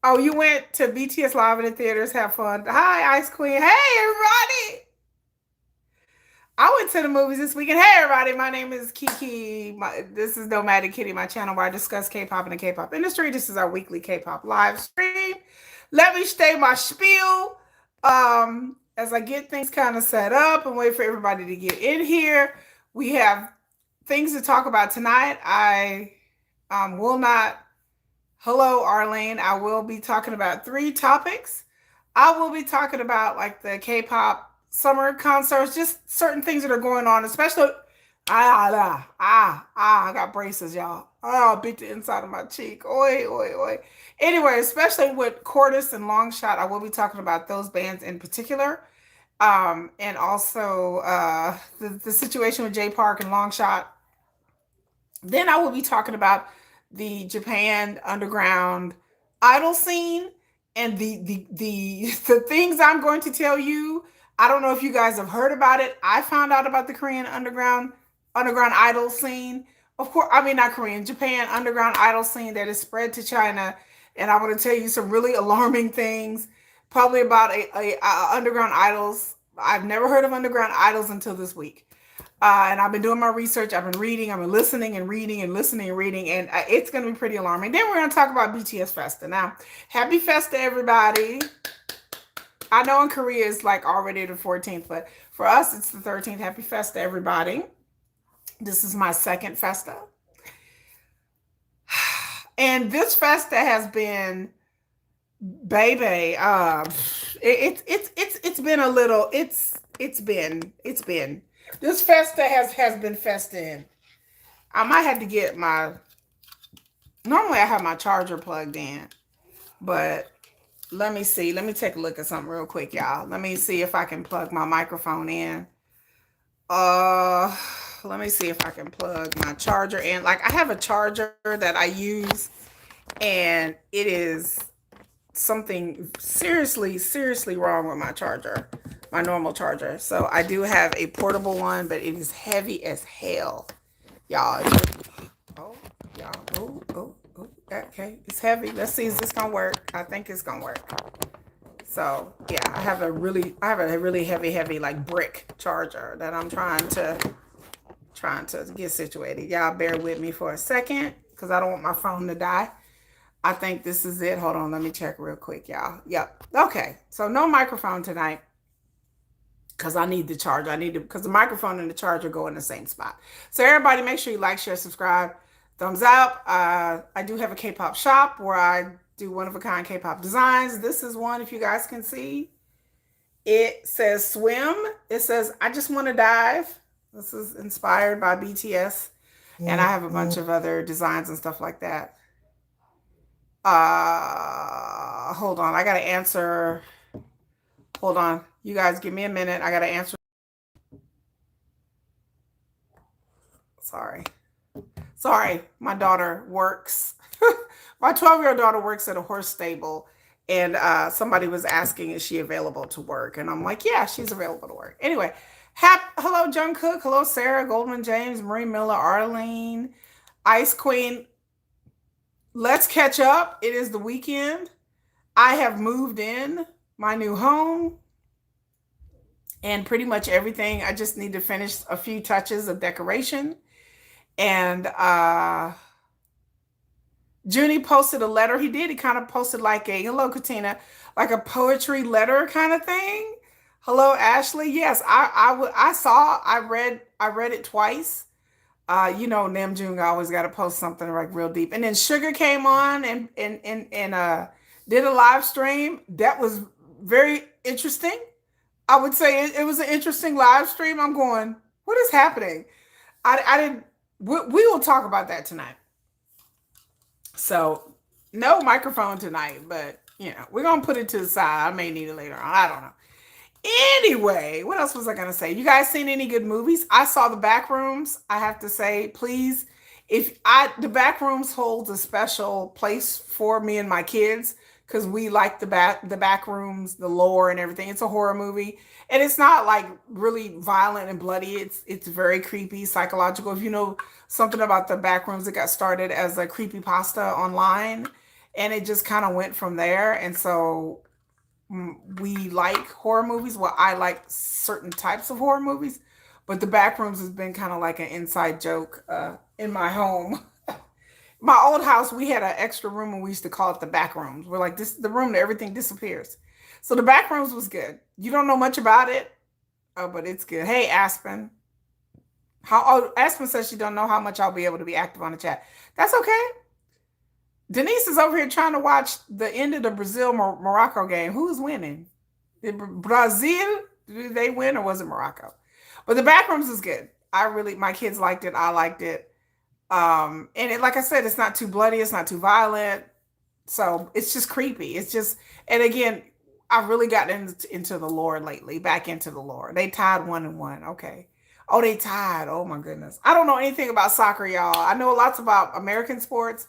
Oh, you went to BTS Live in the theaters, have fun. Hi, Ice Queen. Hey, everybody. I went to the movies this weekend. Hey, everybody. My name is Kiki. This is Nomadic Kitty, my channel where I discuss K-pop and the K-pop industry. This is our weekly K-pop live stream. Let me stay my spiel as I get things kind of set up and wait for everybody to get in here. We have things to talk about tonight. I will not. Hello, Arlene. I will be talking about three topics. I will be talking about like the K-pop summer concerts, just certain things that are going on, especially I got braces, y'all. Oh, beat the inside of my cheek. Oi, oi, oi. Anyway, especially with Cordis and Longshot, I will be talking about those bands in particular. And also the situation with J Park and Longshot. Then I will be talking about the Japan underground idol scene and the things I'm going to tell you. I don't know if you guys have heard about it. I found out about the Korean underground idol scene. Of course, I mean not Korean, Japan underground idol scene that is spread to China, and I want to tell you some really alarming things, probably about underground idols. I've never heard of underground idols until this week. And I've been doing my research. I've been reading. I've been listening and reading and listening and reading. And it's going to be pretty alarming. Then we're going to talk about BTS Festa. Now, happy Festa, everybody. I know in Korea it's like already the 14th, but for us, it's the 13th. Happy Festa, everybody. This is my second Festa. And this Festa has been, baby, it's been a little, it's been. This Festa has been festing. I might have to get my. Normally, I have my charger plugged in, but let me see. Let me take a look at something real quick, y'all. Let me see if I can plug my microphone in. Uh, Let me see if I can plug my charger in. Like I have a charger that I use, and it is something seriously wrong with my charger, my normal charger. So I do have a portable one, but it is heavy as hell, y'all. Oh, y'all. Oh. Okay, it's heavy. Let's see, is this gonna work? I think it's gonna work. So yeah, I have a really heavy like brick charger that I'm trying to get situated. Y'all bear with me for a second because I don't want my phone to die. I think this is it. Hold on, let me check real quick, y'all. Yep. Okay. So no microphone tonight because I need the charger. Because the microphone and the charger go in the same spot. So everybody make sure you like, share, subscribe, thumbs up. I do have a K-pop shop where I do one-of-a-kind K-pop designs. This is one, if you guys can see. It says swim. It says, I just want to dive. This is inspired by BTS. And I have a bunch of other designs and stuff like that. Hold on. I got to answer. Hold on. You guys give me a minute. I got to answer. Sorry. My daughter works. My 12-year-old daughter works at a horse stable. And somebody was asking, is she available to work? And I'm like, yeah, she's available to work. Anyway, hello, Jungkook. Hello, Sarah, Goldman James, Marie Miller, Arlene, Ice Queen. Let's catch up. It is the weekend. I have moved in my new home and pretty much everything. I just need to finish a few touches of decoration. And Junie posted a letter. He kind of posted like a, hello, Katina, like a poetry letter kind of thing. Hello, Ashley. Yes, I read it twice. You know, Namjoon always got to post something like real deep. And then Sugar came on and did a live stream. That was very interesting. I would say it was an interesting live stream. I'm going, what is happening? I didn't. We will talk about that tonight. So no microphone tonight, but you know, we're gonna put it to the side. I may need it later on. I don't know. Anyway, what else was I gonna say? You guys seen any good movies? I saw The Backrooms. I have to say, please, The Backrooms holds a special place for me and my kids because we like the Backrooms, the lore and everything. It's a horror movie, and it's not like really violent and bloody. It's very creepy, psychological. If you know something about The Backrooms, it got started as a creepy pasta online. and it just kind of went from there. And so we like horror movies. Well, I like certain types of horror movies, but the Backrooms has been kind of like an inside joke in my home. My old house, we had an extra room and we used to call it the back rooms. We're like, this is the room that everything disappears. So the back rooms was good. You don't know much about it, oh, but it's good. Hey, Aspen. Aspen says she don't know how much I'll be able to be active on the chat. That's okay. Denise is over here trying to watch the end of the Brazil Morocco game. Who's winning? Did Brazil, did they win or was it Morocco? But the Backrooms is good. My kids liked it. I liked it. And it, like I said, it's not too bloody. It's not too violent. So it's just creepy. It's just, and again, I've really gotten into the lore lately, back into the lore. They tied 1-1. Okay. Oh, they tied. Oh my goodness. I don't know anything about soccer, y'all. I know lots about American sports,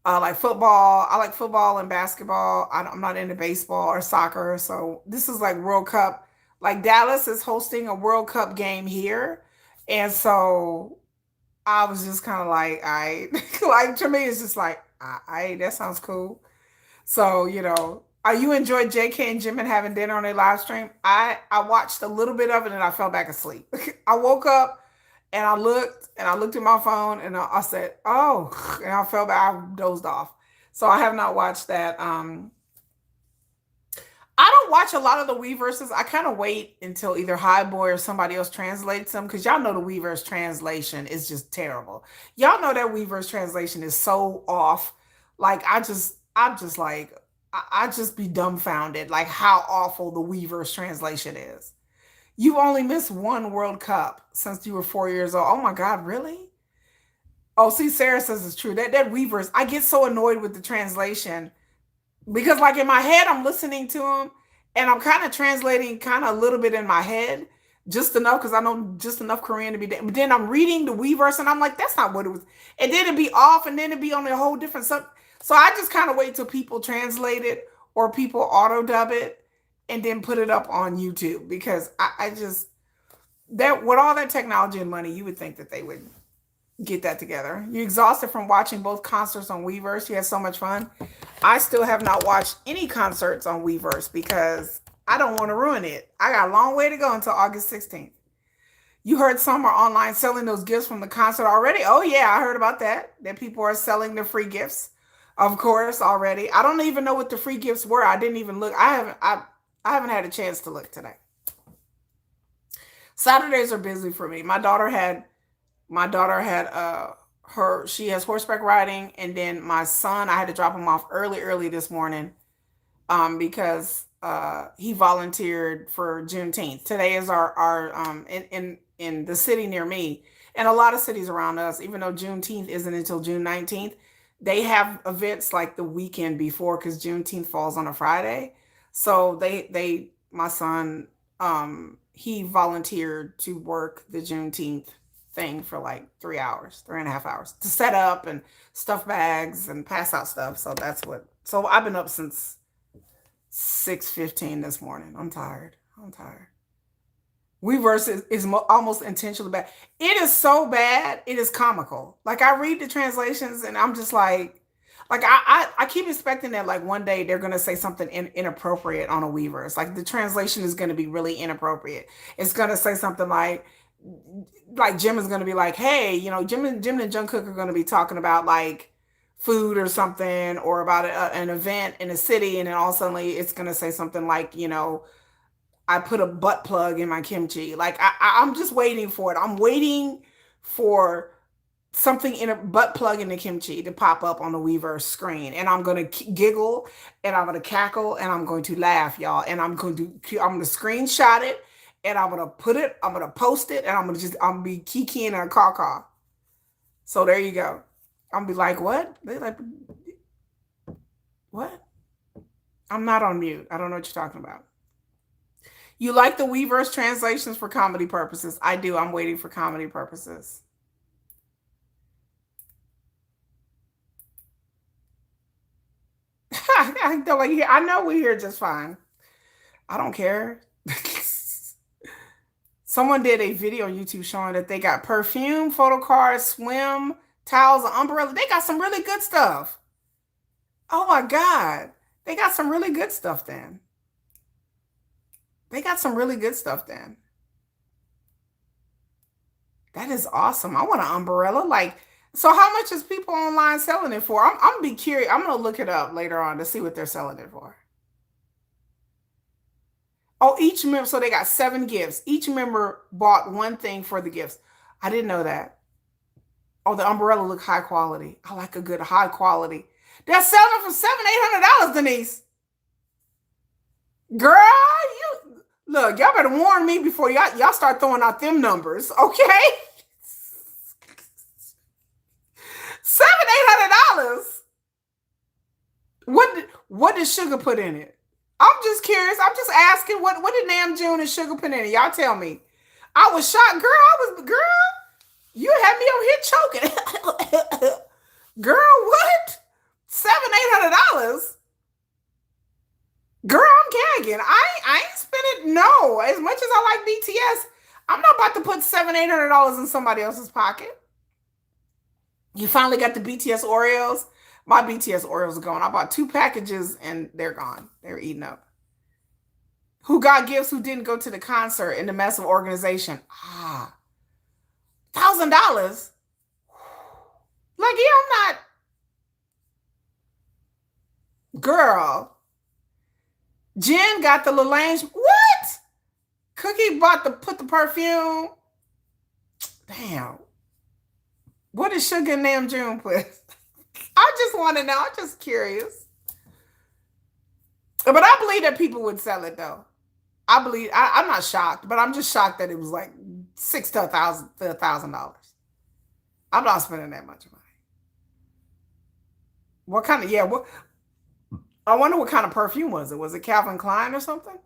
like football. I like football and basketball. I'm not into baseball or soccer. So this is like World Cup. Like Dallas is hosting a World Cup game here. And so I was just kind of like, I like to me, it's just like, that sounds cool. So, are you enjoyed JK and Jim and having dinner on their live stream? I watched a little bit of it and I fell back asleep. I woke up and I looked at my phone and I said, oh, and I fell back, I dozed off. So I have not watched that. I don't watch a lot of the Weverses. I kind of wait until either Highboy or somebody else translates them because y'all know the Weverse translation is just terrible. Y'all know that Weverse translation is so off. Like I'm just like I just be dumbfounded like how awful the Weverse translation is. You only missed one World Cup since you were 4 years old. Oh my God, really? Oh, see, Sarah says it's true. That Weverse, I get so annoyed with the translation because like in my head I'm listening to them and I'm kind of translating kind of a little bit in my head just enough because I know just enough Korean to be there. But then I'm reading the Weverse and I'm like, that's not what it was. And then it'd be off and then it'd be on a whole different sub. So I just kind of wait till people translate it or people auto dub it and then put it up on YouTube because I just that with all that technology and money, you would think that they would get that together. You're exhausted from watching both concerts on Weverse. You had so much fun. I still have not watched any concerts on Weverse because I don't want to ruin it. I got a long way to go until August 16th. You heard some are online selling those gifts from the concert already? Oh yeah, I heard about that. That people are selling the free gifts. Of course, already. I don't even know what the free gifts were. I didn't even look. I haven't had a chance to look today. Saturdays are busy for me. My daughter had she has horseback riding and then my son I had to drop him off early this morning because he volunteered for Juneteenth. Today is our in the city near me and a lot of cities around us, even though Juneteenth isn't until June 19th, they have events like the weekend before because Juneteenth falls on a Friday. So my son he volunteered to work the Juneteenth thing for like 3 hours, 3.5 hours to set up and stuff bags and pass out stuff. So I've been up since 6:15 this morning. I'm tired. Weverse is almost intentionally bad. It is so bad. It is comical. Like I read the translations and I'm just like I keep expecting that like one day they're gonna say something inappropriate on a Weverse. Like the translation is gonna be really inappropriate. It's gonna say something like Jim is gonna be like, hey, Jim and Jungkook are gonna be talking about like food or something or about an event in a city, and then all of a sudden it's gonna say something like, I put a butt plug in my kimchi. Like I'm just waiting for it. I'm waiting for something in a butt plug in the kimchi to pop up on the Weverse screen, and I'm gonna giggle, and I'm gonna cackle, and I'm going to laugh, y'all, and I'm gonna screenshot it, and I'm gonna post it, and I'm gonna be kikiing and caw. So there you go. I'm gonna be like, what? They like, what? I'm not on mute. I don't know what you're talking about. You like the Weverse translations for comedy purposes? I do. I'm waiting for comedy purposes. I know we're here just fine. I don't care. Someone did a video on YouTube showing that they got perfume, photo cards, swim, towels, an umbrella. They got some really good stuff. Oh my God. They got some really good stuff then. They got some really good stuff then. That is awesome. I want an umbrella. Like, so how much is people online selling it for? I'm gonna be curious. I'm gonna look it up later on to see what they're selling it for. Oh, each member, so they got 7 gifts. Each member bought one thing for the gifts. I didn't know that. Oh, the umbrella look high quality. I like a good high quality. They're selling for $700, $800, Denise. Girl, you look, y'all better warn me before y'all start throwing out them numbers, okay? $700, $800. What did Sugar put in it? I'm just curious. I'm just asking what did Nam June and Sugar put in it? Y'all tell me. I was shocked, girl. Girl, you had me over here choking. Girl, what? $700, $800? Girl, I'm gagging. I ain't spending no. As much as I like BTS, I'm not about to put $700, $800 in somebody else's pocket. You finally got the BTS Oreos. My BTS Oreos are gone. I bought 2 packages and they're gone. They're eaten up. Who got gifts who didn't go to the concert in the massive organization? $1,000. Like, yeah, I'm not. Girl. Jen got the Lalange. What? Cookie put the perfume. Damn. What did Sugar and Nam June put? I just want to know. I'm just curious. But I believe that people would sell it though. I'm not shocked, but I'm just shocked that it was like $6 to $1,000. I'm not spending that much money. What kind of what I wonder what kind of perfume was it? Was it Calvin Klein or something?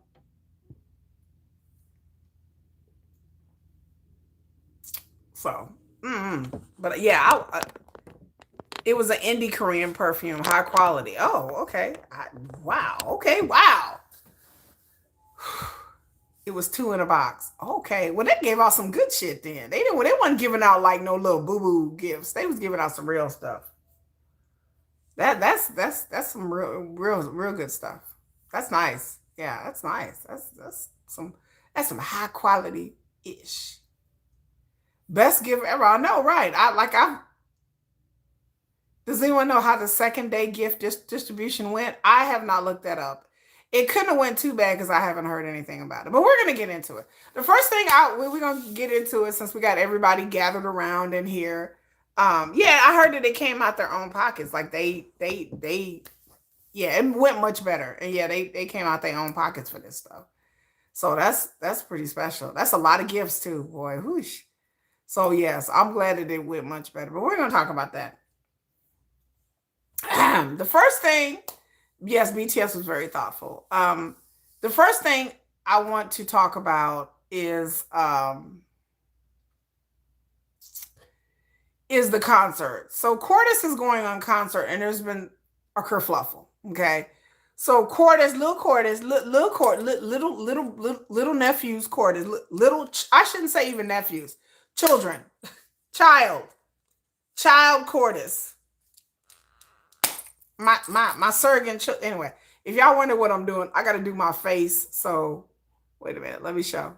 So, but yeah, it was an indie Korean perfume, high quality. Oh, okay. Wow. Okay. Wow. It was 2 in a box. Okay. Well, they gave out some good shit then. They weren't giving out like no little boo-boo gifts. They was giving out some real stuff. That's some real good stuff. That's nice. Yeah, that's nice. That's some high quality ish. Best gift ever. I know, right? I does anyone know how the second day gift distribution went? I have not looked that up. It couldn't have went too bad because I haven't heard anything about it. But we're gonna get into it. The first thing we're gonna get into it since we got everybody gathered around in here. Yeah, I heard that it came out their own pockets. Like yeah, it went much better. And yeah, they came out their own pockets for this stuff. So that's pretty special. That's a lot of gifts too, boy. Whoosh. So yes, I'm glad that it went much better. But we're gonna talk about that. The first thing, yes, BTS was very thoughtful. The first thing I want to talk about is the concert. So Cordis is going on concert, and there's been a kerfluffle. Okay, so little nephews, Cordis, little. I shouldn't say even nephews, children, child, Cordis. My surrogate. Anyway, if y'all wonder what I'm doing, I got to do my face. So wait a minute, let me show.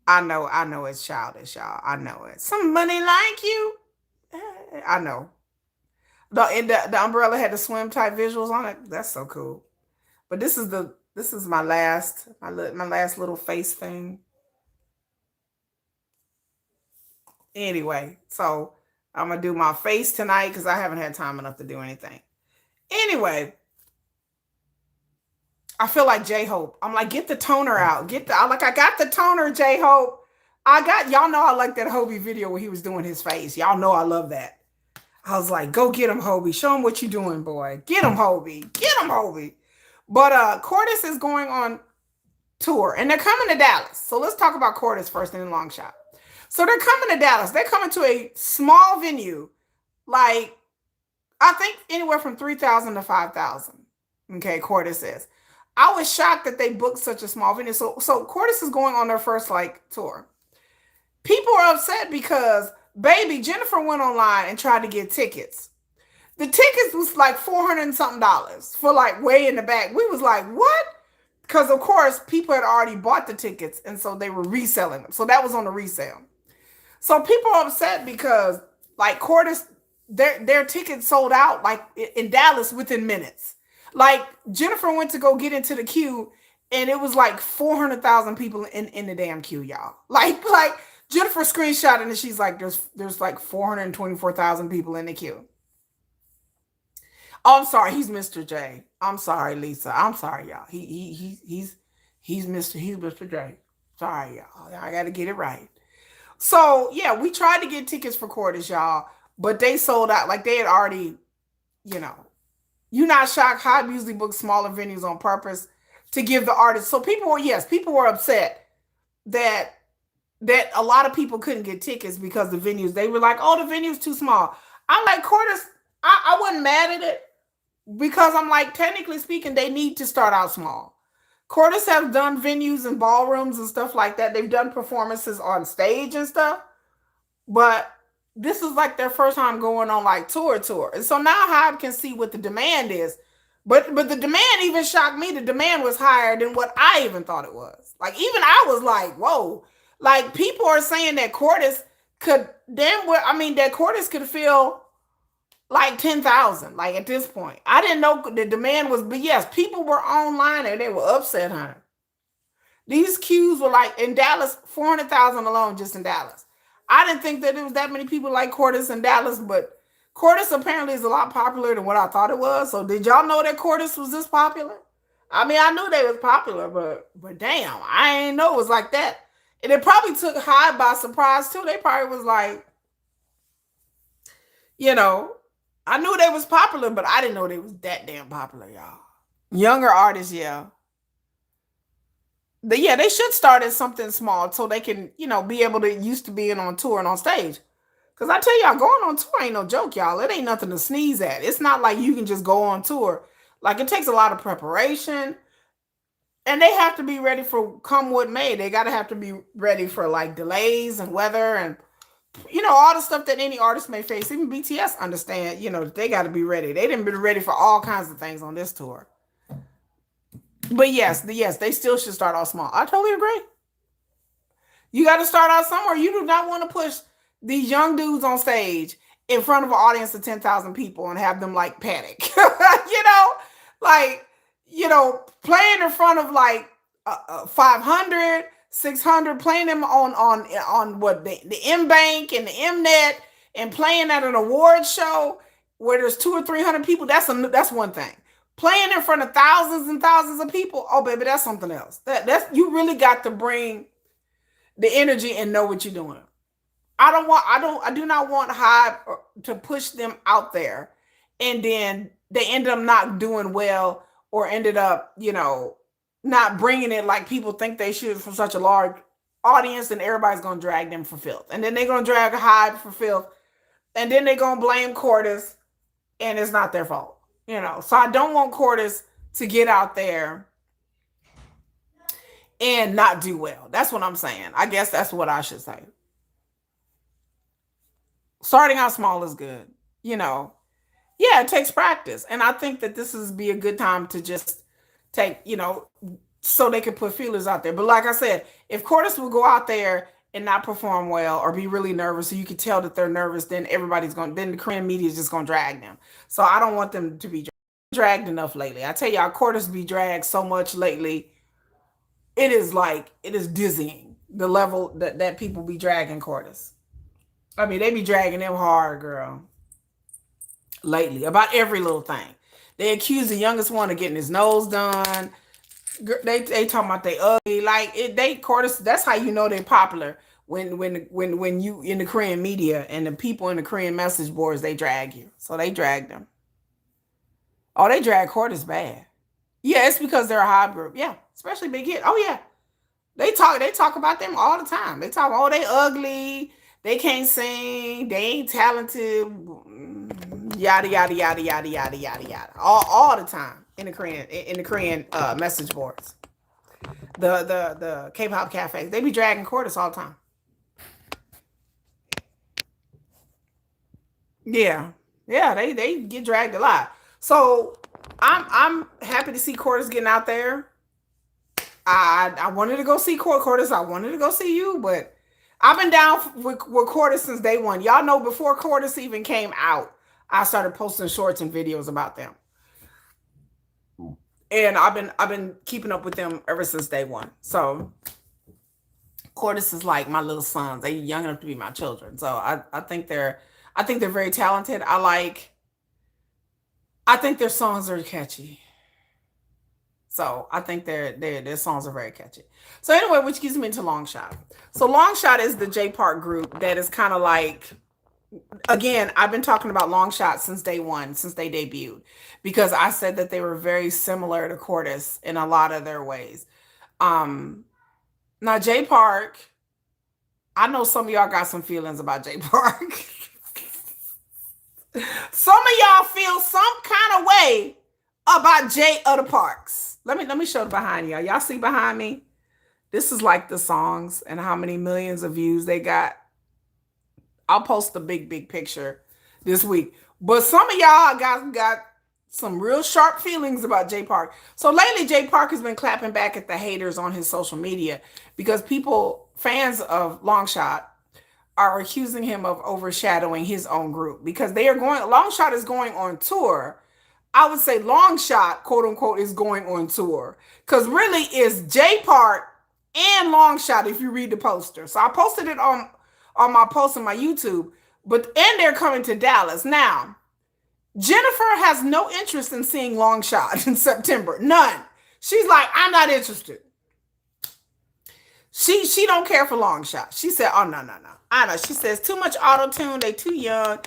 I know it's childish, y'all. I know it. Somebody like you. I know. The umbrella had the swim type visuals on it. That's so cool. But this is my last little face thing. Anyway, so I'm gonna do my face tonight because I haven't had time enough to do anything. Anyway, I feel like J Hope. I'm like, get the toner out. I got the toner, J Hope. Y'all know I like that Hobie video where he was doing his face. Y'all know I love that. I was like, go get him, Hobie. Show him what you doing, boy. Get him, Hobie. Get him, Hobie. But Cordis is going on tour and they're coming to Dallas. So let's talk about Cordis first and then Long Shot. So they're coming to Dallas. They're coming to a small venue, like I think anywhere from 3,000 to 5,000. Okay, Cordis says. I was shocked that they booked such a small venue. So Cordis is going on their first like tour. People are upset because Baby, Jennifer went online and tried to get tickets. The tickets was like 400 and something dollars for like way in the back. We was like, what? Because of course people had already bought the tickets and so they were reselling them. So that was on the resale. So people are upset because like Cordis, their tickets sold out like in Dallas within minutes. Like Jennifer went to go get into the queue and it was like 400,000 people in the damn queue, y'all. Like Jennifer screenshot it and she's like, there's like 424,000 people in the queue. Oh, I'm sorry, he's Mr. J. I'm sorry, Lisa. I'm sorry, y'all. He's Mr. J. Sorry, y'all. I gotta get it right. So yeah, we tried to get tickets for Cordis, y'all, but they sold out. Like they had already, you know. You're not shocked. Hyde usually books smaller venues on purpose to give the artists. So people were upset that a lot of people couldn't get tickets because the venues. They were like, oh, the venue's too small. I'm like, Cordis, I wasn't mad at it because I'm like, technically speaking, they need to start out small. Cordis have done venues and ballrooms and stuff like that. They've done performances on stage and stuff, but this is like their first time going on like tour. And so now Hyde can see what the demand is. But the demand even shocked me. The demand was higher than what I even thought it was. Like even I was like, whoa. Like people are saying that Cordis could that Cordis could fill like 10,000 like at this point. I didn't know the demand was, but yes, people were online and they were upset, honey. These queues were like in Dallas, 400,000 alone just in Dallas. I didn't think that there was that many people like Cordis in Dallas, but Cordis apparently is a lot popular than what I thought it was. So did y'all know that Cordis was this popular? I mean, I knew they was popular, but damn, I didn't know it was like that. And it probably took Hyde by surprise too. They probably was like, you know, I knew they was popular, but I didn't know they was that damn popular, y'all. Younger artists, yeah. Yeah, they should start as something small so they can, be able to used to being on tour and on stage. Cause I tell y'all, going on tour ain't no joke, y'all. It ain't nothing to sneeze at. It's not like you can just go on tour. Like it takes a lot of preparation, and they have to be ready for come what may. They gotta have to be ready for like delays and weather and all the stuff that any artist may face. Even BTS understand, they got to be ready. They didn't been ready for all kinds of things on this tour. But yes, they still should start off small. I totally agree. You got to start out somewhere. You do not want to push these young dudes on stage in front of an audience of 10,000 people and have them like panic. Like, playing in front of like 500, 600, playing them on what the M Bank and the Mnet and playing at an award show where there's 200 or 300 people. That's one thing. Playing in front of thousands and thousands of people, oh baby, that's something else. That's you really got to bring the energy and know what you're doing. I do not want Hyde to push them out there and then they ended up not doing well or ended up, not bringing it like people think they should from such a large audience, and everybody's going to drag them for filth. And then they're going to drag Hyde for filth. And then they're going to blame Cordis, and it's not their fault. So I don't want Cordis to get out there and not do well. That's what I'm saying. I guess that's what I should say. Starting out small is good. Yeah, it takes practice. And I think that this is be a good time to just take, so they can put feelers out there. But like I said, if Cordis will go out there and not perform well or be really nervous, so you can tell that they're nervous, then then the Korean media is just going to drag them. So I don't want them to be dragged enough lately. I tell y'all, Cordis be dragged so much lately. It is dizzying the level that people be dragging Cordis. I mean, they be dragging them hard, girl, lately about every little thing. They accuse the youngest one of getting his nose done. They talking about they ugly. Like Cordis, that's how you know they're popular. When you in the Korean media and the people in the Korean message boards, they drag you. So they drag them. Oh, they drag Cordis bad. Yeah, it's because they're a high group. Yeah, especially Big Hit. Oh yeah. They talk about them all the time. They talk, oh, they ugly, they can't sing, they ain't talented, yada yada yada yada yada yada yada. All the time in the Korean message boards. The K-pop cafes. They be dragging Cordis all the time. Yeah, yeah, they get dragged a lot. So I'm happy to see Cordis getting out there. I wanted to go see Cordis. I wanted to go see you, but I've been down with Cordis since day one. Y'all know before Cordis even came out, I started posting shorts and videos about them, and I've been keeping up with them ever since day one. So Cordis is like my little sons. They young enough to be my children. So I think they're very talented. I think their songs are catchy. So I think their songs are very catchy. So anyway, which gives me into Long Shot. So Long Shot is the J Park group that is kind of like, again, I've been talking about Long Shot since day one, since they debuted, because I said that they were very similar to Cordis in a lot of their ways. Um Now J Park, I know some of y'all got some feelings about J Park. Some of y'all feel some kind of way about J Other Parks. Let me show it behind y'all. Y'all see behind me? This is like the songs and how many millions of views they got. I'll post a big picture this week. But some of y'all got some real sharp feelings about J Park. So lately, J Park has been clapping back at the haters on his social media because people, fans of Longshot, are accusing him of overshadowing his own group because they are going. Longshot is going on tour. I would say Longshot, quote unquote, is going on tour because really it's J Park and Longshot if you read the poster. So I posted it on my post on my YouTube, but and they're coming to Dallas now. Jennifer has no interest in seeing Longshot in September. None. She's like, I'm not interested. She don't care for Long Shot. She said, "Oh no. I know." She says too much auto tune. They too young,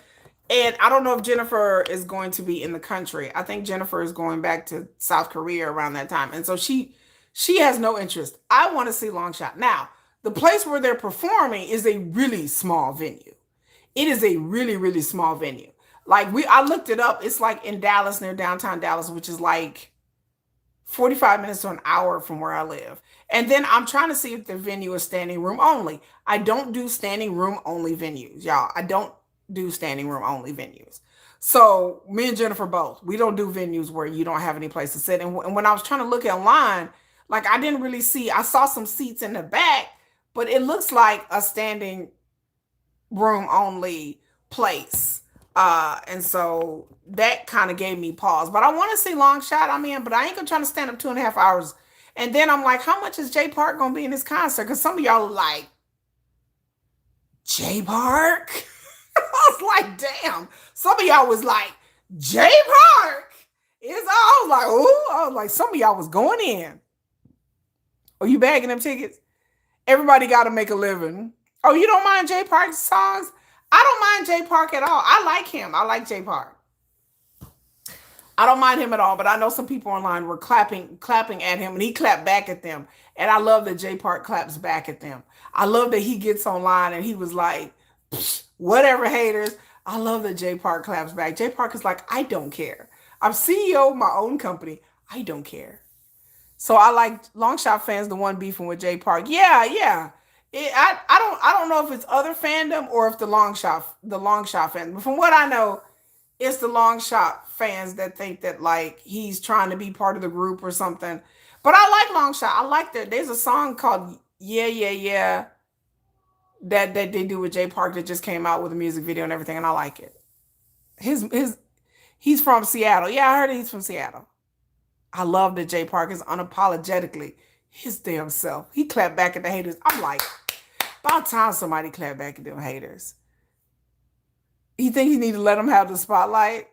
and I don't know if Jennifer is going to be in the country. I think Jennifer is going back to South Korea around that time, and so she has no interest. I want to see Long Shot now. The place where they're performing is a really small venue. It is a really small venue. Like I looked it up. It's like in Dallas, near downtown Dallas, which is like 45 minutes to an hour from where I live. And then I'm trying to see if the venue is standing room only. I don't do standing room only venues, y'all. I don't do standing room only venues. So me and Jennifer both, we don't do venues where you don't have any place to sit. And when I was trying to look online, like I didn't really see, I saw some seats in the back, but it looks like a standing room only place. And so that kind of gave me pause. But I want to see Long Shot. I mean, but I ain't gonna try to stand up 2.5 hours. And then I'm like, how much is J Park gonna be in this concert? Because some of y'all are like, J Park? I was like, damn. Some of y'all was like, J Park? I was like, ooh, I was like, some of y'all was going in. Are you bagging them tickets? Everybody got to make a living. Oh, you don't mind J Park's songs? I don't mind J Park at all. I like him. I like J Park. I don't mind him at all, but I know some people online were clapping at him, and he clapped back at them. And I love that J Park claps back at them. I love that he gets online and he was like, whatever haters. I love that J Park claps back. J Park is like, I don't care. I'm CEO of my own company. I don't care. So I like Longshot fans, the one beefing with J Park. Yeah. I don't know if it's other fandom or if the Longshot fans. But from what I know, it's the Longshot fans that think that like he's trying to be part of the group or something. But I like Longshot. I like that. There's a song called Yeah that they do with J Park that just came out with a music video and everything, and I like it. His he's from Seattle. Yeah, I heard he's from Seattle. I love that J Park is unapologetically his damn self. He clapped back at the haters. I'm like, about time somebody clap back at them haters. You think you need to let them have the spotlight?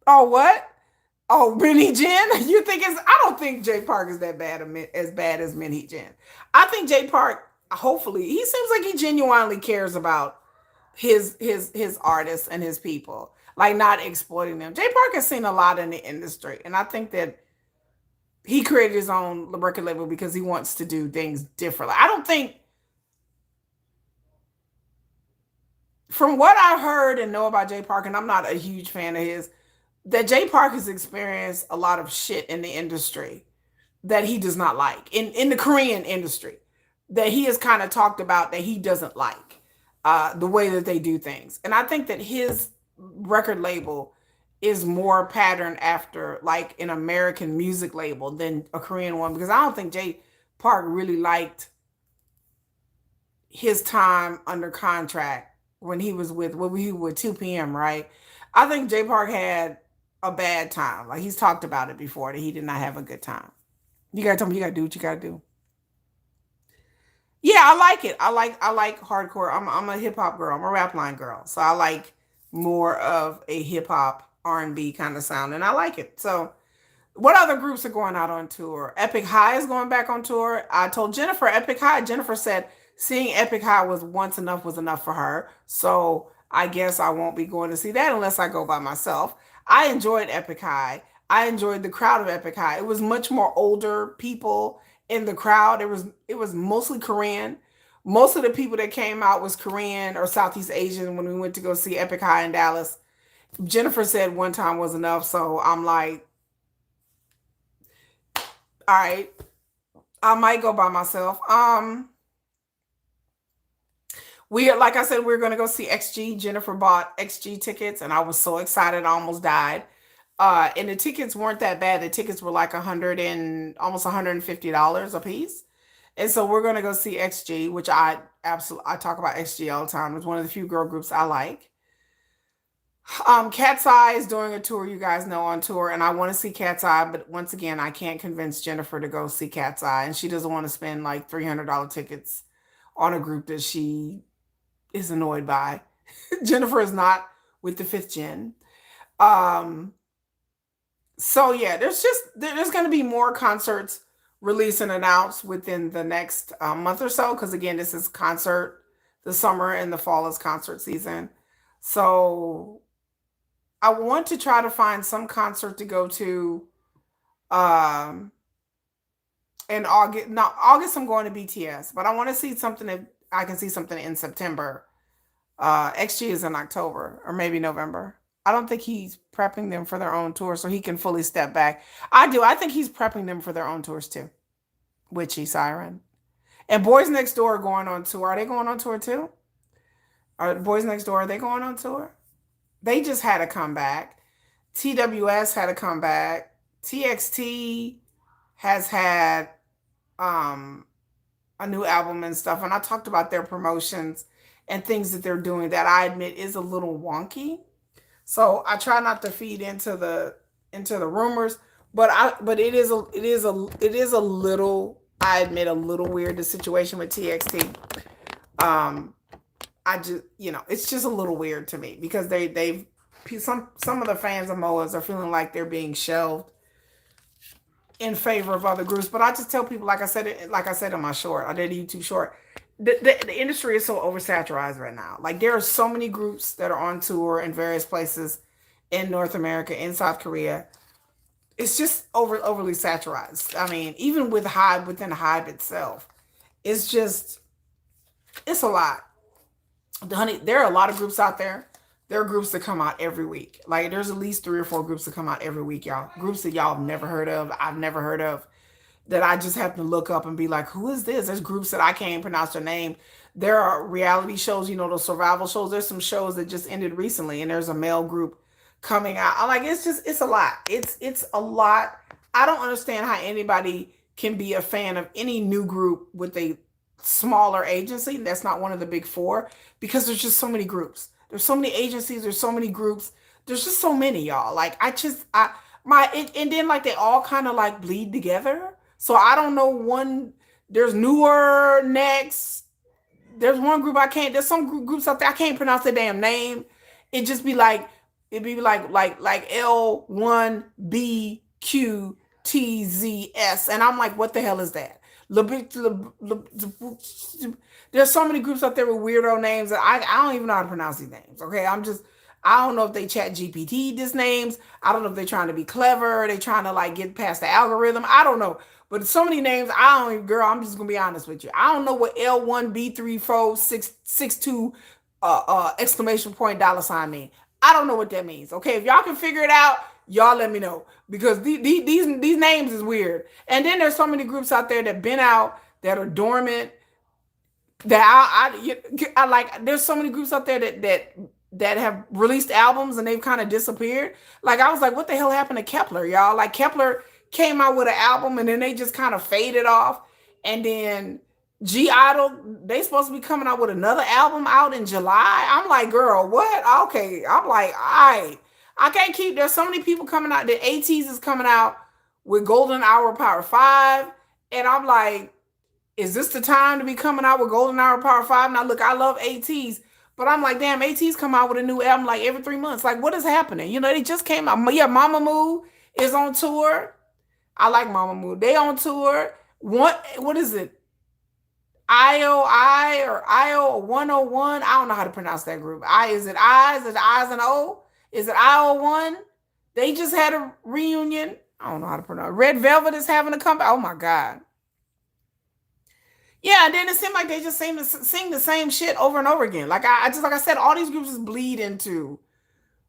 Oh, what? Oh, Minnie Jen? You think it's? I don't think J Park is that bad, as bad as Minnie Jen. I think J Park, hopefully, he seems like he genuinely cares about his artists and his people, like not exploiting them. J Park has seen a lot in the industry, and I think that he created his own record label because he wants to do things differently. I don't think, from what I heard and know about J Park, and I'm not a huge fan of his, that J Park has experienced a lot of shit in the industry that he does not like in the Korean industry. that he has kind of talked about that he doesn't like the way that they do things. And I think that his record label is more patterned after like an American music label than a Korean one, because I don't think Jay Park really liked his time under contract when he was with 2PM, right? I think Jay Park had a bad time. Like he's talked about it before that he did not have a good time. You gotta tell me you gotta do what you gotta do. Yeah, I like it. I like hardcore. I'm a hip hop girl. I'm a rap line girl. So I like more of a hip hop R&B kind of sound, and I like it. So what other groups are going out on tour? Epic High is going back on tour. I told Jennifer Epic High. Jennifer said seeing Epic High was enough for her. So I guess I won't be going to see that unless I go by myself. I enjoyed Epic High. I enjoyed the crowd of Epic High. It was much more older people in the crowd. It was mostly Korean. Most of the people that came out was Korean or Southeast Asian when we went to go see Epic High in Dallas. Jennifer said one time was enough, so I'm like, all right, I might go by myself. We like I said, we're gonna go see XG. Jennifer bought XG tickets, and I was so excited, I almost died. And the tickets weren't that bad. The tickets were like almost $150 a piece. And so we're gonna go see XG, which I talk about XG all the time. It's one of the few girl groups I like. Cat's Eye is doing a tour, you guys know, on tour, and I want to see Cat's Eye, but once again, I can't convince Jennifer to go see Cat's Eye, and she doesn't want to spend like $300 tickets on a group that she is annoyed by. Jennifer is not with the fifth gen. Um, so yeah, there's going to be more concerts released and announced within the next month or so, because again, this is concert. The summer and the fall is concert season. So I want to try to find some concert to go to um in August. Not August, I'm going to BTS, but I want to see something if I can see something in September. XG is in October or maybe November. I don't think he's prepping them for their own tour so he can fully step back. I do. I think he's prepping them for their own tours too. Witchy Siren. And Boys Next Door are going on tour. Are they going on tour too? Are Boys Next Door, are they going on tour? They just had a comeback. TWS had a comeback. TXT has had um a new album and stuff. And I talked about their promotions and things that they're doing that I admit is a little wonky. So I try not to feed into the rumors, but it is a little, I admit, a little weird, the situation with TXT. Um I just, it's just a little weird to me because they've some of the fans of MOAs are feeling like they're being shelved in favor of other groups. But I just tell people, like I said in my short, I did a YouTube short, the industry is so oversaturated right now. Like there are so many groups that are on tour in various places in North America, in South Korea. It's just overly saturated. I mean, even with Hybe, within Hybe itself, it's just, it's a lot. Honey, there are a lot of groups out there. There are groups that come out every week. Like there's at least 3 or 4 groups that come out every week, y'all. Groups that y'all have never heard of, I've never heard of, that I just have to look up and be like, who is this? There's groups that I can't even pronounce their name. There are reality shows, those survival shows. There's some shows that just ended recently, and there's a male group coming out. I'm like, it's a lot. It's a lot. I don't understand how anybody can be a fan of any new group with a smaller agency that's not one of the big four, because there's just so many groups. There's so many agencies, there's so many groups. There's just so many, y'all. Like and then like they all kind of like bleed together. So I don't know, there's newer next. There's one group there's some groups out there I can't pronounce their damn name. It'd be like L1BQTZS. And I'm like, what the hell is that? There's so many groups out there with weirdo names that I don't even know how to pronounce these names. Okay. I don't know if they chat GPT these names. I don't know if they're trying to be clever. They trying to like get past the algorithm. I don't know. But so many names, I don't even, girl, I'm just gonna be honest with you. I don't know what L1B346662 exclamation point $ mean. I don't know what that means. Okay, if y'all can figure it out, y'all let me know, because these names is weird. And then there's so many groups out there that been out, that are dormant, that I like. There's so many groups out there that have released albums and they've kind of disappeared. Like I was like, what the hell happened to Kepler, y'all? Like Kepler came out with an album and then they just kind of faded off. And then G Idol, they supposed to be coming out with another album out in July. I'm like, girl, what? Okay. I'm like, I can't keep. There's so many people coming out. The ATs is coming out with Golden Hour Power 5. And I'm like, is this the time to be coming out with Golden Hour Power 5? Now, look, I love ATs, but I'm like, damn, ATs come out with a new album like every 3 months. Like, what is happening? You know, they just came out. Yeah, Mama Moo is on tour. I like Mama Moo. They on tour. What is it? IOI or IO 101? I don't know how to pronounce that group. Is it I? Is it I's and O? Is it IO1? They just had a reunion. I don't know how to pronounce. Red Velvet is having a comeback. Oh my God. Yeah, and then it seemed like they just seem to sing the same shit over and over again. Like I just like I said, all these groups just bleed into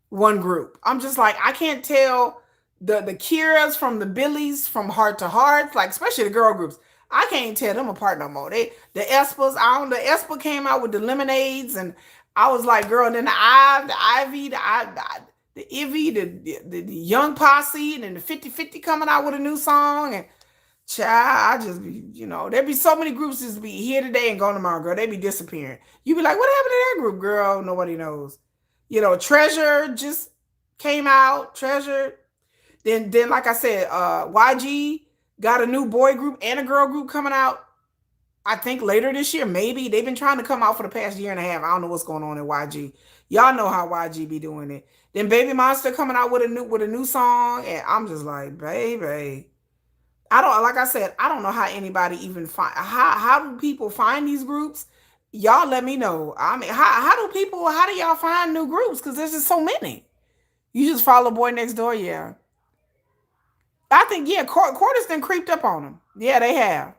one group. I'm just like I can't tell the Kiras from the Billies from Heart to Heart, like especially the girl groups. I can't tell them apart no more. The Espas, I don't. The Espa came out with the Lemonades, and I was like, girl. And then the Ivy, the Ivy, the Young Posse, and then the 50/50 coming out with a new song, and child, I just be, there'd be so many groups just be here today and gone tomorrow, girl. They be disappearing. You be like, what happened to that group, girl? Nobody knows. Treasure just came out. Treasure. Then like I said, YG got a new boy group and a girl group coming out. I think later this year, maybe. They've been trying to come out for the past year and a half. I don't know what's going on in YG. Y'all know how YG be doing it. Then Baby Monster coming out with a new song, and I'm just like, baby. I don't, like I said, I don't know how anybody even find, how do people find these groups? Y'all let me know. I mean, how do y'all find new groups? Because there's just so many. You just follow Boy Next Door, yeah. I think, yeah, Quarters then creeped up on them. Yeah, they have.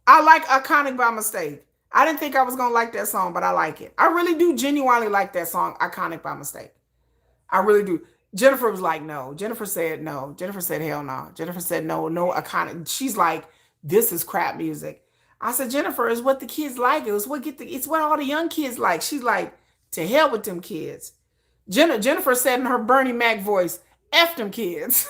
I like Iconic by Mistake. I didn't think I was going to like that song, but I like it. I really do genuinely like that song, Iconic by Mistake. I really do. Jennifer was like, no. Jennifer said no. Jennifer said, hell no. Jennifer said, no, iconic. She's like, this is crap music. I said, Jennifer, it's what the kids like. It's what all the young kids like. She's like, to hell with them kids. Jennifer said in her Bernie Mac voice, F them kids.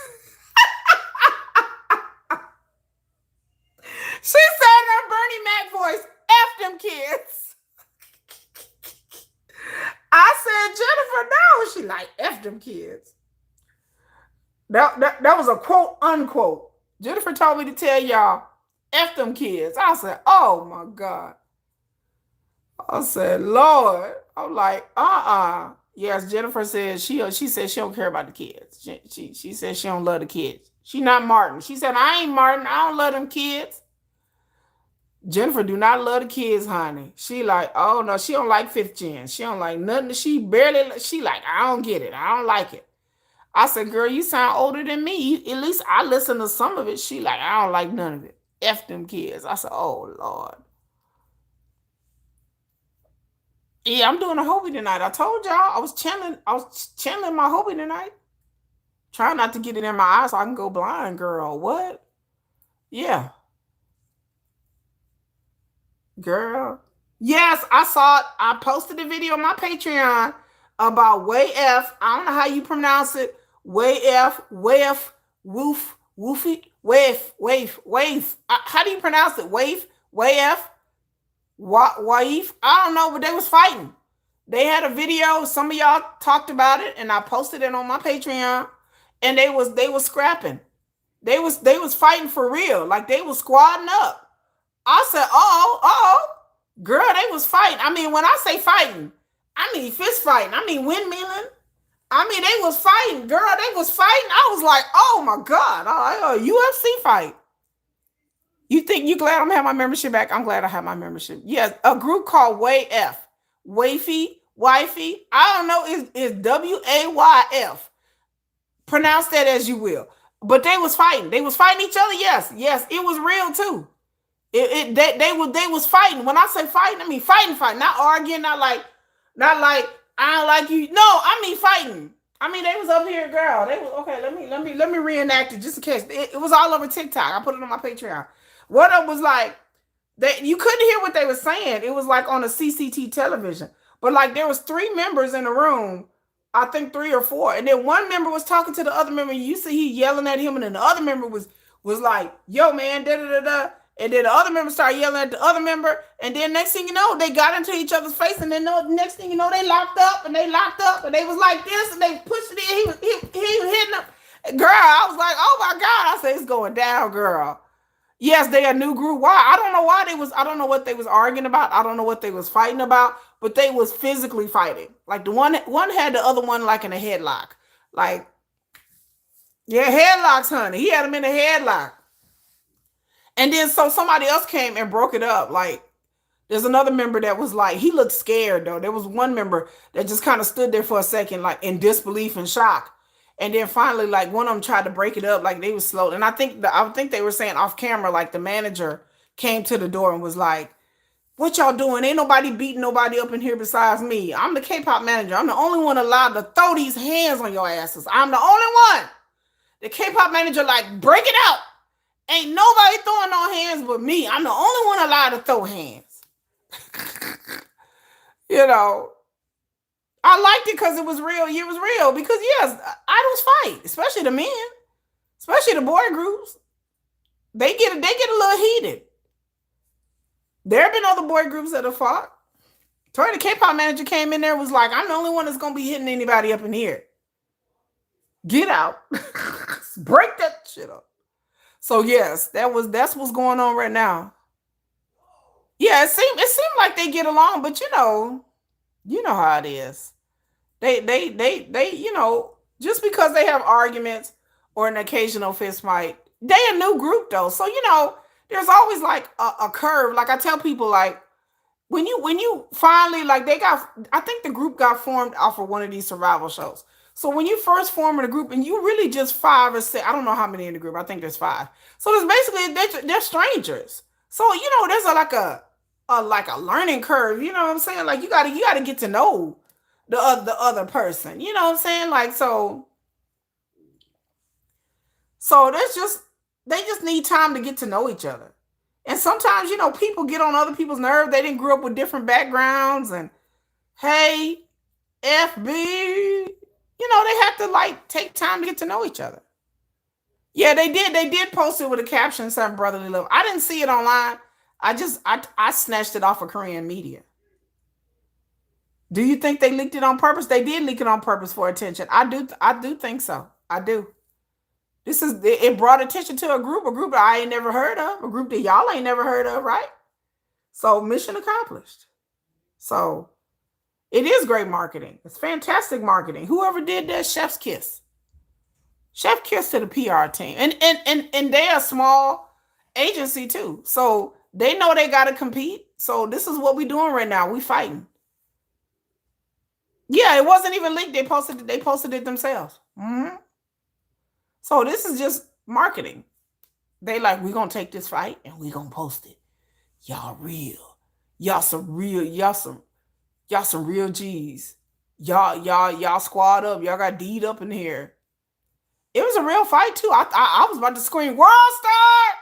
She said in her Bernie Mac voice, F them kids. I said, Jennifer, no. She like, F them kids. That was a quote, unquote. Jennifer told me to tell y'all, F them kids. I said, oh my God. I said, Lord. I'm like, Yes, Jennifer said she said she don't care about the kids. She said she don't love the kids. She not Martin. She said, I ain't Martin. I don't love them kids. Jennifer do not love the kids, honey. She like, oh no, she don't like fifth gen. She don't like nothing. She like, I don't get it. I don't like it. I said, girl, you sound older than me. At least I listen to some of it. She like, I don't like none of it. F them kids. I said, oh Lord. Yeah, I'm doing a Hobie tonight. I told y'all I was channeling my Hobie tonight. Trying not to get it in my eyes so I can go blind, girl. What? Yeah. Girl. Yes, I saw it. I posted a video on my Patreon about Way F. I don't know how you pronounce it. Way F, Woofy, Wave. How do you pronounce it? Way F, Waif. I don't know, but they was fighting. They had a video. Some of y'all talked about it, and I posted it on my Patreon. And they was scrapping. They was fighting for real. Like they was squadding up. I said, girl, they was fighting. I mean, when I say fighting, I mean fist fighting. I mean windmilling. I mean, they was fighting, girl. They was fighting. I was like, oh my God, a UFC fight. You think you glad I'm having my membership back? I'm glad I have my membership. Yes, a group called Way F. Wifey. I don't know, is WAYF. Pronounce that as you will. But they was fighting. They was fighting each other. Yes, it was real too. They was fighting. When I say fighting, I mean fighting, not arguing, not like I don't like you. No, I mean fighting. I mean they was up here, girl. They was okay. Let me reenact it just in case. It was all over TikTok. I put it on my Patreon. One of them was like, You couldn't hear what they were saying. It was like on a CCT television. But like there was three members in the room, I think three or four, and then one member was talking to the other member. You see, he yelling at him, and then the other member was like, "Yo, man, da da da da." And then the other member started yelling at the other member, and then next thing you know, they got into each other's face, and then next thing you know, they locked up, and they was like this, and they pushed it in. He was hitting them. Girl, I was like, "Oh my God!" I said, "It's going down, girl." Yes, they a new group. Why? I don't know why they was. I don't know what they was arguing about. I don't know what they was fighting about. But they was physically fighting. Like the one had the other one like in a headlock. Like, yeah, headlocks, honey. He had him in a headlock. And then so somebody else came and broke it up. Like, there's another member that was like, he looked scared though. There was one member that just kind of stood there for a second, like in disbelief and shock. And then finally, like one of them tried to break it up, like they was slow. And I think they were saying off camera, like the manager came to the door and was like, "What y'all doing? Ain't nobody beating nobody up in here besides me. I'm the K-pop manager. I'm the only one allowed to throw these hands on your asses. I'm the only one." The K-pop manager like, "Break it out. Ain't nobody throwing no hands but me. I'm the only one allowed to throw hands." You know, I liked it because it was real. It was real because yes, idols fight, especially the men, especially the boy groups. They get a little heated. There have been other boy groups that have fought. Tori, the K-pop manager, came in there, was like, "I'm the only one that's gonna be hitting anybody up in here. Get out." Break that shit up. So yes, that's what's going on right now. Yeah, it seemed like they get along, but you know how it is. They just because they have arguments or an occasional fist fight, they a new group though. So there's always like a curve. Like I tell people, like when you finally, like, I think the group got formed off of one of these survival shows. So when you first form in a group and you really just five or six, I don't know how many in the group. I think there's five. So there's basically they're strangers. So there's like a learning curve. You know what I'm saying? Like you gotta get to know the other person. You know what I'm saying? Like so they just need time to get to know each other. And sometimes, people get on other people's nerves. They didn't grow up with different backgrounds and hey, FB, they have to like take time to get to know each other. Yeah, they did. They did post it with a caption saying brotherly love. I didn't see it online. I snatched it off of Korean media. Do you think they leaked it on purpose? They did leak it on purpose for attention. I do think so. I do. It brought attention to a group that I ain't never heard of, a group that y'all ain't never heard of, right? So mission accomplished. So it is great marketing. It's fantastic marketing. Whoever did that, chef's kiss. Chef kiss to the PR team. And they're a small agency too. So they know they gotta compete. So this is what we're doing right now. We fighting. Yeah, it wasn't even leaked. They posted it themselves. So this is just marketing. They like, we're gonna take this fight and we're gonna post it. Y'all real. Y'all some real G's. Y'all squad up. Y'all got D'd up in here. It was a real fight too. I was about to scream, "World Star!"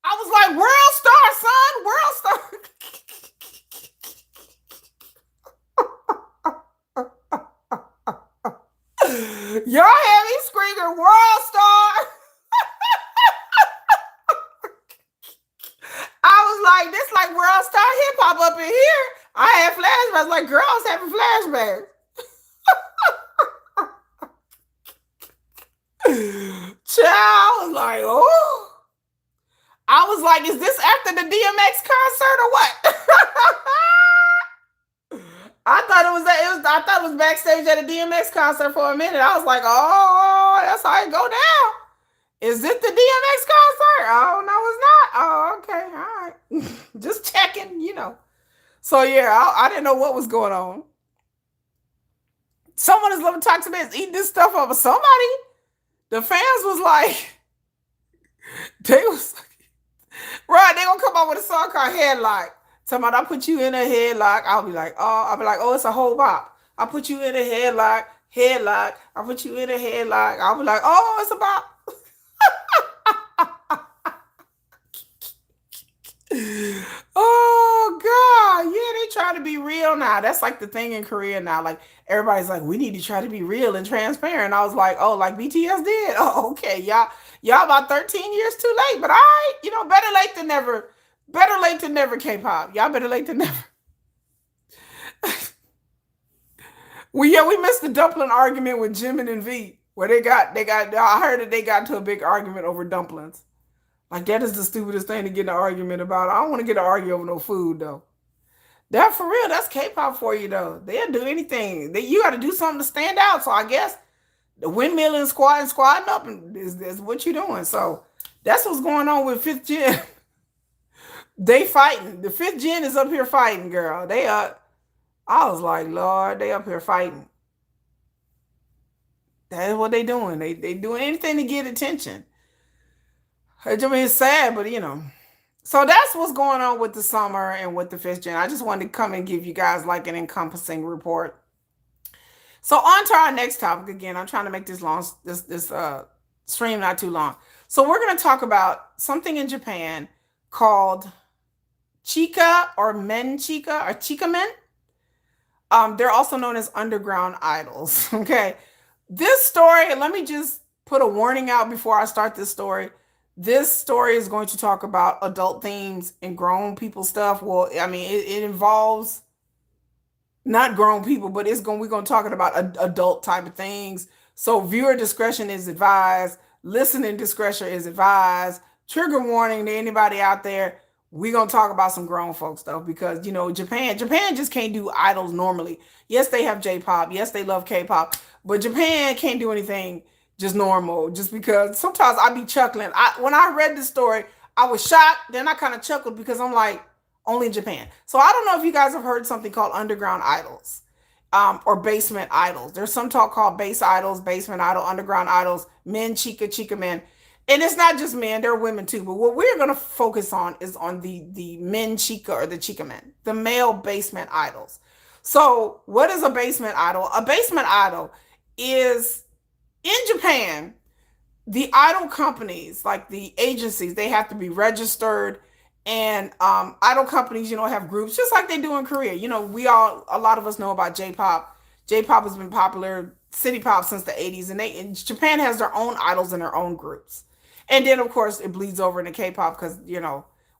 I was like, "World Star, son! World Star!" Y'all had me screaming, "World Star!" I was like, "This like World Star hip hop up in here." I had flashbacks, like girls having flashbacks. Child was like, "Oh." I was like, "Is this after the DMX concert or what?" I thought it was backstage at a DMX concert for a minute. I was like, "Oh, that's how it go down. Is it the DMX concert?" Oh, no, it's not. Oh, okay, all right. Just checking. So yeah, I didn't know what was going on. Someone is living talk to me is eating this stuff up. But somebody, the fans was like, they was right. They gonna come up with a song called Headlock. Talking about, I put you in a headlock. I'll be like, oh, it's a whole bop. I put you in a headlock. I put you in a headlock. I'll be like, oh, it's a bop. real now. That's like the thing in Korea now. Like everybody's like, we need to try to be real and transparent. I was like, oh, like BTS did. Oh, okay, y'all about 13 years too late, but all right, better late than never. Better late than never, K-pop. Y'all better late than never. Well, yeah, we missed the dumpling argument with Jimin and V, where they got. I heard that they got into a big argument over dumplings. Like that is the stupidest thing to get in an argument about. I don't want to get an argument over no food though. That for real, that's K-pop for you though. They'll do anything. You got to do something to stand out. So I guess the windmill and squatting up is what you're doing. So that's what's going on with Fifth Gen. They fighting. The Fifth Gen is up here fighting, girl. They are. I was like, Lord, they up here fighting. That is what they doing. They doing anything to get attention. I mean, it's sad, but So that's what's going on with the summer and with the Fifth Gen. I just wanted to come and give you guys like an encompassing report. So on to our next topic. Again, I'm trying to make this stream not too long. So we're going to talk about something in Japan called Chika or Men Chika or Chika Men. They're also known as underground idols. Okay. This story, let me just put a warning out before I start this story. This story is going to talk about adult themes and grown people stuff. Well, I mean, it involves not grown people, but we're going to talk about adult type of things. So viewer discretion is advised. Listening discretion is advised. Trigger warning to anybody out there. We're going to talk about some grown folk stuff because, Japan just can't do idols normally. Yes, they have J-pop. Yes, they love K-pop, but Japan can't do anything just normal, just because sometimes I be chuckling. When I read this story, I was shocked. Then I kind of chuckled because I'm like, only in Japan. So I don't know if you guys have heard something called underground idols, or basement idols. There's some talk called base idols, basement idol, underground idols, men, Chika men. And it's not just men, there are women too. But what we're going to focus on is on the men Chika or the Chika men, the male basement idols. So what is a basement idol? A basement idol is, in Japan, the idol companies, like the agencies, they have to be registered. And idol companies, have groups just like they do in Korea. A lot of us know about J-pop. J-pop has been popular, city pop, since the 80s. And Japan has their own idols and their own groups. And then, of course, it bleeds over into K-pop because,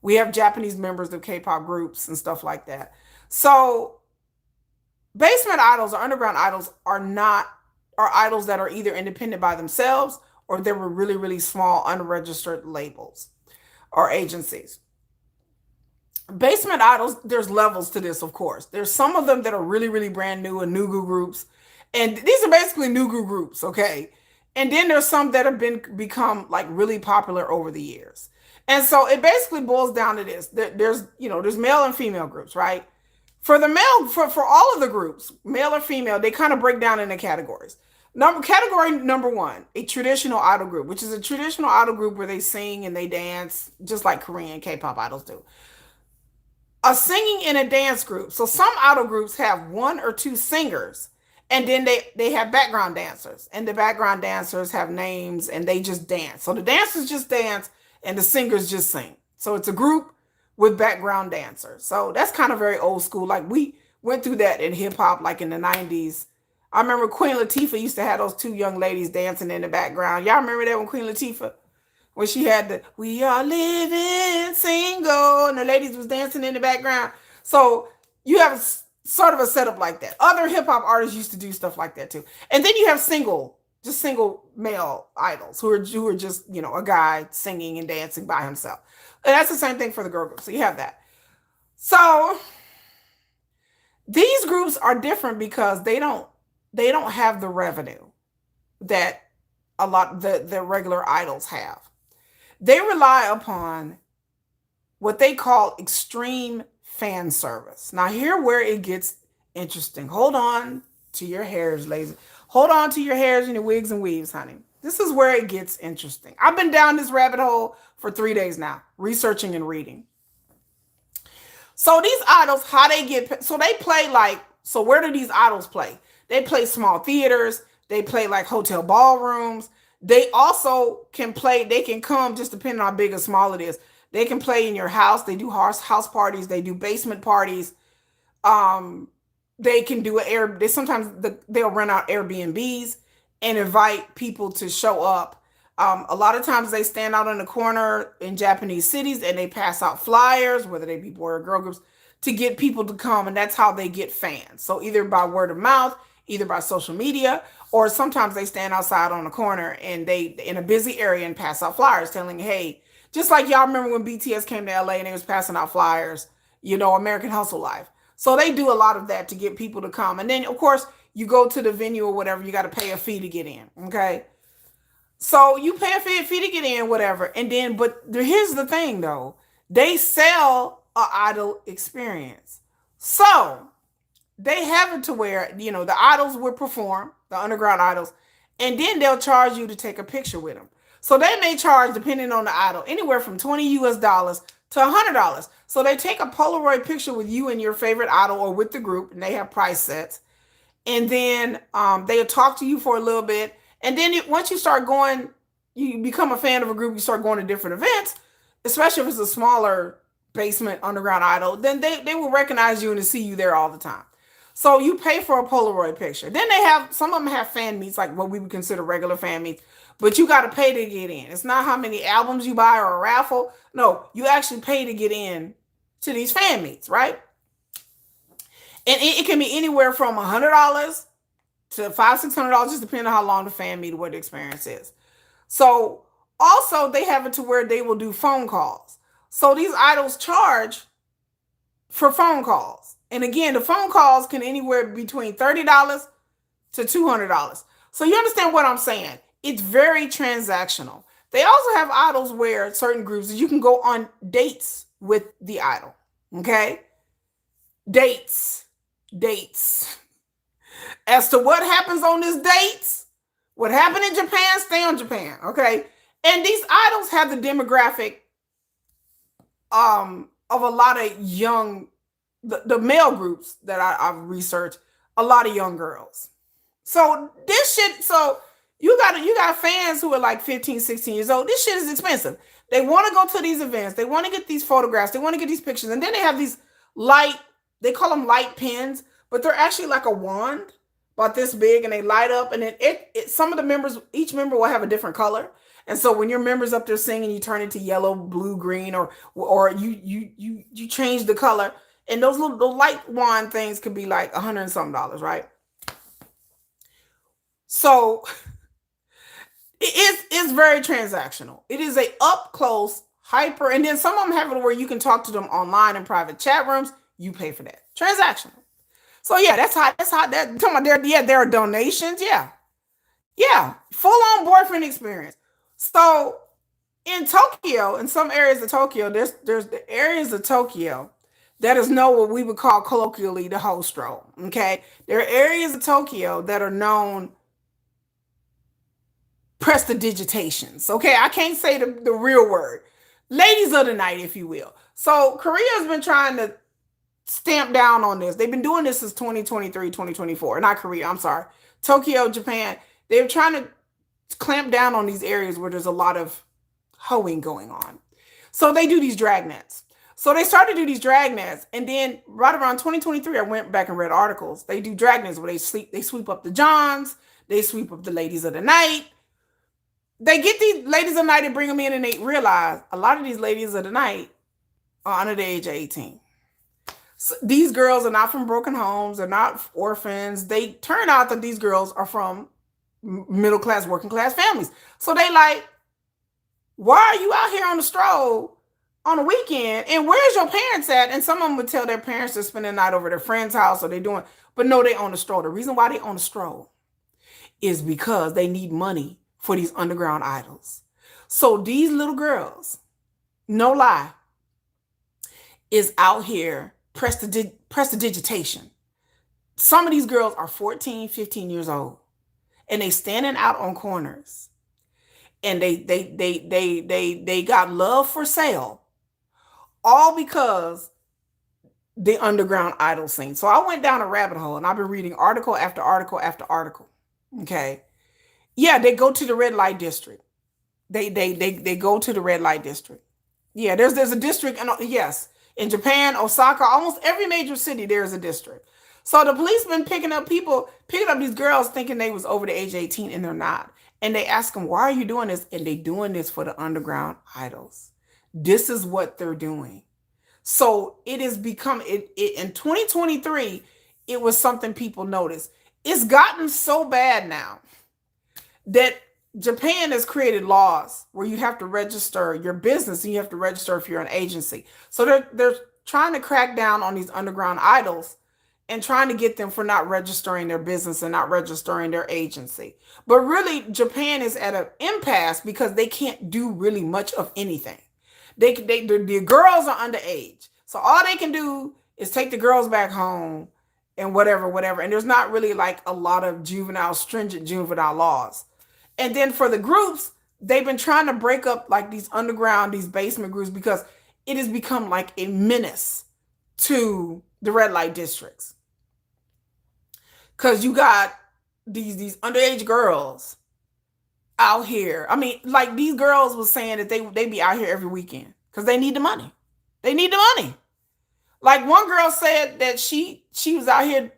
we have Japanese members of K-pop groups and stuff like that. So basement idols or underground idols are idols that are either independent by themselves or they were really, really small, unregistered labels or agencies. Basement idols, there's levels to this, of course. There's some of them that are really, really brand new and Nugu groups. And these are basically Nugu groups, okay? And then there's some that have become like really popular over the years. And so it basically boils down to this. There's male and female groups, right? For the male, for all of the groups, male or female, they kind of break down into categories. Category number one, a traditional idol group, which is a traditional idol group where they sing and they dance just like Korean K-pop idols do. A singing and a dance group. So some idol groups have one or two singers, and then they have background dancers, and the background dancers have names and they just dance. So the dancers just dance and the singers just sing. So it's a group with background dancers. So that's kind of very old school. Like we went through that in hip hop, like in the 90s. I remember Queen Latifah used to have those two young ladies dancing in the background. Y'all remember that when Queen Latifah, when she had the "We Are Living Single" and the ladies was dancing in the background. So you have sort of a setup like that. Other hip hop artists used to do stuff like that too. And then you have single male idols who are just, a guy singing and dancing by himself. And that's the same thing for the girl group. So you have that. So these groups are different because they don't have the revenue that a lot the regular idols have. They rely upon what they call extreme fan service. Now, here where it gets interesting. Hold on to your hairs, ladies. Hold on to your hairs and your wigs and weaves, honey. This is where it gets interesting. I've been down this rabbit hole for 3 days now, researching and reading. So these idols, how they get, so they play so where do these idols play? They play small theaters. They play like hotel ballrooms. They also can play, they can come just depending on how big or small it is. They can play in your house. They do house parties. They do basement parties. they can do an air. They sometimes they'll rent out Airbnbs and invite people to show up. A lot of times they stand out on the corner in Japanese cities and they pass out flyers, whether they be boy or girl groups, to get people to come, and that's how they get fans. So either by word of mouth, either by social media, or sometimes they stand outside on the corner and they in a busy area and pass out flyers telling, hey, just like y'all remember when BTS came to LA and they was passing out flyers, American Hustle Life. So they do a lot of that to get people to come. And then of course you go to the venue or whatever, you got to pay a fee to get in. Okay. So you pay a fee to get in, whatever. And then, but here's the thing though, they sell a idol experience. So they have it to where, the idols will perform, the underground idols, and then they'll charge you to take a picture with them. So they may charge, depending on the idol, anywhere from 20 US dollars to $100. So they take a Polaroid picture with you and your favorite idol or with the group, and they have price sets. And then they'll talk to you for a little bit. And then once you start going, you become a fan of a group, you start going to different events, especially if it's a smaller basement underground idol, then they will recognize you and see you there all the time. So you pay for a Polaroid picture. Then some of them have fan meets, like what we would consider regular fan meets, but you got to pay to get in. It's not how many albums you buy or a raffle. No, you actually pay to get in to these fan meets, right? And it can be anywhere from $100 to $500-$600, just depending on how long the fan meet or what the experience is. So also they have it to where they will do phone calls. So these idols charge for phone calls. And again, the phone calls can anywhere between $30 to $200. So you understand what I'm saying? It's very transactional. They also have idols where certain groups, you can go on dates with the idol. Okay? Dates. As to what happens on these dates, what happened in Japan, stay on Japan. Okay? And these idols have the demographic of a lot of young, the male groups that I've researched, a lot of young girls. So you got fans who are like 15, 16 years old. This shit is expensive. They want to go to these events. They want to get these photographs. They want to get these pictures. And then they have these they call them light pins, but they're actually like a wand about this big, and they light up. And then some of the members, each member will have a different color. And so when your member's up there singing, you turn it to yellow, blue, green, or you change the color. And those little light wand things could be like $100 and something, right? So it's very transactional. It is a up close, hyper, and then some of them have it where you can talk to them online in private chat rooms. You pay for that. Transactional. So yeah, that's how that. Talking about there are donations. Yeah, full on boyfriend experience. So in Tokyo, in some areas of Tokyo, there's the areas of Tokyo that is known what we would call colloquially the hoe stroll. Okay, there are areas of Tokyo that are known prestidigitations. Okay, I can't say the real word. Ladies of the night, if you will. So Korea has been trying to stamp down on this. They've been doing this since 2023, 2024. Not Korea, I'm sorry. Tokyo, Japan. They're trying to clamp down on these areas where there's a lot of hoeing going on. So they do these dragnets. So they started to do these dragnets, and then right around 2023, I went back and read articles. They do dragnets where they sweep up the Johns, they sweep up the ladies of the night. They get these ladies of the night and bring them in, and they realize a lot of these ladies of the night are under the age of 18. So these girls are not from broken homes, they're not orphans. They turn out that these girls are from middle class, working class families. So they like, why are you out here on the stroll on a weekend? And where's your parents at? And some of them would tell their parents to spend the night over at their friend's house, or they're doing, but no, they on the stroll. The reason why they on the stroll is because they need money for these underground idols. So these little girls, no lie, is out here prestidigitation. Some of these girls are 14, 15 years old, and they standing out on corners, and they got love for sale, all because the underground idol scene. So I went down a rabbit hole, and I've been reading article after article after article. Okay. Yeah, they go to the red light district. They go to the red light district. Yeah, there's a district, and yes, in Japan, Osaka, almost every major city there is a district. So the police been picking up these girls thinking they was over the age of 18 and they're not. And they ask them, why are you doing this? And they doing this for the underground idols. This is what they're doing. So it has become it in 2023, it was something people noticed. It's gotten so bad now that Japan has created laws where you have to register your business and you have to register if you're an agency. So they're trying to crack down on these underground idols and trying to get them for not registering their business and not registering their agency. But really, Japan is at an impasse because they can't do really much of anything. The girls are underage, so all they can do is take the girls back home and whatever. And there's not really like a lot of stringent juvenile laws. And then for the groups, they've been trying to break up like these underground, these basement groups because it has become like a menace to the red light districts. Because you got these underage girls out here. I mean, like these girls was saying that they be out here every weekend because they need the money. They need the money. Like one girl said that she was out here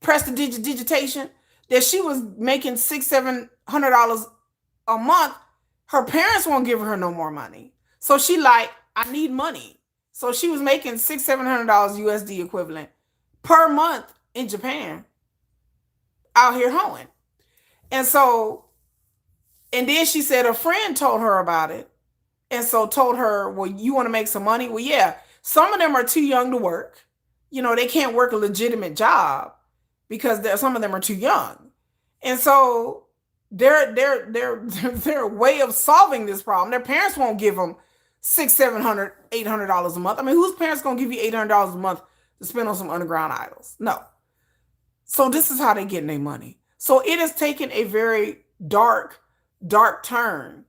digitation, that she was making $600-700 a month. Her parents won't give her no more money. So she like, I need money. So she was making $600-700 USD equivalent per month in Japan out here hoeing. And then she said a friend told her about it. And so told her, well, you want to make some money? Well, yeah. Some of them are too young to work. You know, they can't work a legitimate job because some of them are too young. And so their way of solving this problem, their parents won't give them $600-700-800 a month. I mean, whose parents gonna give you $800 a month to spend on some underground idols? No. So this is how they getting their money. So it has taken a very dark turn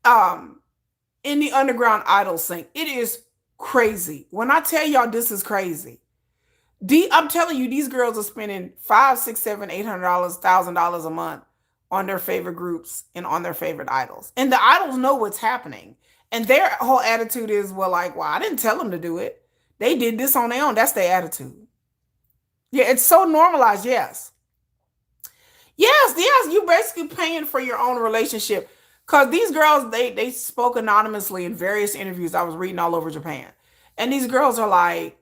in the underground idol scene. It is crazy. When I tell y'all this is crazy, I'm telling you, these girls are spending $500-600-700-800 $1,000 a month on their favorite groups and on their favorite idols. And the idols know what's happening. And their whole attitude is, well, I didn't tell them to do it. They did this on their own. That's their attitude. Yeah, it's so normalized. Yes. You basically paying for your own relationship. Because these girls, they spoke anonymously in various interviews I was reading all over Japan. And these girls are like,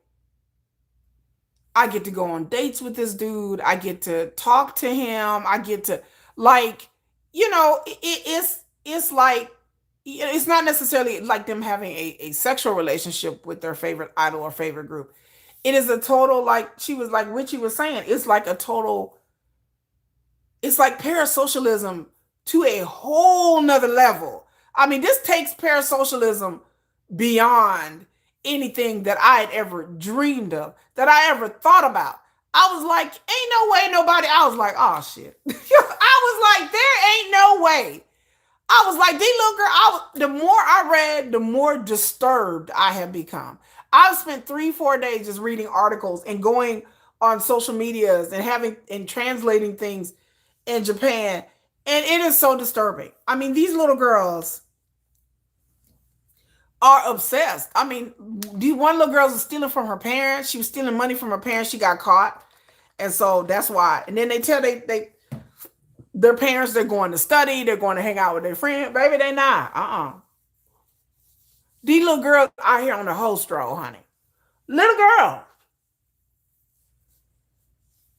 I get to go on dates with this dude. I get to talk to him. I get to, it's like, it's not necessarily like them having a sexual relationship with their favorite idol or favorite group. It is a total, like Richie was saying, it's like parasocialism to a whole nother level. I mean, this takes parasocialism beyond anything that I had ever dreamed of, that I ever thought about. I was like, ain't no way nobody, I was like, oh shit. I was like, there ain't no way. I was like, the more I read, the more disturbed I have become. I've spent 3-4 days just reading articles and going on social medias and translating things in Japan. And it is so disturbing. I mean, these little girls are obsessed. I mean, one little girl was stealing from her parents. She was stealing money from her parents. She got caught. And so that's why. And then they tell their parents they're going to study. They're going to hang out with their friends. Baby, they not. These little girls out here on the whole stroll, honey. Little girl.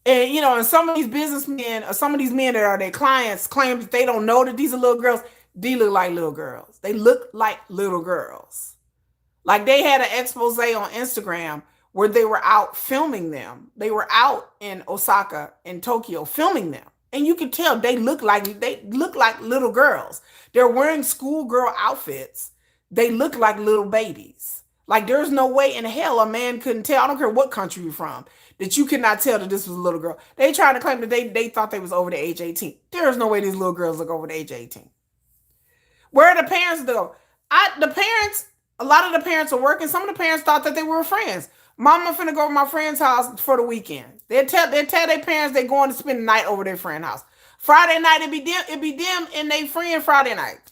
And, and some of these businessmen or some of these men that are their clients claim that they don't know that these are little girls. They look like little girls. They look like little girls. Like they had an expose on Instagram where they were out filming them. They were out in Osaka and Tokyo filming them. And you could tell they look like little girls. They're wearing schoolgirl outfits. They look like little babies. Like there's no way in hell a man couldn't tell. I don't care what country you're from, that you could not tell that this was a little girl. They trying to claim that they thought they was over the age 18. There's no way these little girls look over the age 18. Where are the parents though? A lot of the parents are working. Some of the parents thought that they were friends. Mama finna go to my friend's house for the weekend. They tell their parents they're going to spend the night over their friend's house. Friday night it'd be them and they friend Friday night.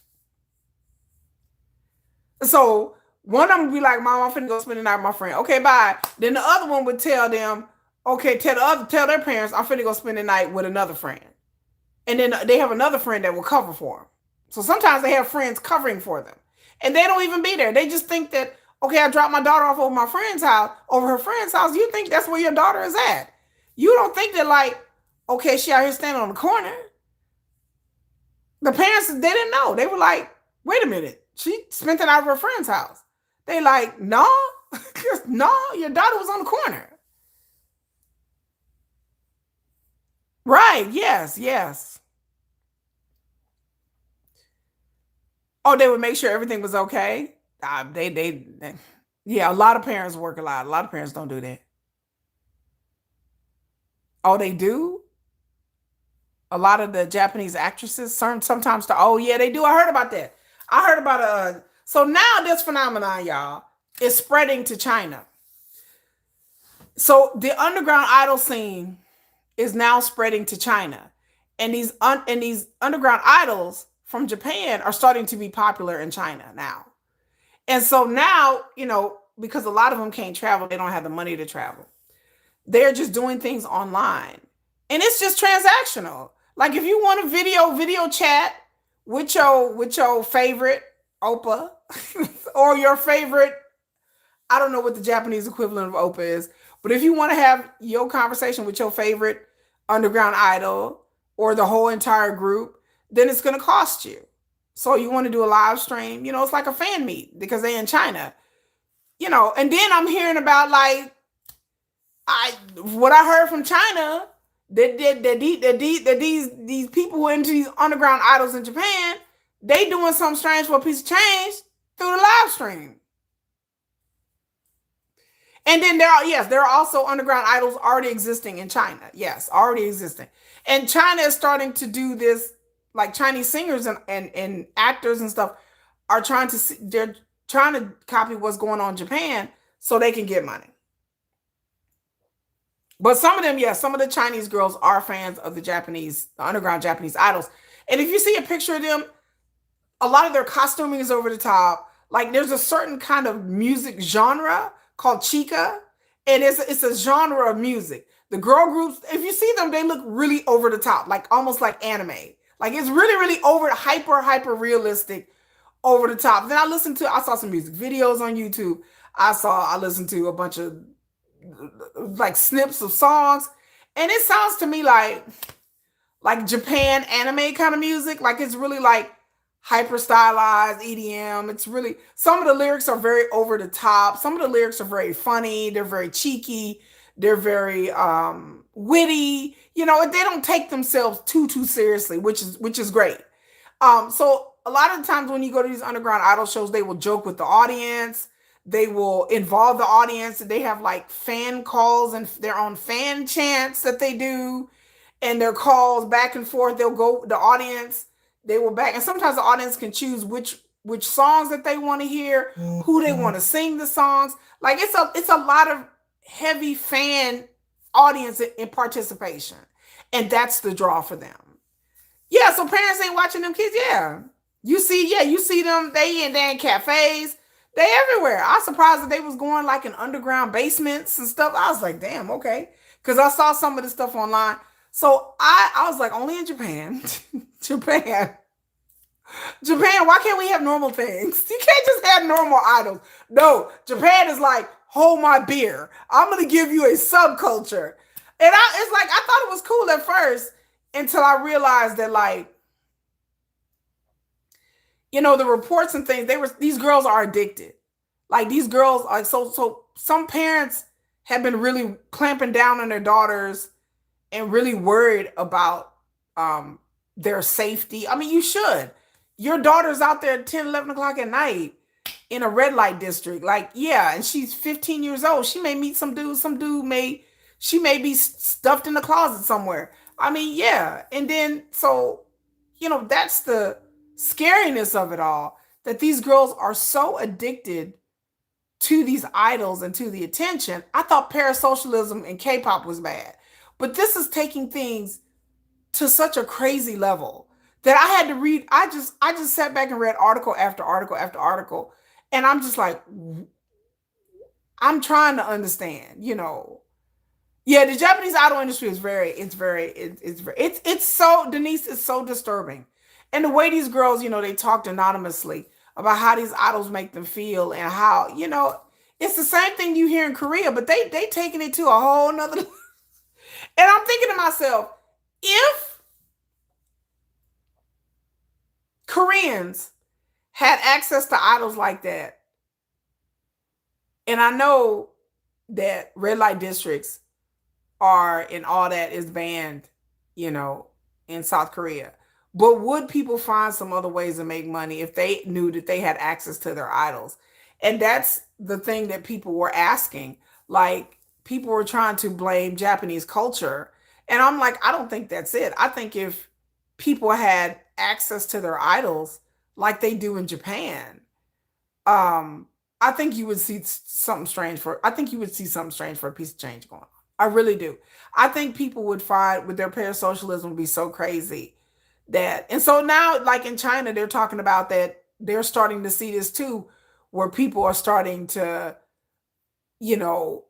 So one of them would be like, Mom, I'm finna go spend the night with my friend. Okay, bye. Then the other one would tell them, Okay, tell their parents I'm finna go spend the night with another friend. And then they have another friend that will cover for them. So sometimes they have friends covering for them. And they don't even be there. They just think that, okay, I dropped my daughter off over my friend's house, over her friend's house. You think that's where your daughter is at. You don't think that, like, okay, she out here standing on the corner. The parents, they didn't know. They were like, wait a minute. She spent the night at her friend's house. They like, no, no, your daughter was on the corner. Right. Yes. Yes. Oh, they would make sure everything was okay. Yeah, a lot of parents work a lot. A lot of parents don't do that. Oh, they do? A lot of the Japanese actresses sometimes oh yeah, they do. I heard about that. I heard about so now this phenomenon, y'all, is spreading to China. So the underground idol scene is now spreading to China. And these underground idols from Japan are starting to be popular in China now. And so now, because a lot of them can't travel, they don't have the money to travel. They're just doing things online. And it's just transactional. Like if you want a video chat with your favorite Opa or your favorite, I don't know what the Japanese equivalent of Opa is, but if you want to have your conversation with your favorite underground idol or the whole entire group, then it's going to cost you. So you want to do a live stream, it's like a fan meet because they're in China, and then I'm hearing about like what I heard from China that these people who are into these underground idols in Japan, they doing something strange for a piece of change through the live stream. And then there are also underground idols already existing in China. Yes, already existing. And China is starting to do this, like Chinese singers and actors and stuff are they're trying to copy what's going on in Japan so they can get money. But some of them, yes, some of the Chinese girls are fans of the underground Japanese idols. And if you see a picture of them, a lot of their costuming is over the top. Like there's a certain kind of music genre called chica, and it's a genre of music. The girl groups, if you see them, they look really over the top, like almost like anime. Like it's really, really hyper realistic, over the top. Then I saw some music videos on YouTube. I listened to a bunch of like snips of songs, and it sounds to me like Japan anime kind of music. Like it's really like hyper stylized EDM. It's really, some of the lyrics are very over the top. Some of the lyrics are very funny. They're very cheeky. They're very witty. They don't take themselves too seriously, which is great. So a lot of the times when you go to these underground idol shows, they will joke with the audience. They will involve the audience. They have like fan calls and their own fan chants that they do, and their calls back and forth. They'll go the audience. They will back, and sometimes the audience can choose which songs that they want to hear, who they want to sing the songs. Like it's a lot of heavy fan audience in participation, and that's the draw for them. Yeah, so parents ain't watching them kids. You see them. They in cafes. They everywhere. I was surprised that they was going like in underground basements and stuff. I was like, damn, okay, because I saw some of this stuff online. So I was like, only in Japan, Japan, Japan. Why can't we have normal things? You can't just have normal idols. No, Japan is like, hold my beer. I'm gonna give you a subculture, and it's like I thought it was cool at first until I realized that like the reports and things, these girls are addicted. Like these girls are so some parents have been really clamping down on their daughters and really worried about their safety. I mean, you should. Your daughter's out there at 10, 11 o'clock at night in a red light district. Like, yeah, and she's 15 years old. She may meet some dude. She may be stuffed in the closet somewhere. I mean, yeah. And then, so, that's the scariness of it all, that these girls are so addicted to these idols and to the attention. I thought parasocialism and K-pop was bad, but this is taking things to such a crazy level that I had to read. I just sat back and read article after article after article, and I'm just like, I'm trying to understand, Yeah, the Japanese idol industry is it's so, Denise, it's so disturbing. And the way these girls, they talked anonymously about how these idols make them feel and how, it's the same thing you hear in Korea, but they taking it to a whole nother. And I'm thinking to myself, if Koreans had access to idols like that, and I know that red light districts are and all that is banned, you know, in South Korea. But would people find some other ways to make money if they knew that they had access to their idols? And that's the thing that people were asking. Like, people were trying to blame Japanese culture. And I'm like, I don't think that's it. I think if people had access to their idols like they do in Japan, um, I think you would see something strange for, I think you would see something strange for a piece of change going on. I really do. I think people would find with their parasocialism would be so crazy that, and so now, like in China, they're talking about that they're starting to see this too, where people are starting to, you know,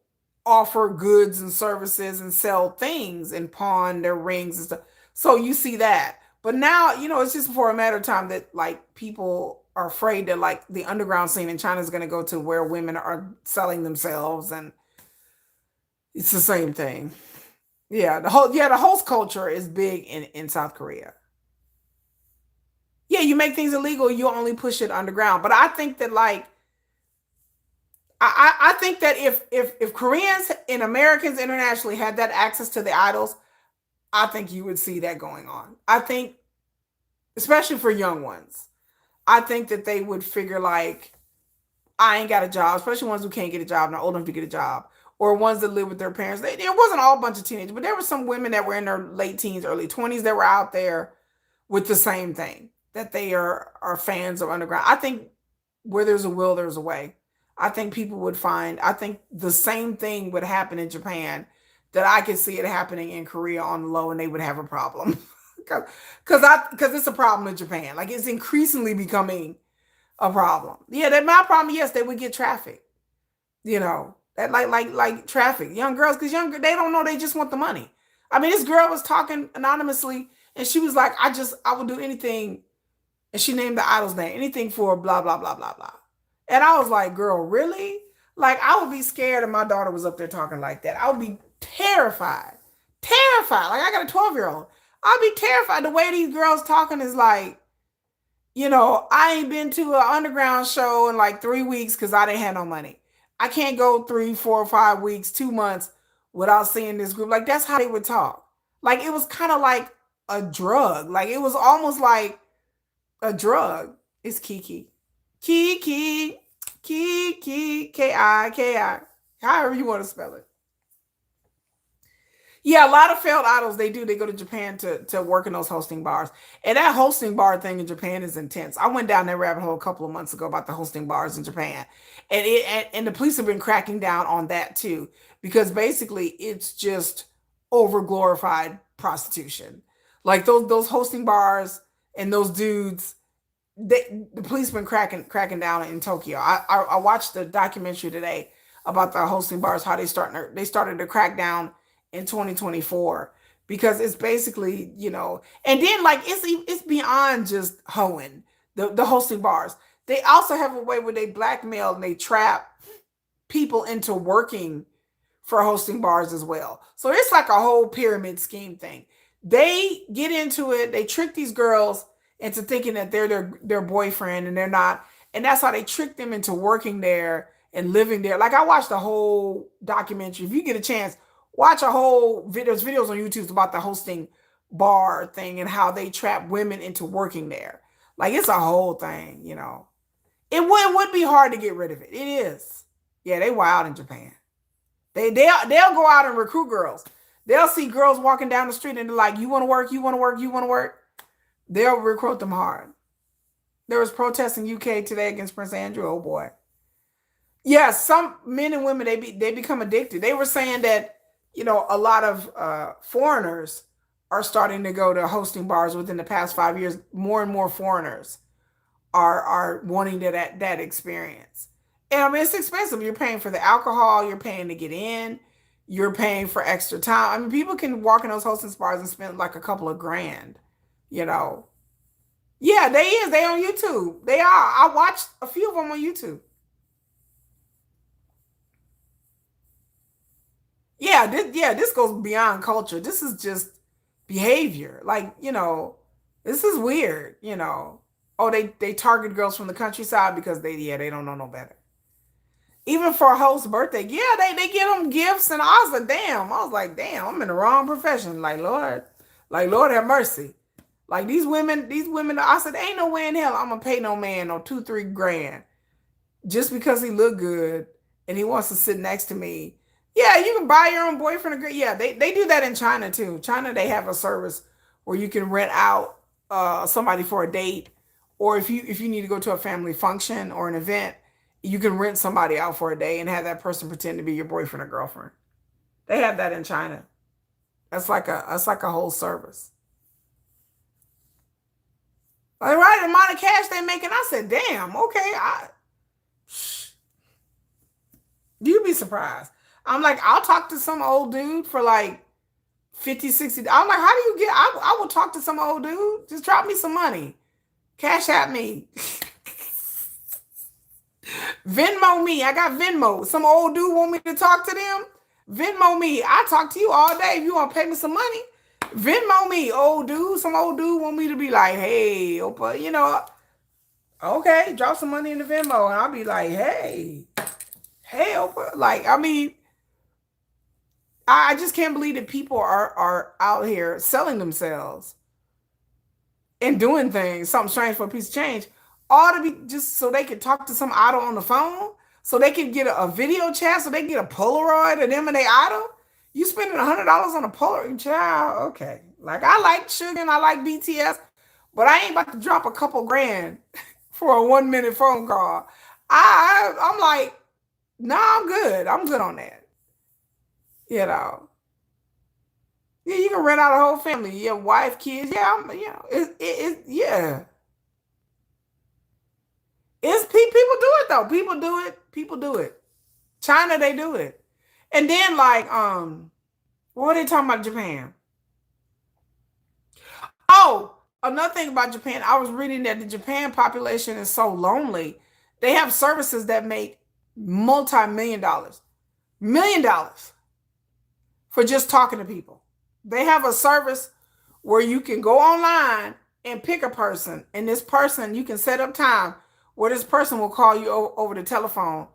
offer goods and services and sell things and pawn their rings and stuff. So you see that. But now, it's just for a matter of time that like people are afraid that like the underground scene in China is going to go to where women are selling themselves, and it's the same thing. The host culture is big in South Korea. Yeah, you make things illegal, you only push it underground. But I think that like I think that if Koreans and Americans internationally had that access to the idols, I think you would see that going on. I think, especially for young ones, I think that they would figure like, I ain't got a job, especially ones who can't get a job, not old enough to get a job, or ones that live with their parents. It wasn't all a bunch of teenagers, but there were some women that were in their late teens, early 20s that were out there with the same thing, that they are fans of underground. I think where there's a will, there's a way. I think people would find, I think the same thing would happen in Japan that I could see it happening in Korea on the low, and they would have a problem. Because it's a problem in Japan. Like, it's increasingly becoming a problem. Yeah, that my problem. Yes, they would get traffic. That like traffic. Young girls, because younger they don't know. They just want the money. I mean, this girl was talking anonymously, and she was like, I would do anything," and she named the idol's name, anything for blah blah blah blah blah. And I was like, "Girl, really?" Like, I would be scared if my daughter was up there talking like that. I would be terrified, terrified. Like, I got a 12-year-old. I'd be terrified. The way these girls talking is like, I ain't been to an underground show in like 3 weeks because I didn't have no money. I can't go 3, 4, 5 weeks, 2 months without seeing this group. Like, that's how they would talk. Like, it was kind of like a drug. Like, it was almost like a drug. It's Kiki. Kiki. Kiki. Kiki. However you want to spell it. Yeah, a lot of failed idols, they do. They go to Japan to work in those hosting bars. And that hosting bar thing in Japan is intense. I went down that rabbit hole a couple of months ago about the hosting bars in Japan. And the police have been cracking down on that too, because basically it's just over glorified prostitution. Like those hosting bars and those dudes, the police have been cracking down in Tokyo. I watched the documentary today about the hosting bars, how they started to crack down in 2024, because it's basically, and then like it's beyond just hoeing, the hosting bars. They also have a way where they blackmail and they trap people into working for hosting bars as well. So it's like a whole pyramid scheme thing. They get into it, they trick these girls into thinking that they're their boyfriend, and they're not. And that's how they trick them into working there and living there. Like, I watched the whole documentary. If you get a chance, watch a whole videos on YouTube about the hosting bar thing and how they trap women into working there. Like, it's a whole thing. It would be hard to get rid of it. It is. Yeah, they wild in Japan. They'll go out and recruit girls. They'll see girls walking down the street and they're like, "You want to work? You want to work? You want to work?" They'll recruit them hard. There was protests in UK today against Prince Andrew. Oh boy. Yeah, some men and women, they become addicted. They were saying that, a lot of foreigners are starting to go to hosting bars within the past 5 years. More and more foreigners are wanting that experience. And I mean, it's expensive. You're paying for the alcohol, you're paying to get in, you're paying for extra time. I mean, people can walk in those hosting spas and spend like a couple of grand, you know. Yeah, they is. They on YouTube. They are. I watched a few of them on YouTube. Yeah, this goes beyond culture. This is just behavior. Like, this is weird, Oh, they target girls from the countryside because they don't know no better. Even for a host's birthday, yeah, they get them gifts, and I was like, damn, I'm in the wrong profession. Like Lord have mercy. Like these women, I said, ain't no way in hell I'm gonna pay no man no 2, 3 grand just because he look good and he wants to sit next to me. Yeah, you can buy your own boyfriend a girl. Yeah, they do that in China too. China, they have a service where you can rent out somebody for a date, or if you need to go to a family function or an event, you can rent somebody out for a day and have that person pretend to be your boyfriend or girlfriend. They have that in China. That's like a whole service. Like, right, the amount of cash they making, I said, damn, okay, you'd be surprised. I'm like, I'll talk to some old dude for like 50, 60. I'm like, how do you get? I will talk to some old dude. Just drop me some money. Cash at me. Venmo me. I got Venmo. Some old dude want me to talk to them. Venmo me. I talk to you all day if you want to pay me some money. Venmo me, old dude. Some old dude want me to be like, hey, Opa, okay, drop some money in the Venmo. And I'll be like, hey, Opa. Like, I mean, I just can't believe that people are out here selling themselves and doing things, something strange for a piece of change, all to be just so they can talk to some idol on the phone, so they can get a video chat, so they can get a Polaroid of them and their idol. You spending $100 on a Polaroid, child? Okay. Like, I like Sugar and I like BTS, but I ain't about to drop a couple grand for a 1 minute phone call. I'm like, nah, I'm good. I'm good on that. You know. Yeah, you can rent out a whole family. Your wife, kids. Yeah, yeah. People do it though. People do it. People do it. China, they do it. And then like, what are they talking about Japan? Oh, another thing about Japan, I was reading that the Japan population is so lonely. They have services that make multi-million dollars, $1 million for just talking to people. They have a service where you can go online and pick a person, and this person, you can set up time where this person will call you over the telephone.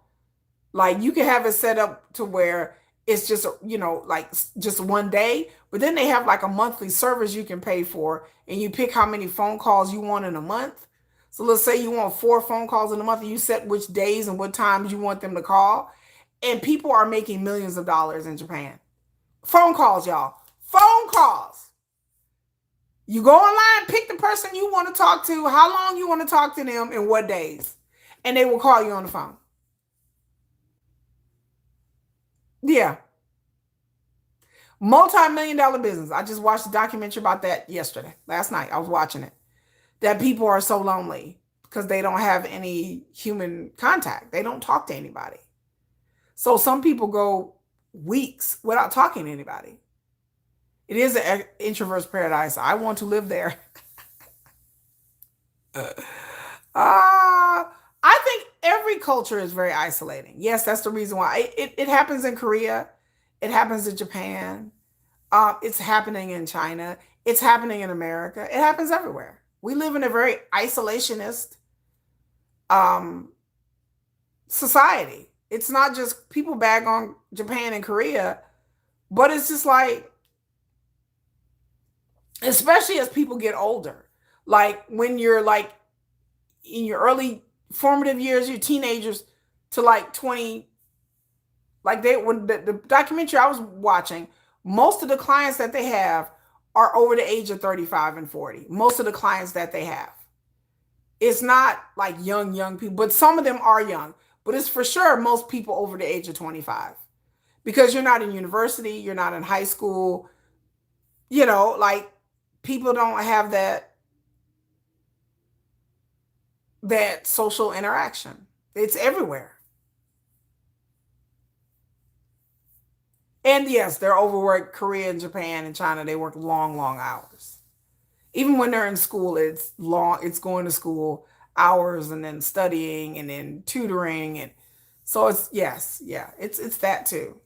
Like, you can have it set up to where it's just, like just one day, but then they have like a monthly service you can pay for, and you pick how many phone calls you want in a month. So let's say you want 4 phone calls in a month, and you set which days and what times you want them to call. And people are making millions of dollars in Japan. Phone calls, y'all. Phone calls. You go online, pick the person you want to talk to, how long you want to talk to them, and what days. And they will call you on the phone. Yeah. Multi-million dollar business. I just watched a documentary about that yesterday, last night. I was watching it. That people are so lonely because they don't have any human contact. They don't talk to anybody. So some people go weeks without talking to anybody. It is an introvert's paradise. I want to live there. I think every culture is very isolating. Yes, that's the reason why. It happens in Korea. It happens in Japan. It's happening in China. It's happening in America. It happens everywhere. We live in a very isolationist um, society. It's not just people bag on Japan and Korea, but it's just like, especially as people get older, like when you're like in your early formative years, your teenagers to like 20, like when the documentary I was watching, most of the clients that they have are over the age of 35 and 40. Most of the clients that they have. It's not like young people, but some of them are young. But it's for sure most people over the age of 25. Because you're not in university, you're not in high school, like people don't have that social interaction. It's everywhere. And yes, they're overworked. Korea and Japan and China, they work long, long hours. Even when they're in school, it's long, it's going to school hours and then studying and then tutoring. And so it's, yes, yeah, it's that too.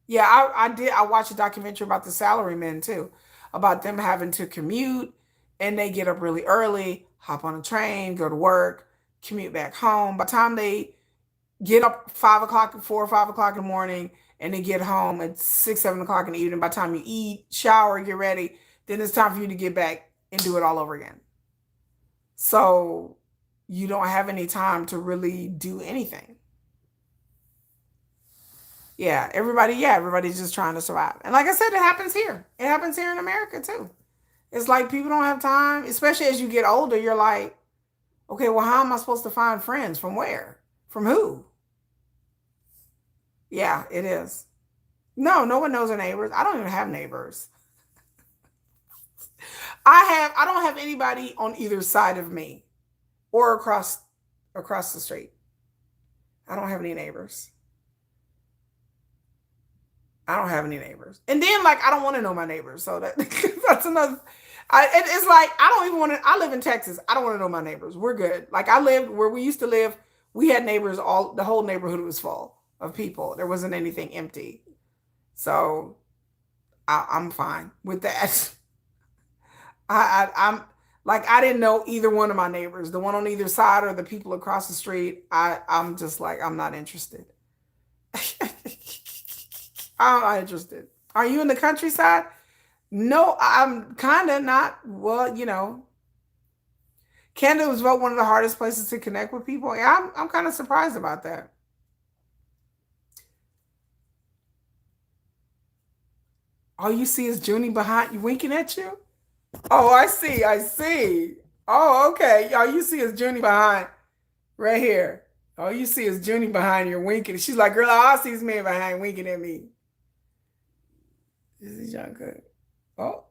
Yeah, I watched a documentary about the salarymen too, about them having to commute and they get up really early, hop on a train, go to work, commute back home. By the time they get up 5 o'clock, 4 or 5 o'clock in the morning, and they get home at 6, 7 o'clock in the evening. By the time you eat, shower, get ready, then it's time for you to get back and do it all over again. So you don't have any time to really do anything. Yeah, everybody's just trying to survive. And like I said, it happens here. It happens here in America too. It's like people don't have time, especially as you get older. You're like, okay, well, how am I supposed to find friends? From where? From who? Yeah, it is. No, no one knows their neighbors. I don't even have neighbors. I don't have anybody on either side of me or across the street. I don't have any neighbors. I don't have any neighbors. And then like I don't want to know my neighbors. So that's another it's like I don't even want to I live in Texas. I don't want to know my neighbors. We're good. Like I lived where we used to live, we had neighbors all the whole neighborhood was full of people. There wasn't anything empty. So I'm fine with that. I'm like I didn't know either one of my neighbors, the one on either side or the people across the street. I'm just like I'm not interested. I'm not interested. Are you in the countryside? No, I'm kind of not. Well, Canada was about one of the hardest places to connect with people. Yeah, I'm kind of surprised about that. All you see is Junie behind you winking at you. Oh, I see. I see. Oh, okay. All you see is Junie behind right here. All you see is Junie behind you winking. She's like, girl, all I see is man behind winking at me. This is Young Good. Oh,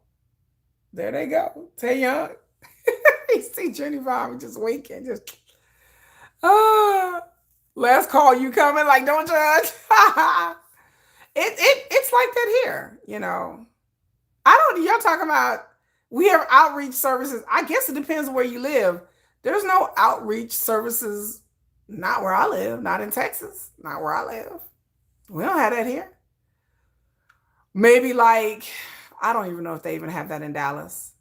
there they go. Tay Young. You see Junie behind me just winking. Just, ah. Last call, you coming? Like, don't judge. It's like that here. I don't, y'all talking about, we have outreach services. I guess it depends where you live. There's no outreach services, not where I live, not in Texas, not where I live. We don't have that here. Maybe like, I don't even know if they even have that in Dallas.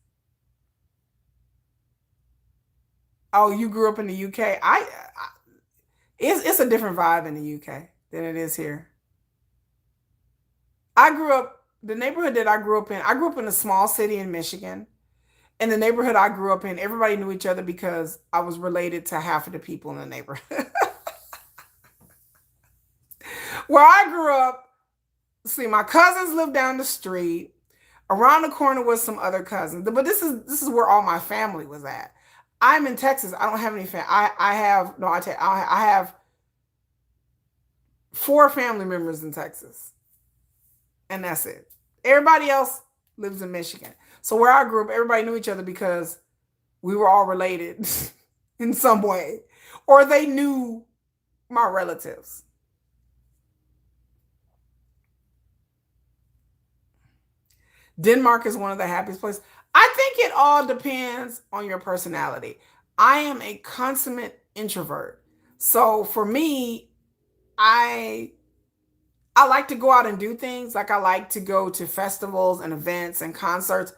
Oh, you grew up in the UK. It's a different vibe in the UK than it is here. I grew up, the neighborhood that I grew up in a small city in Michigan. In the neighborhood I grew up in, everybody knew each other because I was related to half of the people in the neighborhood. Where I grew up, see, my cousins lived down the street. Around the corner was some other cousins, but this is where all my family was at. I'm in Texas. I don't have any family. I have no. I have four family members in Texas, and that's it. Everybody else lives in Michigan. So where I grew up, everybody knew each other because we were all related in some way, or they knew my relatives. Denmark is one of the happiest places. I think it all depends on your personality. I am a consummate introvert. So for me, I I like to go out and do things. Like I like to go to festivals and events and concerts.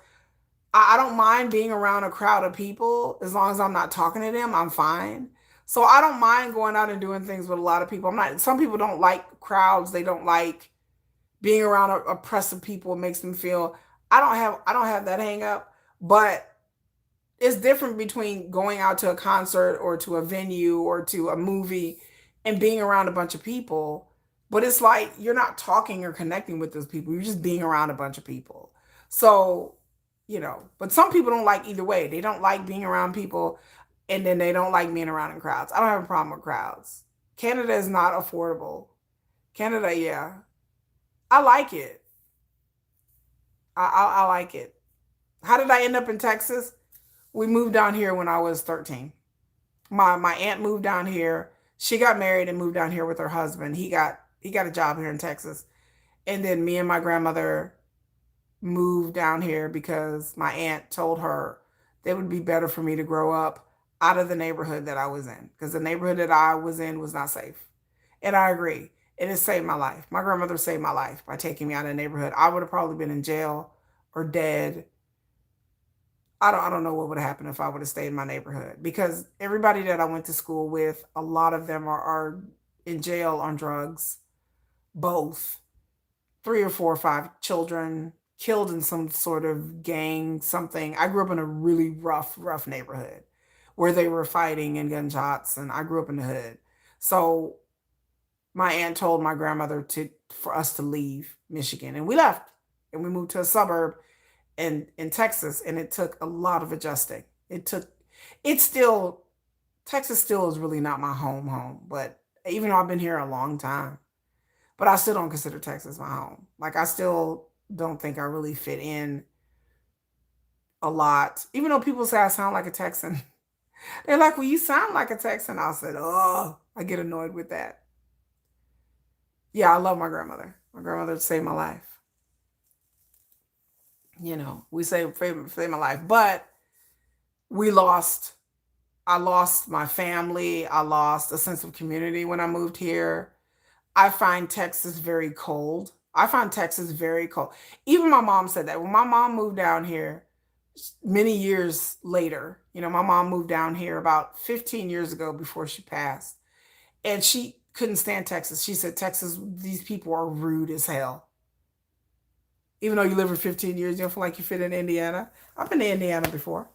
I don't mind being around a crowd of people as long as I'm not talking to them, I'm fine. So I don't mind going out and doing things with a lot of people. I'm not some people don't like crowds. They don't like being around a press of people. It makes them feel I don't have that hang up, but it's different between going out to a concert or to a venue or to a movie and being around a bunch of people. But it's like you're not talking or connecting with those people. You're just being around a bunch of people. So, but some people don't like either way. They don't like being around people and then they don't like being around in crowds. I don't have a problem with crowds. Canada is not affordable. Canada, yeah. I like it. I like it. How did I end up in Texas? We moved down here when I was 13. My aunt moved down here. She got married and moved down here with her husband. He got a job here in Texas. And then me and my grandmother moved down here because my aunt told her it would be better for me to grow up out of the neighborhood that I was in because the neighborhood that I was in was not safe. And I agree. It has saved my life. My grandmother saved my life by taking me out of the neighborhood. I would have probably been in jail or dead. I don't know what would have happened if I would have stayed in my neighborhood because everybody that I went to school with, a lot of them are in jail on drugs, both three or four or five children killed in some sort of gang something. I grew up in a really rough neighborhood where they were fighting and gunshots, and I grew up in the hood. So my aunt told my grandmother to for us to leave Michigan, and we left, and we moved to a suburb in Texas, and it took a lot of adjusting. It still Texas still is really not my home, but even though I've been here a long time, but I still don't consider Texas my home. Like I still don't think I really fit in a lot. Even though people say I sound like a Texan, they're like, "Well, you sound like a Texan." I said, "Oh, I get annoyed with that." Yeah, I love my grandmother. My grandmother saved my life. We say saved my life, but we lost. I lost my family. I lost a sense of community when I moved here. I find Texas very cold. I find Texas very cold. Even my mom said that. When my mom moved down here many years later, my mom moved down here about 15 years ago before she passed. And she couldn't stand Texas. She said, Texas, these people are rude as hell. Even though you live for 15 years, you don't feel like you fit in Indiana. I've been to Indiana before.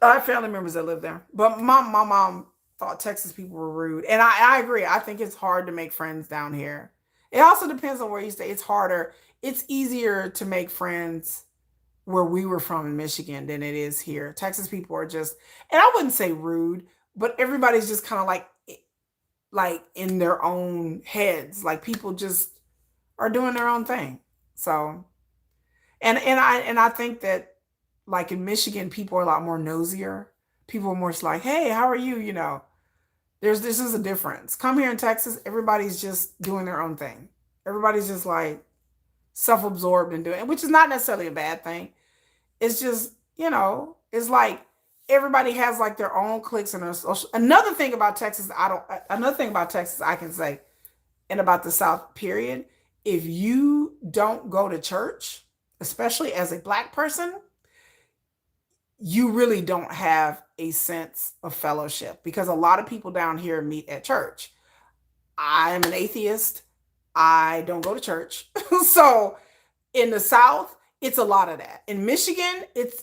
I have family members that live there. But my mom thought Texas people were rude. And I agree. I think it's hard to make friends down here. It also depends on where you stay. It's harder. It's easier to make friends where we were from in Michigan than it is here. Texas people are just, and I wouldn't say rude, but everybody's just kind of like in their own heads. Like people just are doing their own thing. So, and I think that like in Michigan, people are a lot more nosier. People are more just like, hey, how are you? This is a difference. Come here in Texas, everybody's just doing their own thing. Everybody's just like self-absorbed and doing, which is not necessarily a bad thing. It's just, it's like everybody has like their own cliques and their social. Another thing about Texas I can say, and about the South, period. If you don't go to church, especially as a Black person, you really don't have a sense of fellowship because a lot of people down here meet at church. I am an atheist. I don't go to church. So in the South, it's a lot of that. In Michigan, it's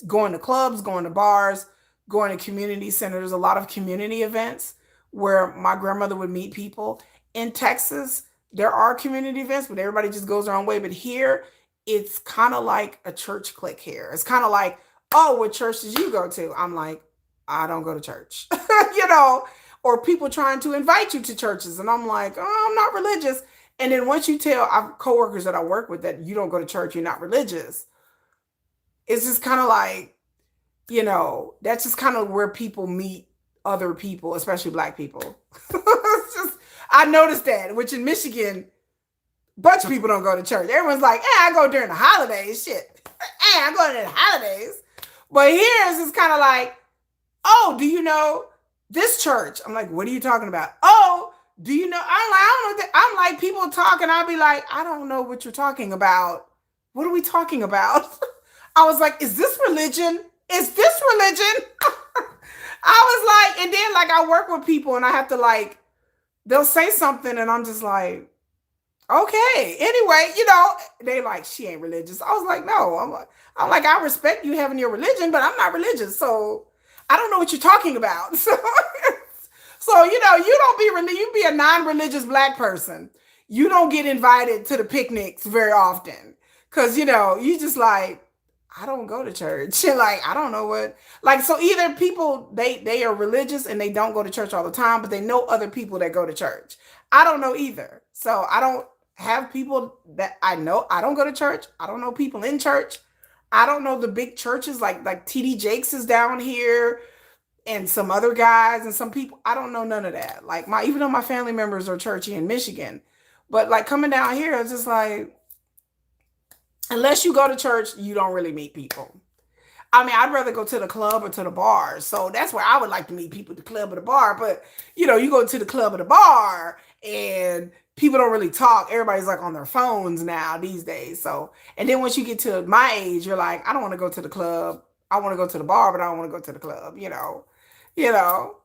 going to clubs, going to bars, going to community centers. There's a lot of community events where my grandmother would meet people. In Texas, there are community events, but everybody just goes their own way. But here, it's kind of like a church clique here. It's kind of like, oh, what church did you go to? I'm like, I don't go to church, or people trying to invite you to churches. And I'm like, oh, I'm not religious. And then once you tell coworkers that I work with that you don't go to church, you're not religious, it's just kind of like, that's just kind of where people meet other people, especially Black people. It's just, I noticed that, which in Michigan, a bunch of people don't go to church. Everyone's like, hey, I go during the holidays. Shit. Hey, I go during the holidays. But here it's just kind of like, oh, do you know this church? I'm like, what are you talking about? Oh, do you know? I'm like, I don't know. I'm like, people talking. I'll be like, I don't know what you're talking about. What are we talking about? I was like, is this religion? Is this religion? I was like, and then like I work with people and I have to like, they'll say something and I'm just like, okay. Anyway, they like, she ain't religious. I was like, no. I'm like, I respect you having your religion, but I'm not religious. So I don't know what you're talking about. So you don't you be a non-religious Black person. You don't get invited to the picnics very often. Cause you just like, I don't go to church. Like, I don't know what, like, so either people, they are religious and they don't go to church all the time, but they know other people that go to church. I don't know either. So I don't have people that I know. I don't go to church. I don't know people in church. I don't know the big churches like TD Jakes is down here and some other guys and some people. I don't know none of that. Like even though my family members are churchy in Michigan, But like coming down here, it's just like, unless you go to church, you don't really meet people. I mean, I'd rather go to the club or to the bar. So that's where I would like to meet people, the club or the bar. But you go to the club or the bar and people don't really talk. Everybody's like on their phones now these days. So, and then once you get to my age, you're like, I don't want to go to the club. I want to go to the bar, but I don't want to go to the club, You know,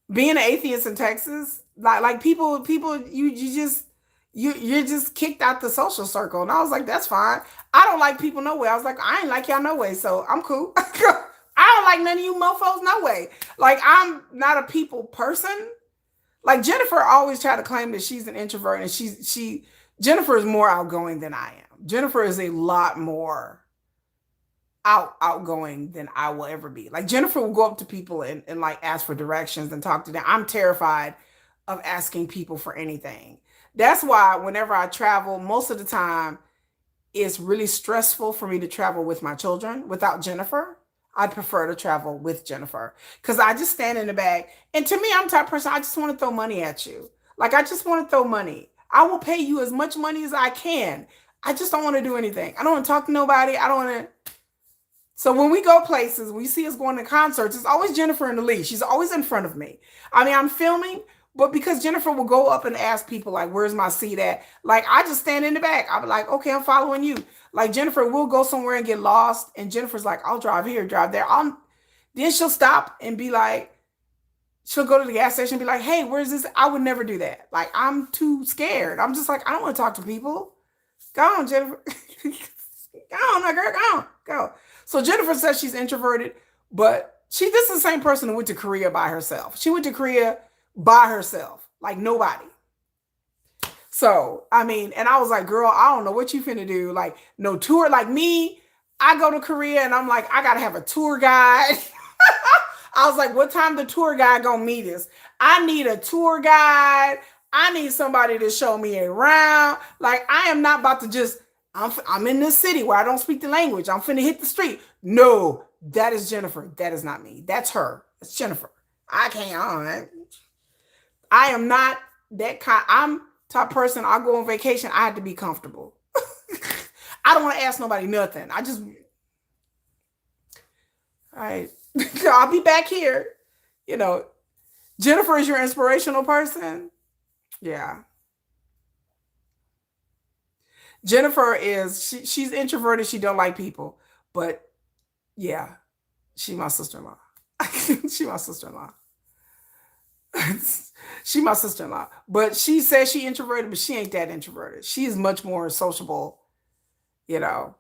being an atheist in Texas, like people, you just you're just kicked out the social circle. And I was like, that's fine. I don't like people no way. I was like, I ain't like y'all no way, so I'm cool. I don't like none of you mofos no way. Like I'm not a people person. Like Jennifer always tried to claim that she's an introvert, and she Jennifer is more outgoing than I am. Jennifer is a lot more outgoing than I will ever be. Like Jennifer will go up to people and like ask for directions and talk to them. I'm terrified of asking people for anything. That's why whenever I travel, most of the time it's really stressful for me to travel with my children without Jennifer. I'd prefer to travel with Jennifer because I just stand in the back. And to me, I'm the type of person, I just want to throw money at you. Like, I just want to throw money. I will pay you as much money as I can. I just don't want to do anything. I don't want to talk to nobody. I don't want to. So when we go places, we see us going to concerts, it's always Jennifer in the lead. She's always in front of me. I mean, I'm filming, but because Jennifer will go up and ask people, like, where's my seat at? Like, I just stand in the back. I'll be like, okay, I'm following you. Like, Jennifer will go somewhere and get lost. And Jennifer's like, I'll drive here, drive there. Then she'll stop and be like, she'll go to the gas station and be like, hey, where's this? I would never do that. Like, I'm too scared. I'm just like, I don't want to talk to people. Go on, Jennifer. Go on, my girl. Go on. Go. So Jennifer says she's introverted, but this is the same person who went to Korea by herself. She went to Korea by herself, like nobody. So, I mean, and I was like, girl, I don't know what you finna do. Like, no tour. Like me, I go to Korea and I'm like, I gotta have a tour guide. I was like, what time the tour guide gonna meet us? I need a tour guide. I need somebody to show me around. Like, I am not about to just, I'm in this city where I don't speak the language. I'm finna hit the street. No, that is Jennifer. That is not me. That's her. It's Jennifer. I can't. I am not that kind. I'm type person. I go on vacation. I have to be comfortable. I don't want to ask nobody nothing. All right. I'll be back here. Jennifer is your inspirational person. Yeah. Jennifer she's introverted. She don't like people, but yeah, she my sister-in-law. She my sister-in-law. She my sister-in-law. But she says she introverted, but she ain't that introverted. She is much more sociable, you know.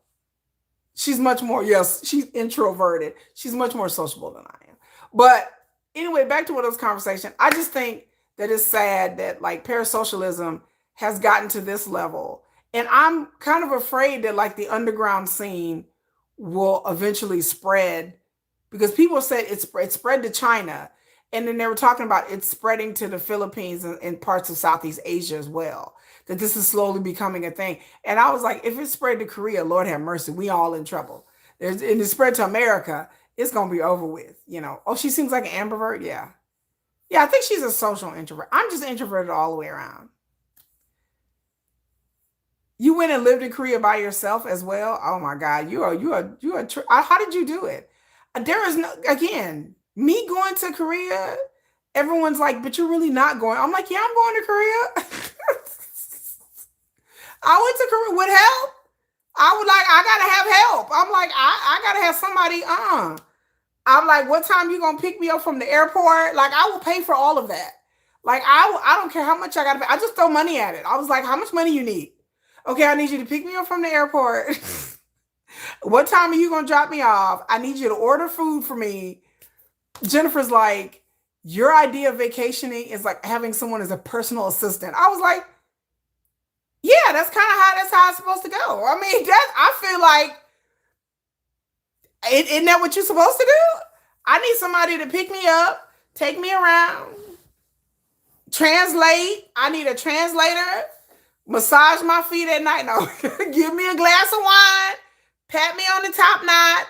She's much more, yes, she's introverted. She's much more sociable than I am. But anyway, back to what this conversation. I just think that it's sad that like parasocialism has gotten to this level. And I'm kind of afraid that like the underground scene will eventually spread because people said it spread to China. And then they were talking about it spreading to the Philippines and parts of Southeast Asia as well. That this is slowly becoming a thing. And I was like, if it spread to Korea, Lord have mercy, we all in trouble. And it spread to America, it's going to be over with, Oh, she seems like an ambivert? Yeah. Yeah, I think she's a social introvert. I'm just introverted all the way around. You went and lived in Korea by yourself as well? Oh my God, how did you do it? There is no, again, me going to Korea, everyone's like, but you're really not going. I'm like, yeah, I'm going to Korea. I went to Korea with help. I gotta have help. I'm like, I gotta have somebody. I'm like, what time you gonna pick me up from the airport? Like, I will pay for all of that. Like, I don't care how much I gotta pay. I just throw money at it. I was like, how much money you need? Okay, I need you to pick me up from the airport. What time are you gonna drop me off? I need you to order food for me. Jennifer's like, your idea of vacationing is like having someone as a personal assistant. I was like, yeah, that's how it's supposed to go. I mean, I feel like, isn't that what you're supposed to do? I need somebody to pick me up, take me around, translate. I need a translator, massage my feet at night. No, give me a glass of wine, pat me on the top knot.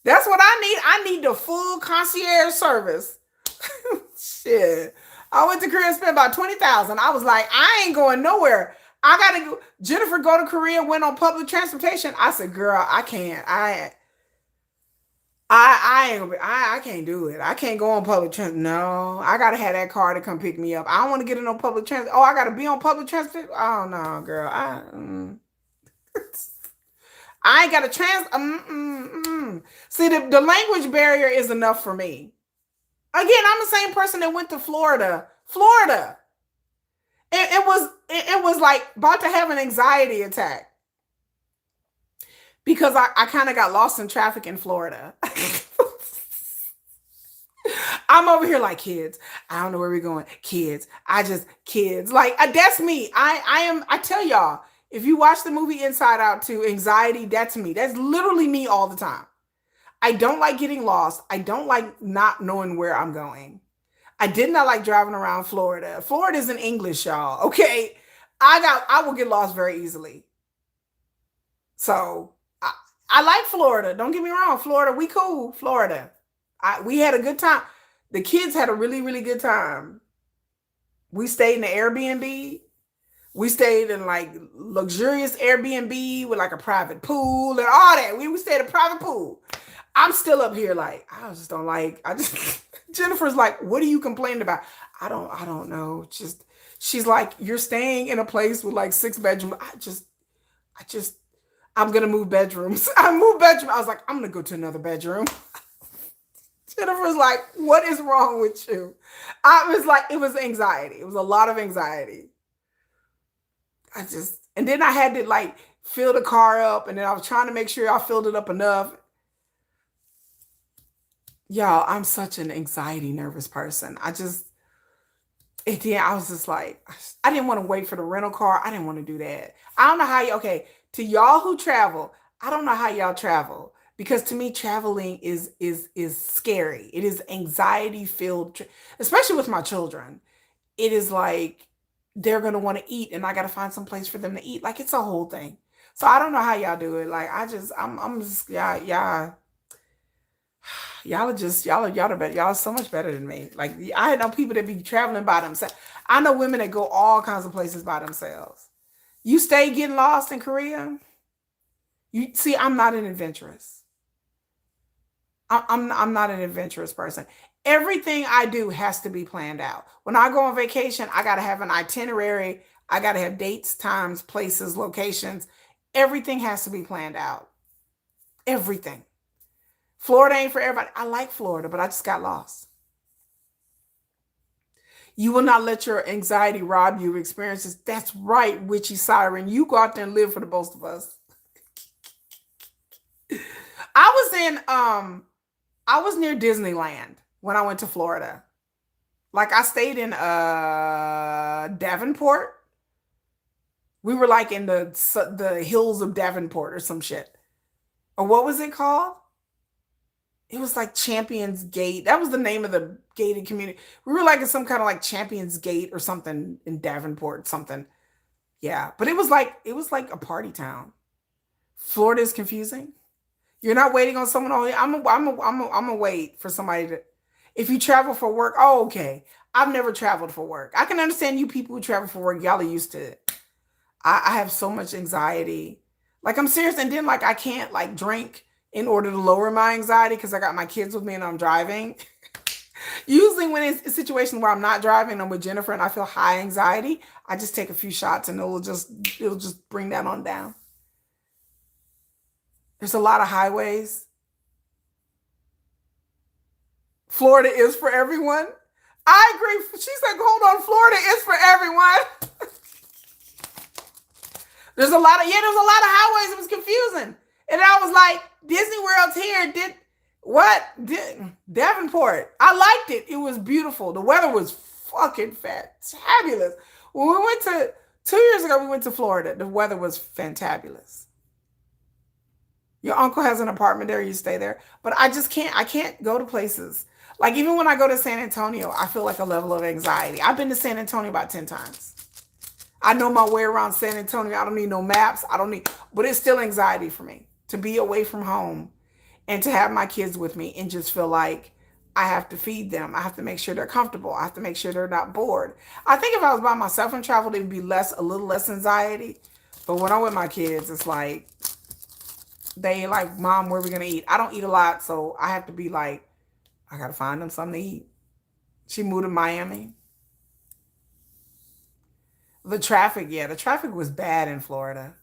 That's what I need. I need the full concierge service. Shit. I went to Korea and spent about 20,000. I was like, I ain't going nowhere. I gotta go. Jennifer go to Korea, went on public transportation. I said, girl, I can't. I can't do it. I can't go on public transit. No, I gotta have that car to come pick me up. I don't want to get in no public transit. Oh, I gotta be on public transit. Oh no, girl. I ain't got a See, the language barrier is enough for me. Again, I'm the same person that went to Florida. Florida. It was like about to have an anxiety attack because I kind of got lost in traffic in Florida. I'm over here like kids. I don't know where we're going. Kids. Kids. Like that's me. I tell y'all, if you watch the movie Inside Out 2, anxiety, that's me. That's literally me all the time. I don't like getting lost. I don't like not knowing where I'm going. I did not like driving around Florida. Florida isn't English, y'all. Okay. I will get lost very easily. So I like Florida. Don't get me wrong. Florida, we cool. Florida. We had a good time. The kids had a really, really good time. We stayed in the Airbnb. We stayed in like luxurious Airbnb with like a private pool and all that. We stayed in a private pool. I'm still up here like, I just don't like, Jennifer's like, what are you complaining about? I don't know. She's like, you're staying in a place with like 6 bedrooms. I'm going to move bedrooms. I moved bedroom. I was like, I'm going to go to another bedroom. Jennifer's like, what is wrong with you? I was like, it was anxiety. It was a lot of anxiety. And then I had to like fill the car up, and then I was trying to make sure I filled it up enough. Y'all, I'm such an anxiety nervous person. I was just like, I didn't want to wait for the rental car. I didn't want to do that. I don't know how okay, to y'all who travel, I don't know how y'all travel. Because to me, traveling is scary. It is anxiety filled, especially with my children. It is like they're gonna want to eat, and I gotta find some place for them to eat. Like it's a whole thing. So I don't know how y'all do it. Like I'm just y'all are better. Y'all are so much better than me. Like I know people that be traveling by themselves. I know women that go all kinds of places by themselves. You stay getting lost in Korea. You see, I'm not an adventurous. I'm not an adventurous person. Everything I do has to be planned out. When I go on vacation, I got to have an itinerary. I got to have dates, times, places, locations. Everything has to be planned out. Everything. Florida ain't for everybody. I like Florida, but I just got lost. You will not let your anxiety rob you of experiences. That's right, witchy siren. You go out there and live for the both of us. I was near Disneyland when I went to Florida. Like I stayed in Davenport. We were like in the hills of Davenport or some shit. Or what was it called? It was like Champions Gate. That was the name of the gated community. We were like in some kind of like Champions Gate or something in Davenport, something. Yeah, but it was like a party town. Florida is confusing. You're not waiting on someone. I'm gonna wait for somebody to. If you travel for work, oh okay. I've never traveled for work. I can understand you people who travel for work. Y'all are used to it. I have so much anxiety. Like I'm serious, and then like I can't like drink in order to lower my anxiety because I got my kids with me and I'm driving. Usually when it's a situation where I'm not driving, I'm with Jennifer and I feel high anxiety, I just take a few shots and it'll just bring that on down. There's a lot of highways. Florida is for everyone. I agree. She's like, hold on, Florida is for everyone. There's a lot of highways. It was confusing. And I was like, Disney World's here. Davenport. I liked it. It was beautiful. The weather was fucking fabulous. When we went to 2 years ago, we went to Florida. The weather was fantabulous. Your uncle has an apartment there. You stay there. But I can't go to places. Like even when I go to San Antonio, I feel like a level of anxiety. I've been to San Antonio about 10 times. I know my way around San Antonio. I don't need no maps. But it's still anxiety for me to be away from home and to have my kids with me and just feel like I have to feed them. I have to make sure they're comfortable. I have to make sure they're not bored. I think if I was by myself and traveled, it would be a little less anxiety. But when I'm with my kids, it's like they like, Mom, where are we gonna eat? I don't eat a lot, so I have to be like, I gotta find them something to eat. She moved to Miami. The traffic, yeah, the traffic was bad in Florida.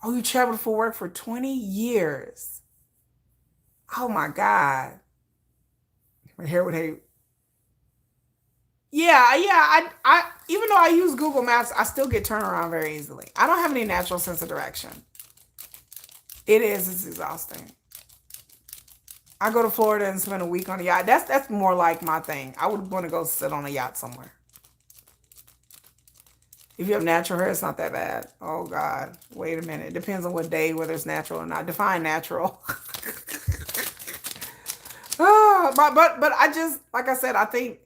Oh, you traveled for work for 20 years. Oh my God. Here what they yeah, even though I use Google Maps, I still get turned around very easily. I don't have any natural sense of direction. It's exhausting. I go to Florida and spend a week on a yacht. That's more like my thing. I would want to go sit on a yacht somewhere. If you have natural hair, it's not that bad. Oh God. Wait a minute. It depends on what day, whether it's natural or not. Define natural. But I just, like I said, I think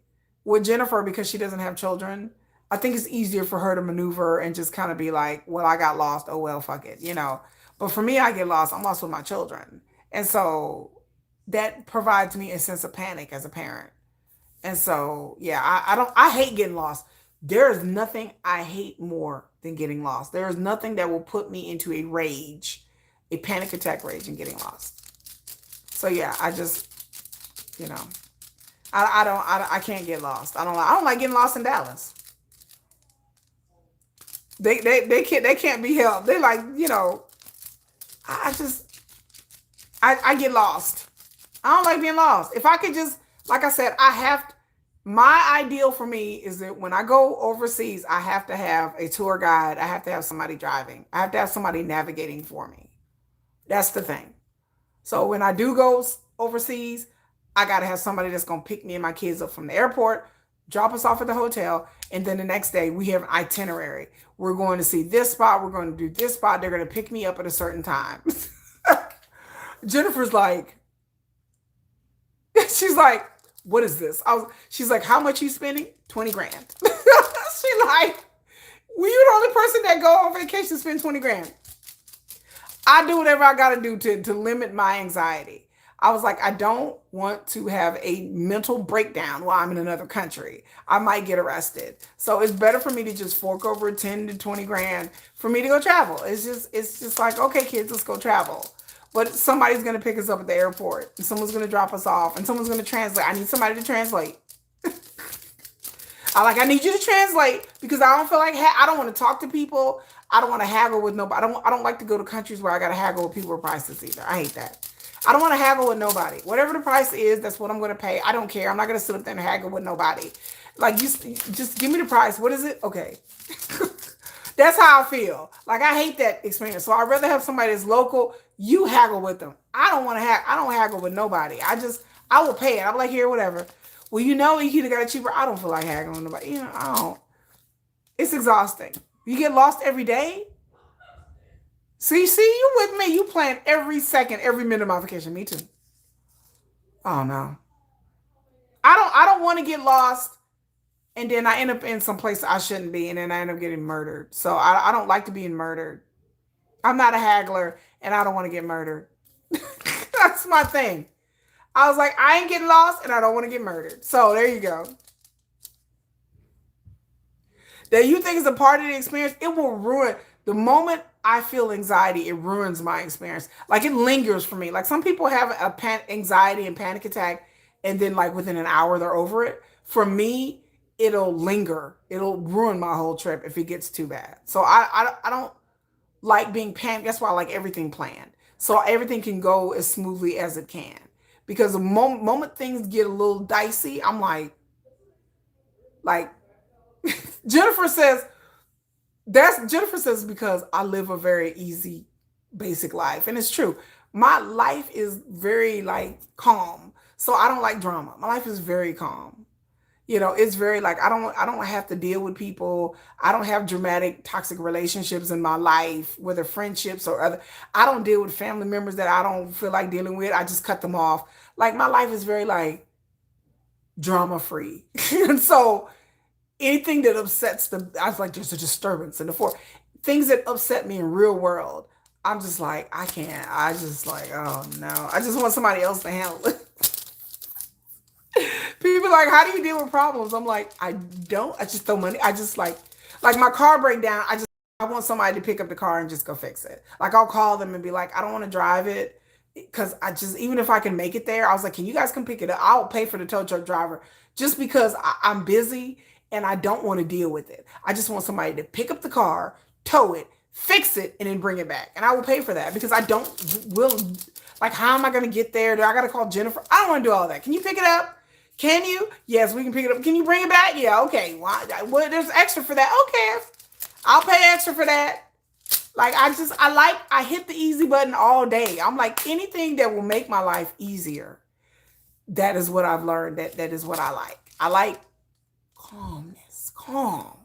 with Jennifer, because she doesn't have children, I think it's easier for her to maneuver and just kind of be like, well, I got lost. Oh, well, fuck it, you know. But for me, I get lost. I'm lost with my children. And so that provides me a sense of panic as a parent. And so, yeah, I hate getting lost. There is nothing I hate more than getting lost. There is nothing that will put me into a rage, a panic attack rage and getting lost. So yeah, I just, you know, I can't get lost. I don't like getting lost in Dallas. They can't be helped. They like, you know, I just I get lost. I don't like being lost. If I could just, like I said, my ideal for me is that when I go overseas, I have to have a tour guide. I have to have somebody driving. I have to have somebody navigating for me. That's the thing. So when I do go overseas, I got to have somebody that's going to pick me and my kids up from the airport, drop us off at the hotel, and then the next day we have an itinerary. We're going to see this spot. We're going to do this spot. They're going to pick me up at a certain time. Jennifer's like, she's like, what is this? She's like, how much you spending? 20 grand. She like, well, you're the only person that go on vacation and spend 20 grand. I do whatever I got to do to limit my anxiety. I was like, I don't want to have a mental breakdown while I'm in another country. I might get arrested. So it's better for me to just fork over 10 to 20 grand for me to go travel. It's just like, okay, kids, let's go travel. But somebody's going to pick us up at the airport, and someone's going to drop us off, and someone's going to translate. I need somebody to translate. I need you to translate because I don't feel like, I don't want to talk to people. I don't want to haggle with nobody. I don't like to go to countries where I got to haggle with people with prices either. I hate that. I don't want to haggle with nobody. Whatever the price is, that's what I'm going to pay. I don't care. I'm not going to sit up there and haggle with nobody. Like, you just give me the price. What is it? Okay. That's how I feel. Like, I hate that experience. So I'd rather have somebody that's local. You haggle with them. I don't haggle with nobody. I will pay it. I'm like, here, whatever. Well, you know, you could have got it cheaper. I don't feel like haggling with nobody. You know, I don't. It's exhausting. You get lost every day. See, you with me. You plan every second, every minute of my vacation. Me too. Oh no. I don't want to get lost and then I end up in some place I shouldn't be and then I end up getting murdered. So I don't like to be murdered. I'm not a haggler and I don't want to get murdered. That's my thing. I was like, I ain't getting lost and I don't want to get murdered. So there you go. That you think is a part of the experience, it will ruin. The moment I feel anxiety, it ruins my experience. Like it lingers for me. Like some people have anxiety and panic attack and then like within an hour they're over it. For me, it'll linger. It'll ruin my whole trip if it gets too bad. So I don't like being panicked. That's why I like everything planned. So everything can go as smoothly as it can. Because the moment things get a little dicey, I'm like Jennifer says, because I live a very easy, basic life. And it's true. My life is very like calm. So I don't like drama. My life is very calm. You know, it's very like, I don't have to deal with people. I don't have dramatic, toxic relationships in my life, whether friendships or other. I don't deal with family members that I don't feel like dealing with. I just cut them off. Like my life is very like drama free. And so anything that upsets I was like, there's a disturbance in the force. Things that upset me in real world, I'm just like, I can't. I just like, oh no. I just want somebody else to handle it. People like, how do you deal with problems? I'm like, I don't. I just throw money. I just like my car break down. I want somebody to pick up the car and just go fix it. Like I'll call them and be like, I don't want to drive it because I just even if I can make it there, I was like, can you guys come pick it up? I'll pay for the tow truck driver just because I'm busy and I don't want to deal with it. I just want somebody to pick up the car, tow it, fix it, and then bring it back. And I will pay for that because I don't will like how am I gonna get there? Do I gotta call Jennifer? I don't want to do all that. Can you pick it up? Can you? Yes, we can pick it up. Can you bring it back? Yeah, okay. Well, there's extra for that. Okay. I'll pay extra for that. Like I hit the easy button all day. I'm like anything that will make my life easier. That is what I've learned. That is what I like. I like calmness, calm.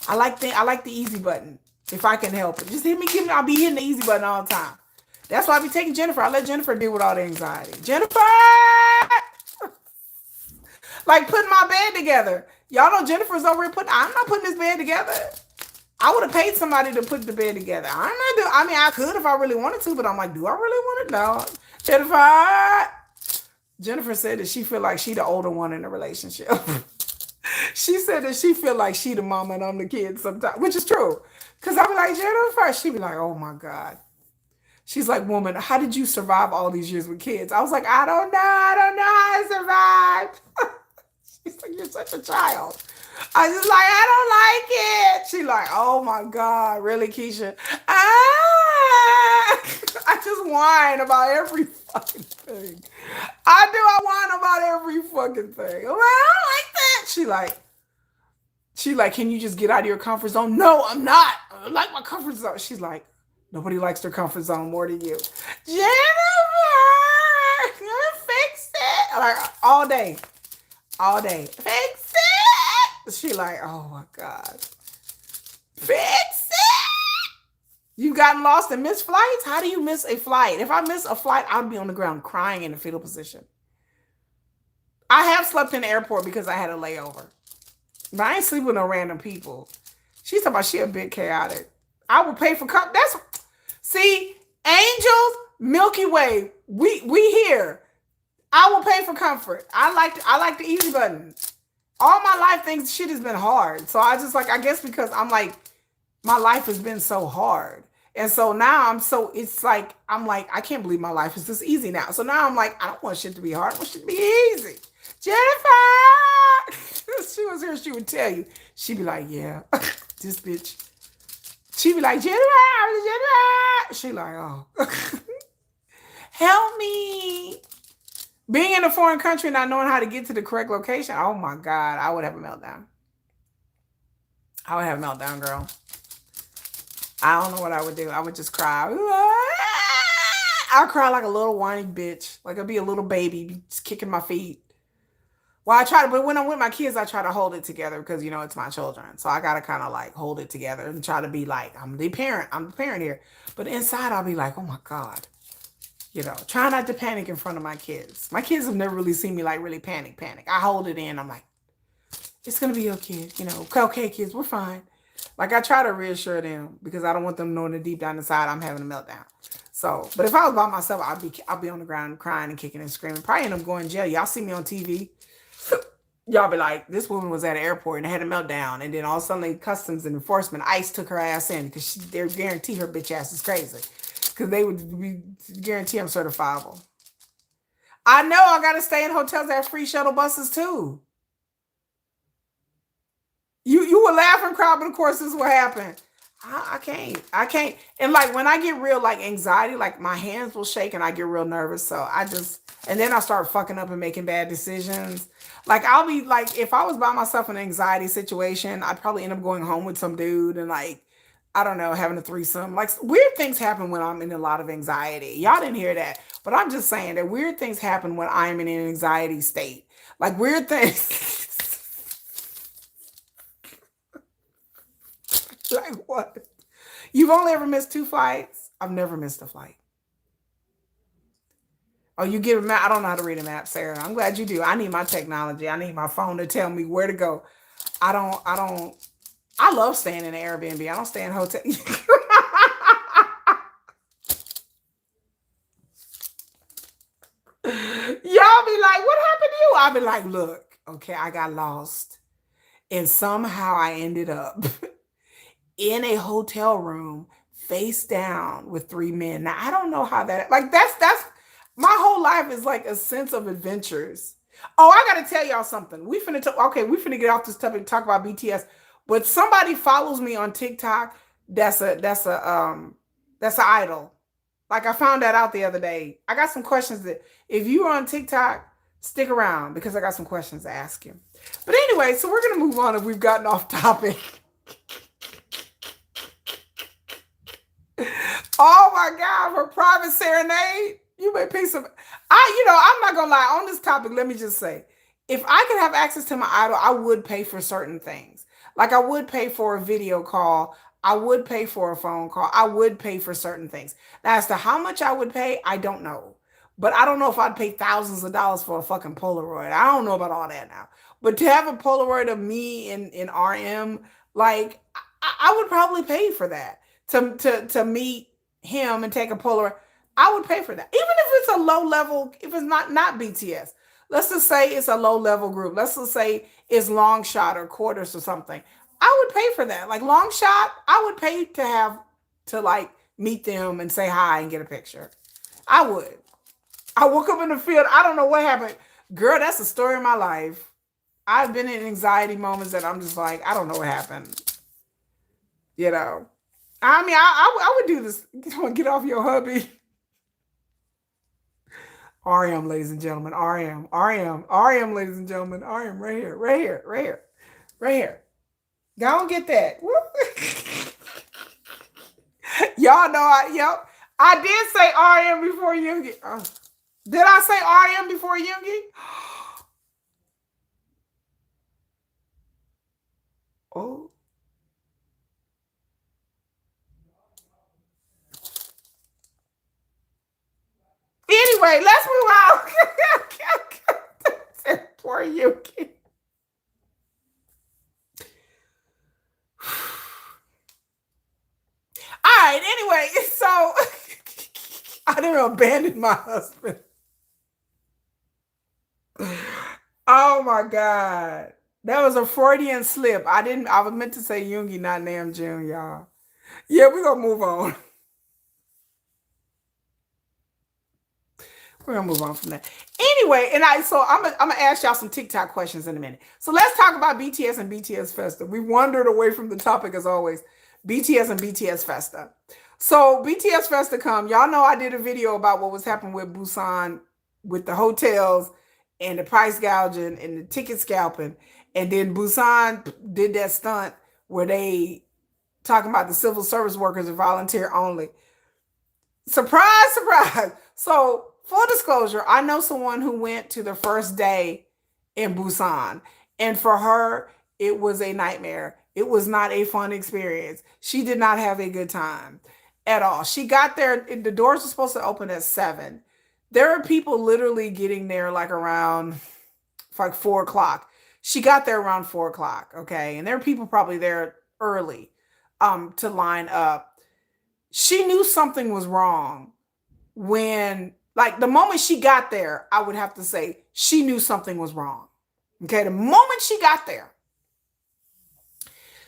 I like the easy button. If I can help it, just hit me. Give me. I'll be hitting the easy button all the time. That's why I be taking Jennifer. I let Jennifer deal with all the anxiety. Jennifer, like putting my bed together. Y'all know Jennifer's over here putting. I'm not putting this bed together. I would have paid somebody to put the bed together. I'm not doing. I mean, I could if I really wanted to, but I'm like, do I really want it? No. Jennifer. Jennifer said that she feel like she the older one in the relationship. She said that she feel like she the mama and I'm the kid sometimes, which is true. Cause I be like, Jennifer, she be like, oh my God. She's like, woman, how did you survive all these years with kids? I was like, I don't know. I don't know how I survived. She's like, you're such a child. I just like, I don't like it. She like, oh my God, really, Keisha? Ah! I just whine about every fucking thing. I whine about every fucking thing. I'm like, I don't like that. She like, can you just get out of your comfort zone? No, I'm not. I like my comfort zone. She's like, nobody likes their comfort zone more than you. Jennifer, fix it. Like all day. All day. Fix it. She like, oh my God. Fix it. You've gotten lost and missed flights? How do you miss a flight? If I miss a flight, I'd be on the ground crying in a fetal position. I have slept in the airport because I had a layover. But I ain't sleeping with no random people. She's talking about she a bit chaotic. I will pay for that's see, angels, Milky Way, we here. I will pay for comfort. I like the easy button. All my life things shit has been hard. So I just like I guess because I'm like my life has been so hard. And so now it's like I'm like I can't believe my life is this easy now. So now I'm like I don't want shit to be hard. I want shit to be easy. Jennifer, if she was here, she would tell you. She'd be like, yeah, this bitch. She'd be like, Jennifer. She like, oh, help me. Being in a foreign country and not knowing how to get to the correct location, oh my God, I would have a meltdown. I would have a meltdown, girl. I don't know what I would do. I would just cry. I'll cry like a little whiny bitch. Like I'll be a little baby, just kicking my feet. Well, but when I'm with my kids, I try to hold it together because, you know, it's my children. So I got to kind of like hold it together and try to be like, I'm the parent here. But inside, I'll be like, oh my God. You know, try not to panic in front of my kids. My kids have never really seen me like really panic. I hold it in. I'm like, it's going to be okay. You know, okay, kids, we're fine. Like I try to reassure them because I don't want them knowing that deep down inside I'm having a meltdown. So, but if I was by myself, I'll be on the ground crying and kicking and screaming. Probably end up going to jail. Y'all see me on TV. Y'all be like, this woman was at an airport and had a meltdown. And then all of a sudden, customs and enforcement, ICE took her ass in because they guarantee her bitch ass is crazy. Because they would guarantee I'm certifiable. I know I got to stay in hotels that have free shuttle buses too. You were laughing, crowd, but of course this is what happened. I can't. And like when I get real like anxiety, like my hands will shake and I get real nervous. So and then I start fucking up and making bad decisions. Like I'll be like, if I was by myself in an anxiety situation, I'd probably end up going home with some dude and like, I don't know, having a threesome. Like weird things happen when I'm in a lot of anxiety. Y'all didn't hear that, but I'm just saying that weird things happen when I'm in an anxiety state. Like weird things. Like what? You've only ever missed 2 flights? I've never missed a flight. Oh, you get a map? I don't know how to read a map, Sarah. I'm glad you do. I need my technology. I need my phone to tell me where to go. I love staying in an Airbnb. I don't stay in hotel. Y'all be like, what happened to you? I'll be like, look, okay, I got lost. And somehow I ended up in a hotel room face down with three men. Now I don't know how that like that's my whole life is like a sense of adventures. Oh, I gotta tell y'all something. We finna get off this topic and talk about BTS. But somebody follows me on TikTok. That's an idol. Like I found that out the other day. I got some questions that if you are on TikTok, stick around because I got some questions to ask you. But anyway, so we're gonna move on if we've gotten off topic. Oh my God, for private serenade, you may pay some. I'm not gonna lie on this topic. Let me just say, if I could have access to my idol, I would pay for certain things. Like I would pay for a video call. I would pay for a phone call. I would pay for certain things. Now, as to how much I would pay, I don't know. But I don't know if I'd pay thousands of dollars for a fucking Polaroid. I don't know about all that now. But to have a Polaroid of me in RM, like I would probably pay for that to meet him and take a Polaroid. I would pay for that, even if it's a low level. If it's not BTS, let's just say it's a low level group. Let's just say it's Long Shot or Quarters or something. I would pay for that. Like Long Shot, I would pay to have to like meet them and say hi and get a picture. I would. I woke up in the field. I don't know what happened. Girl, that's the story of my life. I've been in anxiety moments that I'm just like, I don't know what happened. You know. I mean, I would do this. Get off your hubby. RM, ladies and gentlemen. RM, ladies and gentlemen. RM, right here, right here, right here, right here. Go and get that. Y'all know I did say RM before Yoongi. Oh. Did I say RM before Yoongi? Oh. Anyway, let's move on. Poor Yoongi. All right, anyway, so I didn't abandon my husband. Oh my God. That was a Freudian slip. I was meant to say Yoongi, not Namjoon, y'all. Yeah, we're gonna move on. We're gonna move on from that. Anyway, I'm gonna ask y'all some TikTok questions in a minute. So let's talk about BTS and BTS Festa. We wandered away from the topic as always. BTS and BTS Festa. So BTS Festa come. Y'all know I did a video about what was happening with Busan with the hotels and the price gouging and the ticket scalping. And then Busan did that stunt where they talking about the civil service workers are volunteer only. Surprise, surprise. So, full disclosure, I know someone who went to the first day in Busan, and for her, it was a nightmare. It was not a fun experience. She did not have a good time at all. She got there, the doors were supposed to open at 7. There are people literally getting there like around like 4 o'clock. She got there around 4 o'clock, okay? And there are people probably there early to line up. She knew something was wrong when, like, the moment she got there, I would have to say she knew something was wrong. Okay, the moment she got there,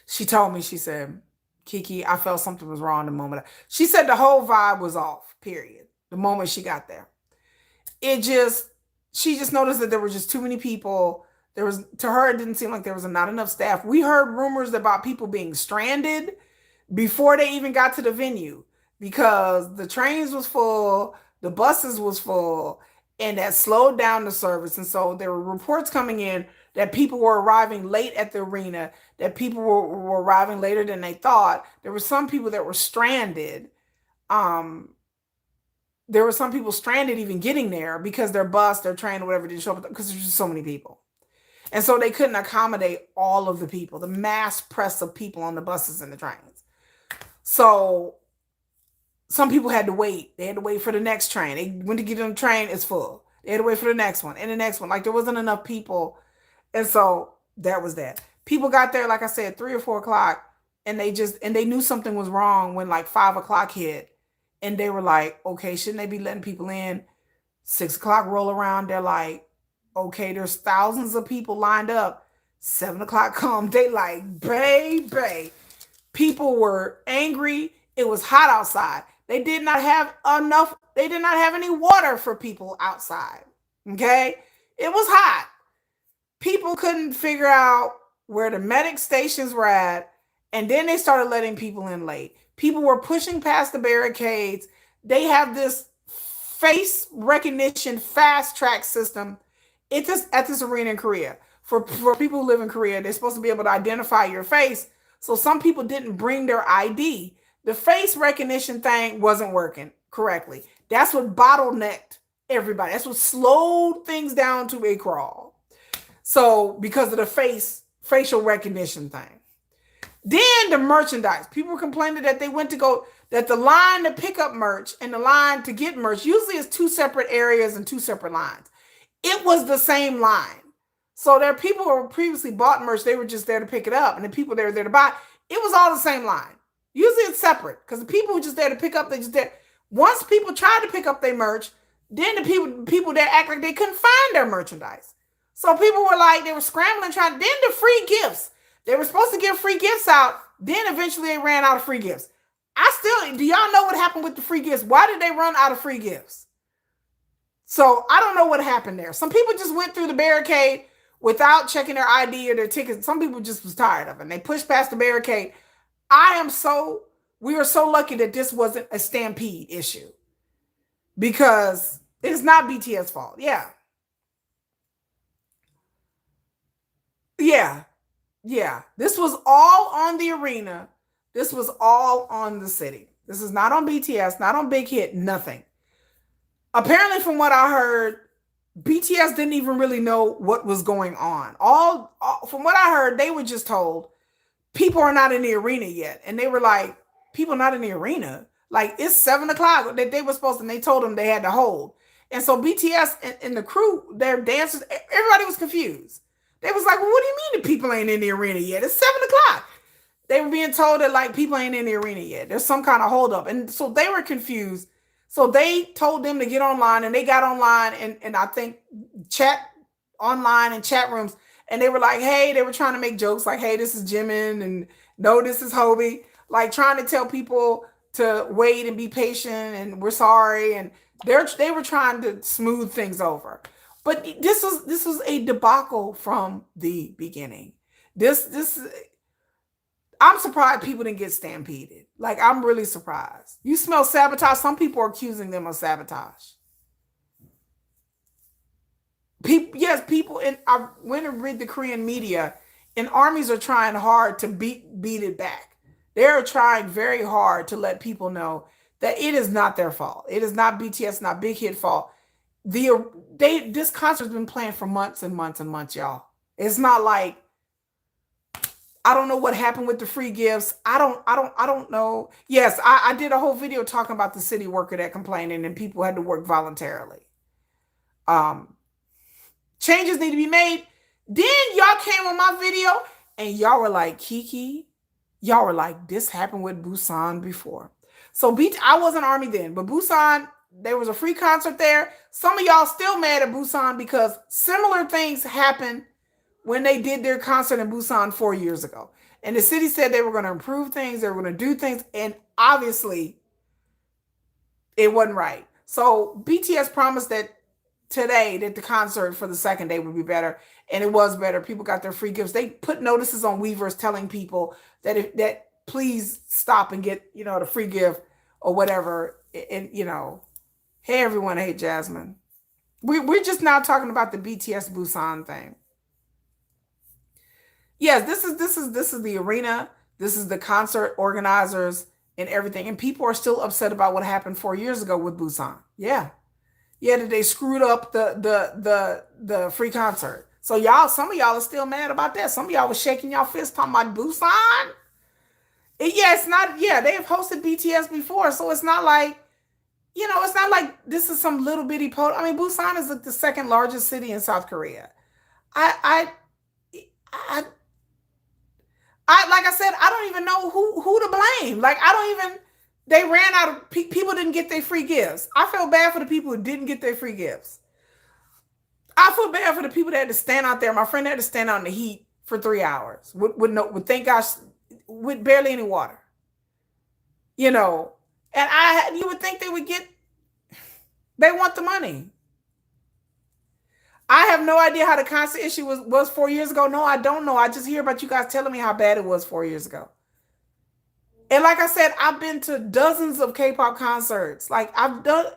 she told me, she said, Kiki, I felt something was wrong the moment. She said the whole vibe was off, period. The moment she got there. She just noticed that there were just too many people. To her, it didn't seem like there was not enough staff. We heard rumors about people being stranded before they even got to the venue because the trains was full, the buses was full, and that slowed down the service. And so there were reports coming in that people were arriving late at the arena, that people were arriving later than they thought. There were some people that were stranded. There were some people stranded even getting there because their bus, their train, or whatever didn't show up because there's just so many people. And so they couldn't accommodate all of the people, the mass press of people on the buses and the trains. So some people had to wait. They had to wait for the next train. They went to get on the train, it's full. They had to wait for the next one and the next one. Like there wasn't enough people. And so that was that. People got there, like I said, 3 or 4 o'clock, and they knew something was wrong when like 5 o'clock hit. And they were like, okay, shouldn't they be letting people in? 6 o'clock roll around. They're like, Okay, there's thousands of people lined up. 7 o'clock come, they like, baby. People were angry. It was hot outside. They did not have any water for people outside. Okay? It was hot. People couldn't figure out where the medic stations were at, and then they started letting people in late. People were pushing past the barricades. They have this face recognition fast track system. It's just at this arena in Korea. For people who live in Korea, they're supposed to be able to identify your face. So some people didn't bring their ID. The face recognition thing wasn't working correctly. That's what bottlenecked everybody. That's what slowed things down to a crawl. So because of the facial recognition thing. Then the merchandise. People were complaining that they went to go, that the line to pick up merch and the line to get merch usually is two separate areas and two separate lines. It was the same line. So there are people who previously bought merch, they were just there to pick it up. And the people that were there to buy, it was all the same line. Usually it's separate because the people who were just there to pick up, they just there. Once people tried to pick up their merch, then the people there act like they couldn't find their merchandise. So people were like, they were scrambling, trying. Then the free gifts. They were supposed to give free gifts out. Then eventually they ran out of free gifts. Do y'all know what happened with the free gifts? Why did they run out of free gifts? So I don't know what happened there. Some people just went through the barricade without checking their ID or their tickets. Some people just was tired of it. And they pushed past the barricade. We were so lucky that this wasn't a stampede issue because it's not BTS fault. Yeah. Yeah. Yeah. This was all on the arena. This was all on the city. This is not on BTS, not on Big Hit, nothing. Apparently, from what I heard, BTS didn't even really know what was going on. From what I heard, they were just told people are not in the arena yet. And they were like, people not in the arena? Like, it's 7 o'clock that they were supposed to, and they told them they had to hold. And so BTS and the crew, their dancers, everybody was confused. They was like, well, what do you mean the people ain't in the arena yet? It's 7 o'clock. They were being told that like people ain't in the arena yet. There's some kind of holdup. And so they were confused. So they told them to get online, and they got online and I think chat online and chat rooms. And they were like, hey, they were trying to make jokes like, hey, this is Jimin, and no, this is Hobie. Like trying to tell people to wait and be patient, and we're sorry. And they were trying to smooth things over. But this was a debacle from the beginning. I'm surprised people didn't get stampeded. Like, I'm really surprised. You smell sabotage. Some people are accusing them of sabotage. People, and I went and read the Korean media, and armies are trying hard to beat it back. They're trying very hard to let people know that it is not their fault. It is not BTS, not Big Hit fault. This concert's been planned for months and months and months, y'all. It's not like, I don't know what happened with the free gifts. I don't know. Yes, I did a whole video talking about the city worker that complained, and people had to work voluntarily. Changes need to be made. Then y'all came on my video and y'all were like, Kiki, y'all were like, this happened with Busan before. So I wasn't Army then, but Busan, there was a free concert there. Some of y'all still mad at Busan because similar things happened when they did their concert in Busan 4 years ago. And the city said they were going to improve things, they were going to do things, and obviously it wasn't right. So BTS promised that today that the concert for the second day would be better, and it was better. People got their free gifts. They put notices on Weavers telling people that please stop and get, the free gift or whatever. And, hey everyone, hey Jasmine. We're just now talking about the BTS Busan thing. Yes, this is the arena. This is the concert organizers and everything. And people are still upset about what happened 4 years ago with Busan. Yeah. Yeah, that they screwed up the free concert. So some of y'all are still mad about that. Some of y'all was shaking y'all fists talking about Busan. It's not, they have hosted BTS before. So it's not like, it's not like this is some little bitty Busan is like the second largest city in South Korea. Like I said, I don't even know who to blame. Like, they ran out of, people didn't get their free gifts. I feel bad for the people who didn't get their free gifts. I feel bad for the people that had to stand out there. My friend had to stand out in the heat for 3 hours with thank gosh, with barely any water, you know. And you would think they would get, they want the money. I have no idea how the concert issue was 4 years ago. No, I don't know. I just hear about you guys telling me how bad it was 4 years ago. And like I said, I've been to dozens of K-pop concerts. Like I've done,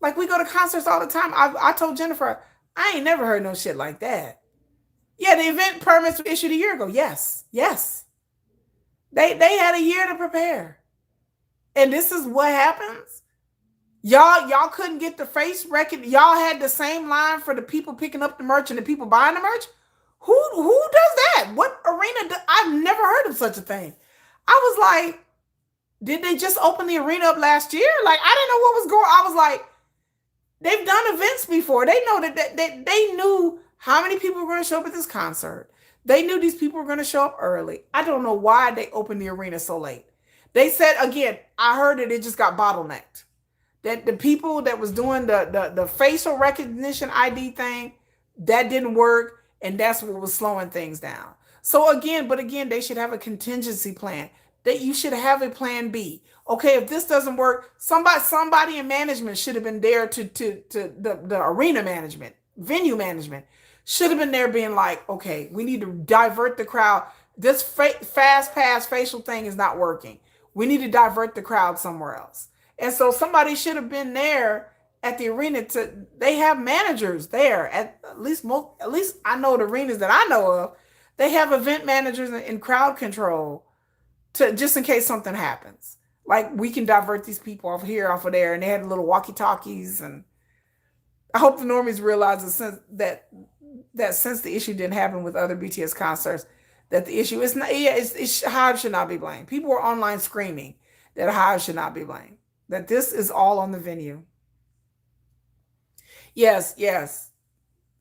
like we go to concerts all the time. I told Jennifer, I ain't never heard no shit like that. Yeah, the event permits were issued a year ago. Yes, yes. They had a year to prepare. And this is what happens. Y'all couldn't get the face record. Y'all had the same line for the people picking up the merch and the people buying the merch. Who does that? What arena? I've never heard of such a thing. I was like, did they just open the arena up last year? Like I didn't know what was going. I was like, they've done events before. They know that they knew how many people were going to show up at this concert. They knew these people were going to show up early. I don't know why they opened the arena so late. They said again, I heard that it just got bottlenecked. That the people that was doing the facial recognition ID thing, that didn't work, and that's what was slowing things down. So again, they should have a contingency plan. That you should have a plan B. Okay, if this doesn't work, somebody in management should have been there to the arena management, venue management should have been there being like, okay, we need to divert the crowd. This fast pass facial thing is not working. We need to divert the crowd somewhere else. And so somebody should have been there at the arena they have managers there at least I know the arenas that I know of, they have event managers and crowd control to just in case something happens. Like we can divert these people off here, off of there, and they had little walkie-talkies. And I hope the normies realize that since the issue didn't happen with other BTS concerts, that the issue is not. Yeah, Hive should not be blamed. People were online screaming that Hive should not be blamed. That this is all on the venue. Yes, yes.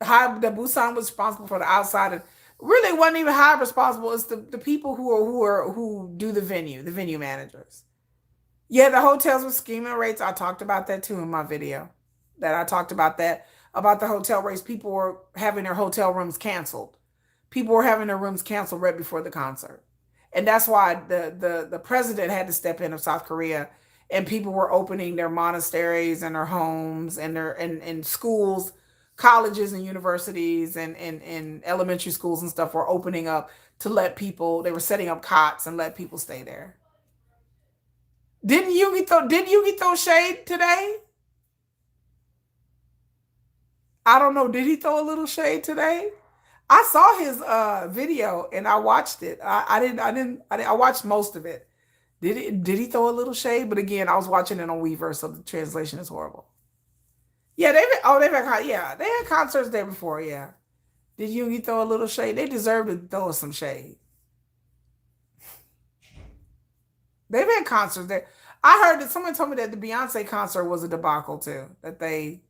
Hive, the Busan was responsible for the outside, and really it wasn't even Hive responsible. It's the people who do the venue managers. Yeah, the hotels were scheming rates. I talked about that too in my video. That I talked about that about the hotel rates. People were having their hotel rooms canceled. People were having their rooms canceled right before the concert, and that's why the president had to step in of South Korea, and people were opening their monasteries and their homes and their and schools, colleges and universities and elementary schools and stuff were opening up to let people. They were setting up cots and let people stay there. Did Yugi throw shade today? I don't know. Did he throw a little shade today? I saw his video and I watched it. I watched most of it. Did he throw a little shade? But again, I was watching it on Weverse, so the translation is horrible. Yeah, they had concerts there before. Yeah, did Yugi throw a little shade? They deserve to throw some shade. They've had concerts there. I heard that someone told me that the Beyonce concert was a debacle too. That they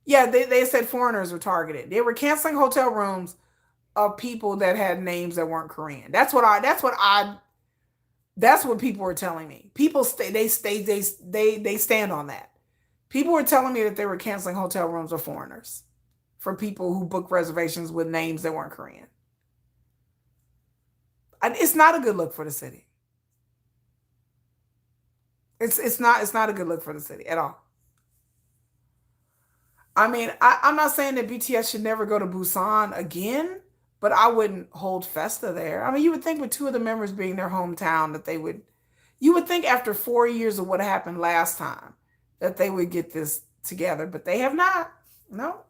said foreigners were targeted. They were canceling hotel rooms of people that had names that weren't Korean. That's what people were telling me. People they stand on that. People were telling me that they were canceling hotel rooms of foreigners for people who booked reservations with names that weren't Korean. It's not a good look for the city. It's not a good look for the city at all. I mean, I'm not saying that BTS should never go to Busan again, but I wouldn't hold Festa there. I mean, you would think with two of the members being their hometown that they would, you would think after 4 years of what happened last time that they would get this together, but they have not. No.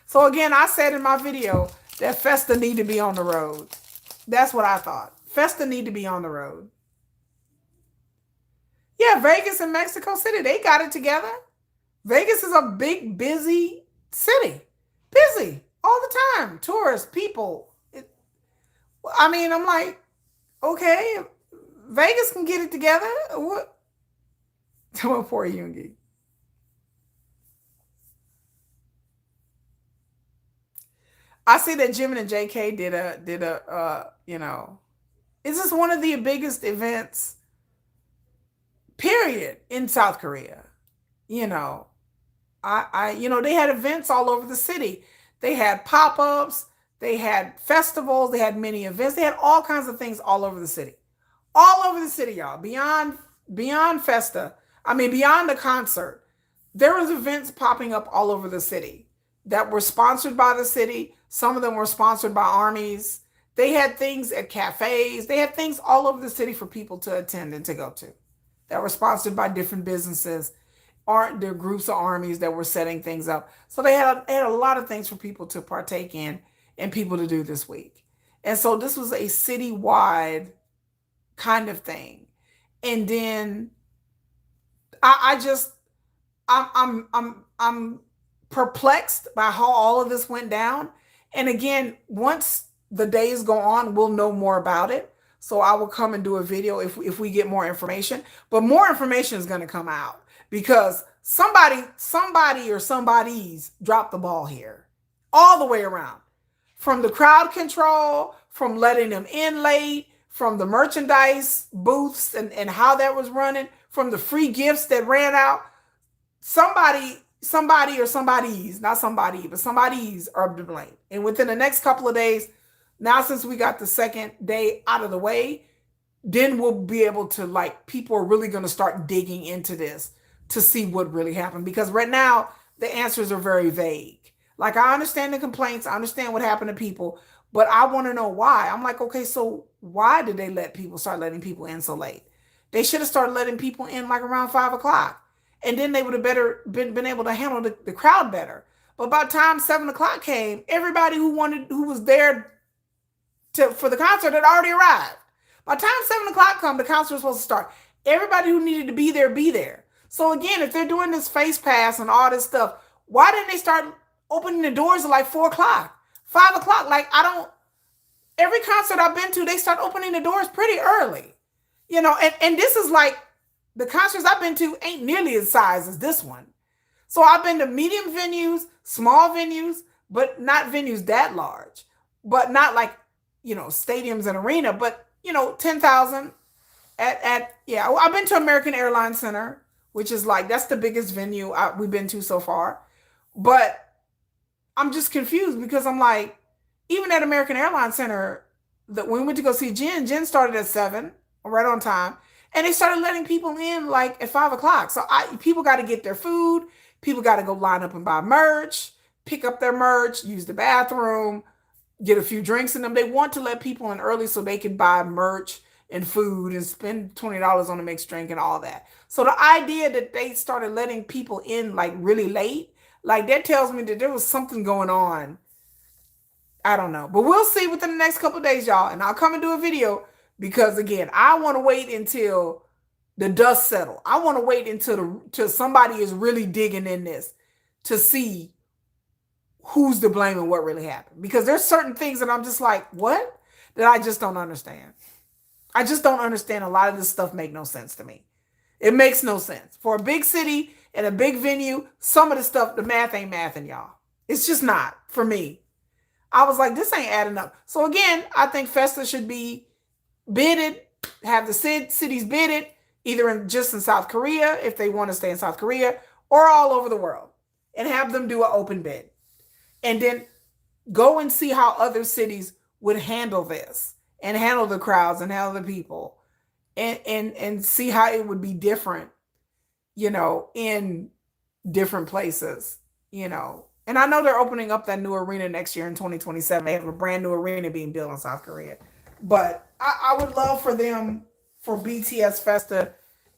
So again, I said in my video that Festa need to be on the road. That's what I thought. Festa need to be on the road. Yeah, Vegas and Mexico City, they got it together. Vegas is a big, busy city. Busy all the time. Tourists, people. I mean, I'm like, okay, Vegas can get it together. What? Poor Yoongi. I see that Jimin and JK is this one of the biggest events, period, in South Korea? You know, They had events all over the city. They had pop-ups, they had festivals, they had many events, they had all kinds of things all over the city. All over the city, y'all. Beyond Festa. I mean, beyond the concert. There was events popping up all over the city that were sponsored by the city. Some of them were sponsored by armies. They had things at cafes. They had things all over the city for people to attend and to go to that were sponsored by different businesses. Aren't there groups of armies that were setting things up? So they had a lot of things for people to partake in and people to do this week. And so this was a citywide kind of thing. And then I just I'm perplexed by how all of this went down. And again, once the days go on, we'll know more about it. So I will come and do a video if we get more information. But more information is going to come out because somebody or somebody's dropped the ball here all the way around. From the crowd control, from letting them in late, from the merchandise booths and how that was running, from the free gifts that ran out. Somebody or somebody's, not somebody, but somebody's are to blame. And within the next couple of days, now since we got the second day out of the way, then we'll be able to, like, people are really going to start digging into this to see what really happened. Because right now, the answers are very vague. Like, I understand the complaints. I understand what happened to people, but I want to know why. I'm like, okay, so why did they start letting people in so late? They should have started letting people in like around 5 o'clock. And then they would have been able to handle the crowd better. But by the time 7 o'clock came, everybody who was there for the concert had already arrived. By the time 7 o'clock come, the concert was supposed to start. Everybody who needed to be there, be there. So again, if they're doing this face pass and all this stuff, why didn't they start opening the doors at like 4 o'clock, 5 o'clock? Like, every concert I've been to, they start opening the doors pretty early. And this is like, the concerts I've been to ain't nearly as size as this one. So I've been to medium venues, small venues, but not venues that large. But not like, stadiums and arena, but, 10,000 I've been to American Airlines Center, which is like, that's the biggest venue we've been to so far. But I'm just confused because I'm like, even at American Airlines Center, when we went to go see Jen started at 7, right on time. And they started letting people in like at 5 o'clock. So people got to get their food. People got to go line up and buy merch, pick up their merch, use the bathroom, get a few drinks in them. They want to let people in early so they can buy merch and food and spend $20 on a mixed drink and all that. So the idea that they started letting people in like really late, like that tells me that there was something going on. I don't know. But we'll see within the next couple of days, y'all. And I'll come and do a video. Because again, I want to wait until the dust settle. I want to wait until somebody is really digging in this to see who's to blame and what really happened. Because there's certain things that I'm just like, what? That I just don't understand. I just don't understand. A lot of this stuff make no sense to me. It makes no sense. For a big city and a big venue, some of the stuff, the math ain't mathing, y'all. It's just not for me. I was like, this ain't adding up. So again, I think Festa should be bidded, have the cities bidded, either just in South Korea, if they want to stay in South Korea, or all over the world, and have them do an open bid. And then go and see how other cities would handle this, and handle the crowds, and handle the people, and see how it would be different, in different places, And I know they're opening up that new arena next year in 2027. They have a brand new arena being built in South Korea. But I would love for BTS Festa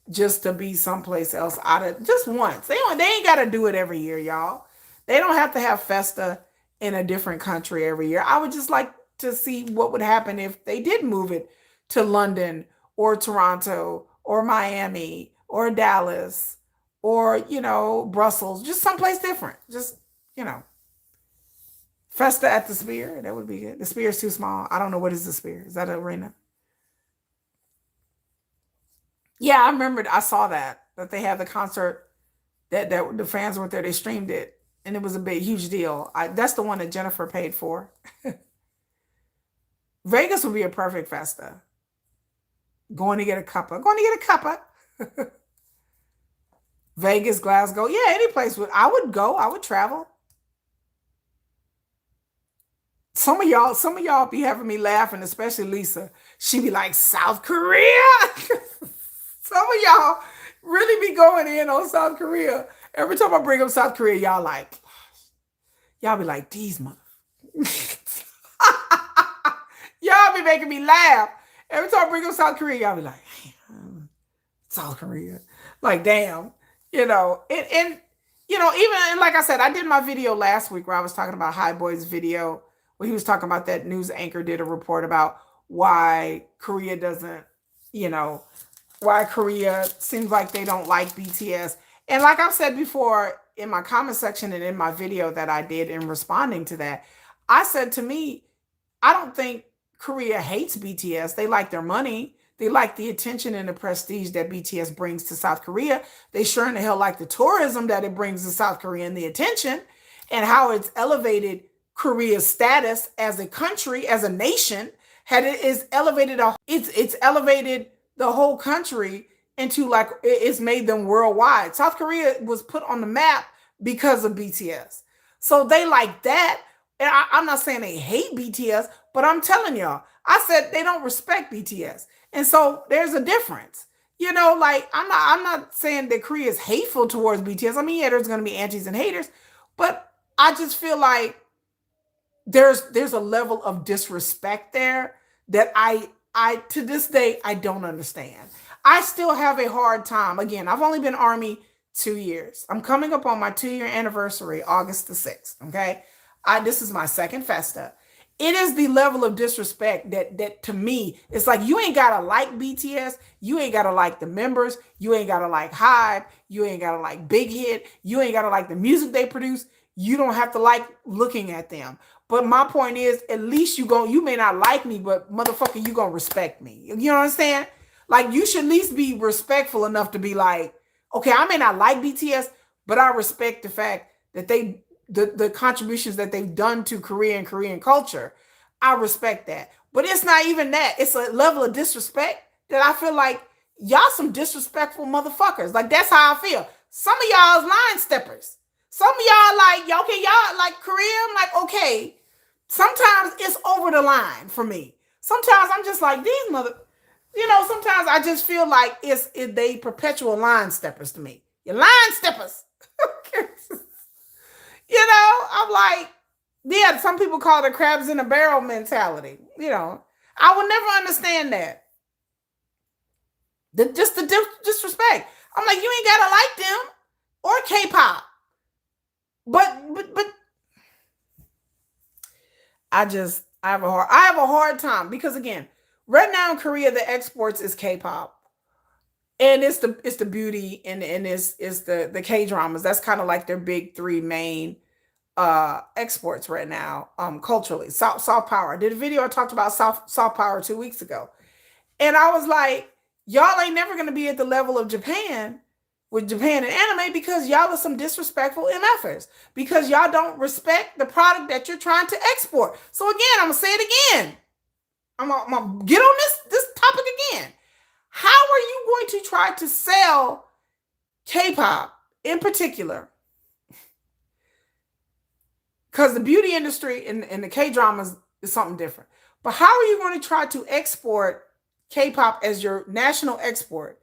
just to be someplace else just once. They ain't got to do it every year, y'all. They don't have to have Festa in a different country every year. I would just like to see what would happen if they did move it to London or Toronto or Miami or Dallas or, Brussels, just someplace different. Just, Festa at the Sphere, that would be good. The Sphere is too small. I don't know, what is the Sphere? Is that an arena? Yeah, I remembered. I saw that they had the concert that the fans were there. They streamed it, and it was a huge deal. That's the one that Jennifer paid for. Vegas would be a perfect Festa. Going to get a cuppa. Vegas, Glasgow. Yeah, any place I would go. I would travel. Some of y'all be having me laughing, especially Lisa. She be like, South Korea. Some of y'all really be going in on South Korea. Every time I bring up South Korea, y'all be like, these mother. Y'all be making me laugh. Every time I bring up South Korea, y'all be like, South Korea. Like, damn. And even and like I said, I did my video last week where I was talking about High Boy's video where he was talking about that news anchor did a report about why Korea doesn't, you know, why Korea seems like they don't like BTS. And like I've said before in my comment section and in my video that I did in responding to that, I said to me, I don't think Korea hates BTS. They like their money. They like the attention and the prestige that BTS brings to South Korea. They sure in the hell like the tourism that it brings to South Korea and the attention and how it's elevated Korea's status as a country, as a nation. It's elevated the whole country into like it's made them worldwide. South Korea was put on the map because of BTS. So they like that. And I'm not saying they hate BTS, but I'm telling y'all, I said they don't respect BTS. And so there's a difference. Like I'm not saying that Korea is hateful towards BTS. I mean, yeah, there's gonna be antis and haters, but I just feel like there's a level of disrespect there that I to this day I don't understand. I still have a hard time. Again, I've only been Army 2 years. I'm coming up on my 2-year anniversary, August the 6th. Okay. This is my second Festa. It is the level of disrespect that to me, it's like you ain't gotta like BTS, you ain't gotta like the members, you ain't gotta like Hybe, you ain't gotta like Big Hit, you ain't gotta like the music they produce. You don't have to like looking at them. But my point is, at least you may not like me, but motherfucker, you gonna respect me. You know what I'm saying? Like you should at least be respectful enough to be like, okay, I may not like BTS, but I respect the fact that the contributions that they've done to Korea and Korean culture. I respect that. But it's not even that. It's a level of disrespect that I feel like y'all some disrespectful motherfuckers. Like that's how I feel. Some of y'all is line steppers. Some of y'all like, okay, y'all like Korea. I'm like, okay. Sometimes it's over the line for me. Sometimes I'm just like, sometimes I just feel like they perpetual line steppers to me. You're line steppers. I'm like, yeah, some people call it crabs in a barrel mentality. I will never understand that. Just the disrespect. I'm like, you ain't gotta like them or K-pop. But I have a hard time because again, right now in Korea, the exports is K-pop. And it's the beauty and it's the K-dramas. That's kind of like their big three main exports right now, culturally. Soft power. I did a video, I talked about soft power 2 weeks ago. And I was like, y'all ain't never gonna be at the level of Japan with Japan and anime because y'all are some disrespectful MFers. Because y'all don't respect the product that you're trying to export. So again, I'm gonna say it again. I'm gonna get on this topic again. How are you going to try to sell K-pop in particular? Because the beauty industry and the K-dramas is something different. But how are you going to try to export K-pop as your national export,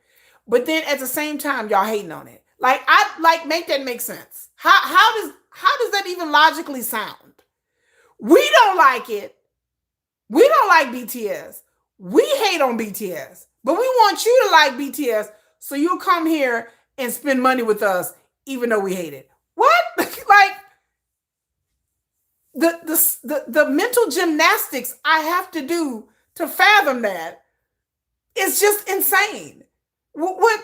but then at the same time y'all hating on it? Like make that make sense. How does that even logically sound? We don't like it. We don't like BTS. We hate on BTS. But we want you to like BTS, so you'll come here and spend money with us, even though we hate it. What? Like the mental gymnastics I have to do to fathom that is just insane. What?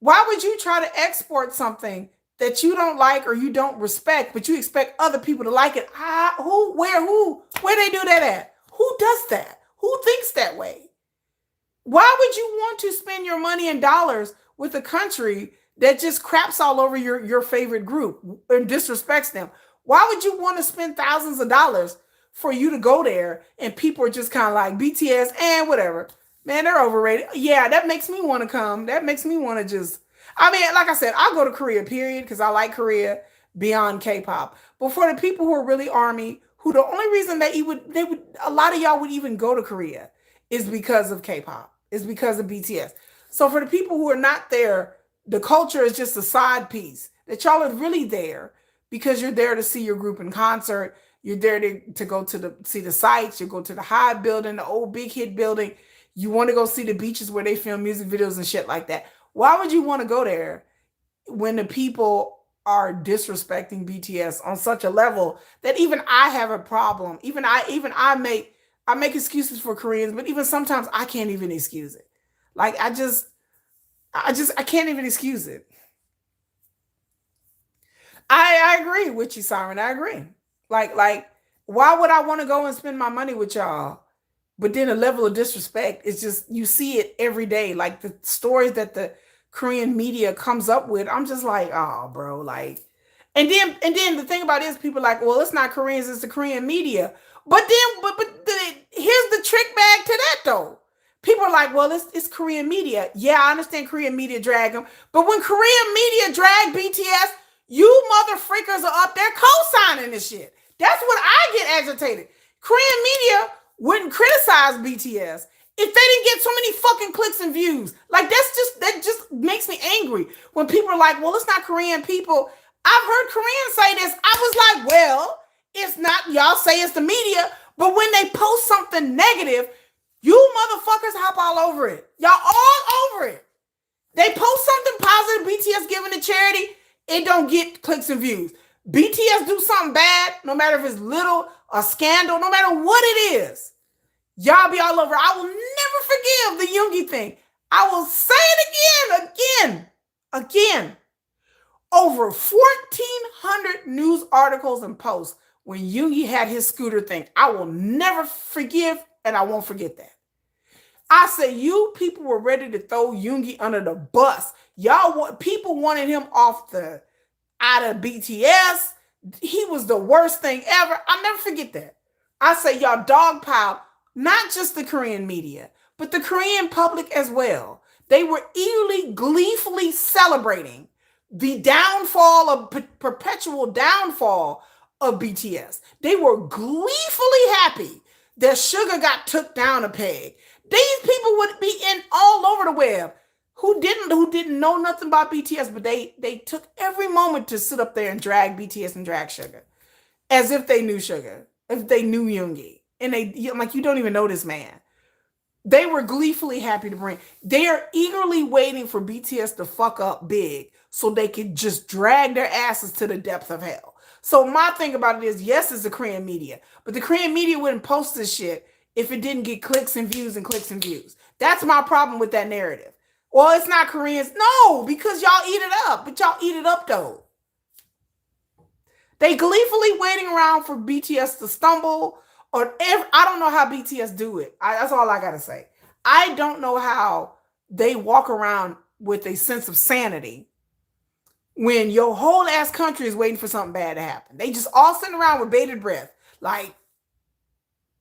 Why would you try to export something that you don't like or you don't respect, but you expect other people to like it? Where they do that at? Who does that? Who thinks that way? Why would you want to spend your money in dollars with a country that just craps all over your favorite group and disrespects them? Why would you want to spend thousands of dollars for you to go there and people are just kind of like BTS and whatever? Man, they're overrated. Yeah, that makes me want to come. That makes me want to just, I mean, like I said, I'll go to Korea, period, because I like Korea beyond K-pop. But for the people who are really army, who the only reason that they would a lot of y'all would even go to Korea is because of K-pop, is because of BTS. So for the people who are not there, the culture is just a side piece. That y'all are really there because you're there to see your group in concert. You're there to go to see the sites. You go to the Hive building, the old big hit building. You want to go see the beaches where they film music videos and shit like that. Why would you want to go there when the people are disrespecting BTS on such a level that even I have a problem? I make excuses for Koreans, but even sometimes I can't even excuse it. Like I can't even excuse it. I agree with you, Siren. I agree. Like why would I want to go and spend my money with y'all? But then the level of disrespect is just you see it every day. Like the stories that the Korean media comes up with, I'm just like, oh, bro, like. And then the thing about it is, people are like, well, it's not Koreans, it's the Korean media. But here's the trick bag to that though. People are like, well, it's Korean media. Yeah, I understand Korean media drag them, but when Korean media drag BTS, you mother freakers are up there co-signing this shit. That's what I get agitated. Korean media wouldn't criticize BTS if they didn't get so many fucking clicks and views. Like that just makes me angry when people are like, well, it's not Korean people. I've heard Koreans say this. I was like, well, it's not, y'all say it's the media, but when they post something negative, you motherfuckers hop all over it. Y'all all over it. They post something positive, BTS giving to charity, it don't get clicks and views. BTS do something bad, no matter if it's little, a scandal, no matter what it is, y'all be all over. I will never forgive the Yoongi thing. I will say it again. Over 1,400 news articles and posts when Yoongi had his scooter thing. I will never forgive, and I won't forget that. I say you people were ready to throw Yoongi under the bus. People wanted him out of BTS. He was the worst thing ever. I'll never forget that. I say y'all dogpiled not just the Korean media, but the Korean public as well. They were eagerly, gleefully celebrating the perpetual downfall of BTS. They were gleefully happy that Sugar got took down a peg. These people would be in all over the web who didn't know nothing about BTS, but they took every moment to sit up there and drag BTS and drag Sugar as if they knew Sugar, if they knew Yoongi. And I'm like, you don't even know this man. They were gleefully happy to bring. They are eagerly waiting for BTS to fuck up big so they could just drag their asses to the depth of hell. So my thing about it is, yes, it's the Korean media, but the Korean media wouldn't post this shit if it didn't get clicks and views and clicks and views. That's my problem with that narrative. Well, it's not Koreans. No, because y'all eat it up. But y'all eat it up though. They gleefully waiting around for BTS to stumble. I don't know how BTS do it. That's all I gotta say. I don't know how they walk around with a sense of sanity when your whole ass country is waiting for something bad to happen. They just all sitting around with bated breath. Like,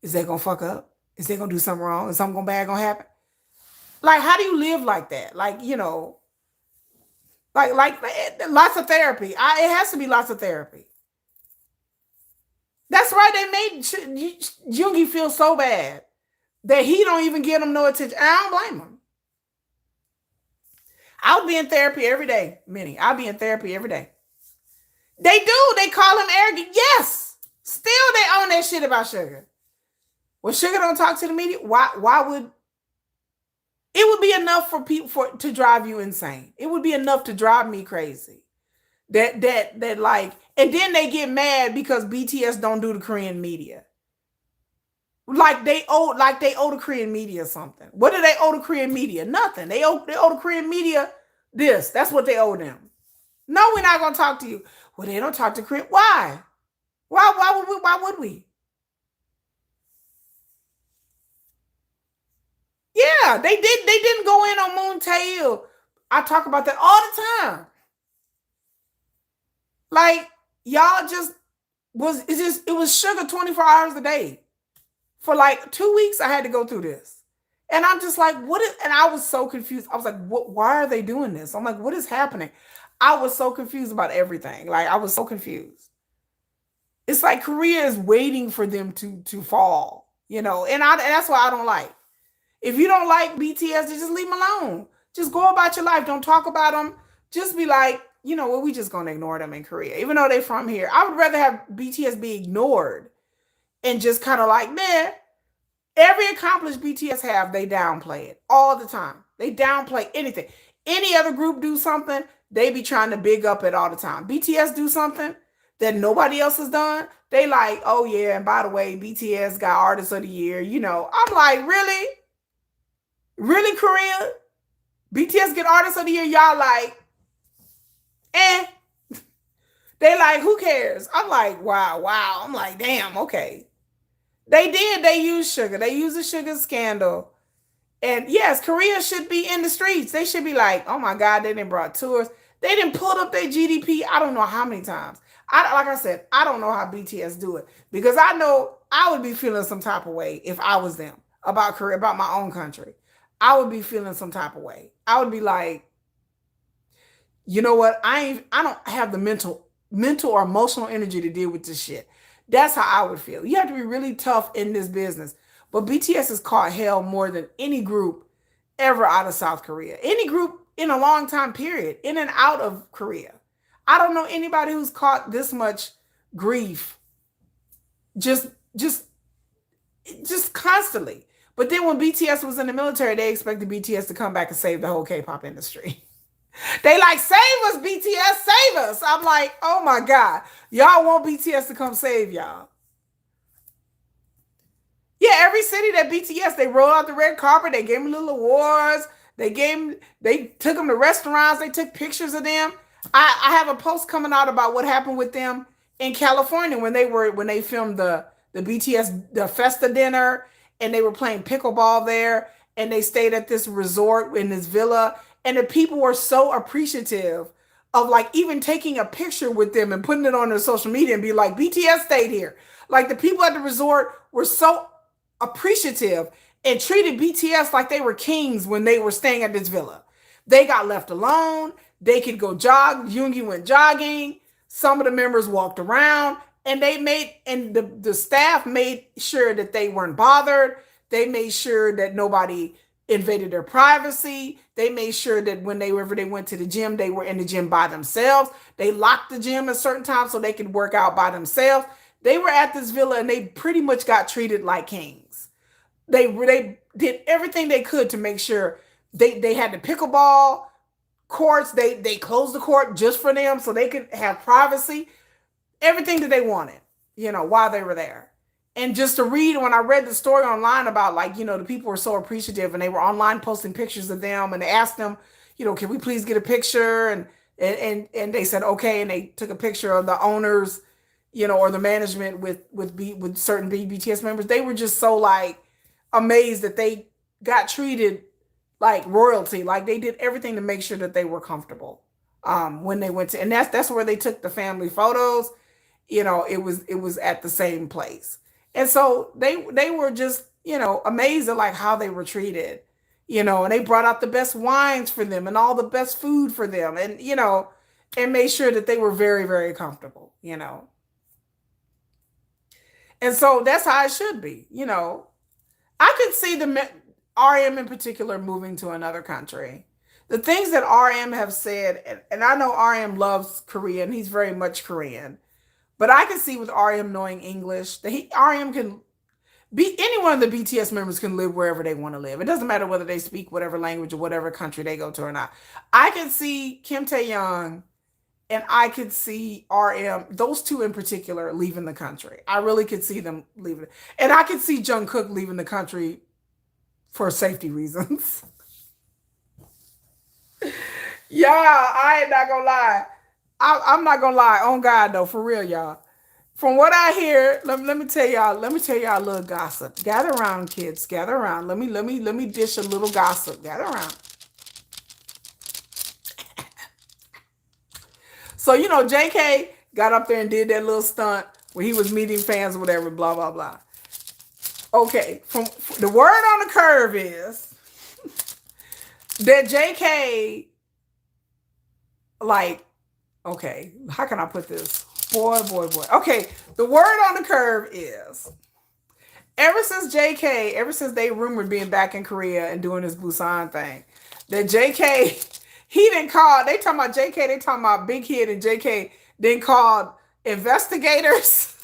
is they gonna fuck up? Is they gonna do something wrong? Is something bad gonna happen? Like, how do you live like that? Like, like lots of therapy. It has to be lots of therapy. That's right. They made Yoongi feel so bad that he don't even give him no attention. I don't blame him. I'll be in therapy every day, Minnie. I'll be in therapy every day. They do. They call him arrogant. Yes. Still, they own that shit about Sugar. Well, Sugar don't talk to the media. Why would it would be enough for people to drive you insane? It would be enough to drive me crazy. That like, and then they get mad because BTS don't do the Korean media. Like they owe the Korean media something. What do they owe the Korean media? Nothing. They owe the Korean media this. That's what they owe them. No, we're not gonna talk to you. Well, they don't talk to Korean. Why? Why would we? Yeah, they did. They didn't go in on Moon Tail. I talk about that all the time. Like, y'all it was Sugar 24 hours a day. For like 2 weeks, I had to go through this. And I'm just like, what is, and I was so confused. I was like, what, why are they doing this? I'm like, what is happening? I was so confused about everything. Like, I was so confused. It's like Korea is waiting for them to fall, you know, and that's why I don't like. If you don't like BTS, then just leave them alone. Just go about your life. Don't talk about them. Just be like, you know what, we just gonna ignore them in Korea, even though they from here. I would rather have BTS be ignored and just kind of like, man, every accomplished BTS have, they downplay it all the time. They downplay anything. Any other group do something, they be trying to big up it all the time. BTS do something that nobody else has done, they like, oh yeah, and by the way, BTS got Artist of the Year. You know, I'm like, really? Really, Korea? BTS get Artist of the Year, y'all like, eh. They like, who cares? I'm like, wow, wow. I'm like, damn, okay. They did. They used sugar. They used the sugar scandal. And yes, Korea should be in the streets. They should be like, oh my God, they didn't brought tours. They didn't pull up their GDP. I don't know how many times. Like I said, I don't know how BTS do it because I know I would be feeling some type of way if I was them about Korea, about my own country. I would be feeling some type of way. I would be like, you know what? I don't have the mental or emotional energy to deal with this shit. That's how I would feel. You have to be really tough in this business. But BTS has caught hell more than any group ever out of South Korea. Any group in a long time period, in and out of Korea. I don't know anybody who's caught this much grief just just just constantly. But then when BTS was in the military, they expected BTS to come back and save the whole K-pop industry. They like, save us, BTS, save us. I'm like, oh my God. Y'all want BTS to come save y'all. Yeah, every city that BTS, they rolled out the red carpet, they gave them little awards, they took them to restaurants, they took pictures of them. I have a post coming out about what happened with them in California when they filmed the BTS the Festa dinner and they were playing pickleball there and they stayed at this resort in this villa and the people were so appreciative of like even taking a picture with them and putting it on their social media and be like, BTS stayed here. Like the people at the resort were so appreciative and treated BTS like they were kings when they were staying at this villa. They got left alone. They could go jog. Yoongi went jogging. Some of the members walked around and the staff made sure that they weren't bothered. They made sure that nobody invaded their privacy. They made sure that whenever they went to the gym, they were in the gym by themselves. They locked the gym at certain times so they could work out by themselves. They were at this villa and they pretty much got treated like kings. They did everything they could to make sure they had the pickleball courts. They closed the court just for them so they could have privacy. Everything that they wanted, you know, while they were there. And just to read, when I read the story online about like, you know, the people were so appreciative and they were online posting pictures of them and they asked them, you know, can we please get a picture? And they said, okay. And they took a picture of the owners, you know, or the management with certain BTS members. They were just so like amazed that they got treated like royalty. Like they did everything to make sure that they were comfortable when they went to, and that's where they took the family photos. You know, it was at the same place. And so they were just, you know, amazed at like how they were treated, you know, and they brought out the best wines for them and all the best food for them and, you know, and made sure that they were very, very comfortable, you know. And so that's how it should be, you know. I could see the RM in particular moving to another country. The things that RM have said, and I know RM loves Korean, he's very much Korean. But I can see with RM knowing English that RM can be any one of the BTS members can live wherever they want to live. It doesn't matter whether they speak whatever language or whatever country they go to or not. I can see Kim Tae-young and I could see RM, those two in particular, leaving the country. I really could see them leaving. And I could see Jungkook leaving the country for safety reasons. Yeah, I ain't not gonna lie. I'm not gonna lie, on God though, for real, y'all. From what I hear, let me tell y'all a little gossip. Gather around, kids. Gather around. Let me dish a little gossip. Gather around. So, you know, JK got up there and did that little stunt where he was meeting fans or whatever, blah, blah, blah. Okay, from the word on the curve is that JK, like, okay, how can I put this? Boy, boy, boy. Okay, the word on the curve is ever since JK, ever since they rumored being back in Korea and doing this Busan thing, that JK, he didn't call, they talking about JK, they talking about Big Kid and JK, then called investigators.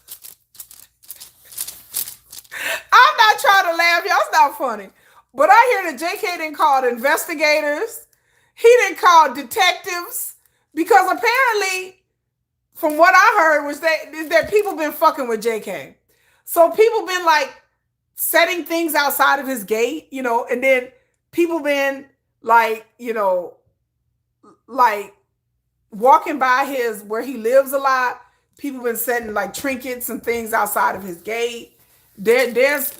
I'm not trying to laugh, y'all. It's not funny. But I hear that JK didn't call investigators. He didn't call detectives. Because apparently, from what I heard, was that people been fucking with JK. So people been like setting things outside of his gate, and then people been like, like walking by where he lives a lot. People been setting like trinkets and things outside of his gate. There's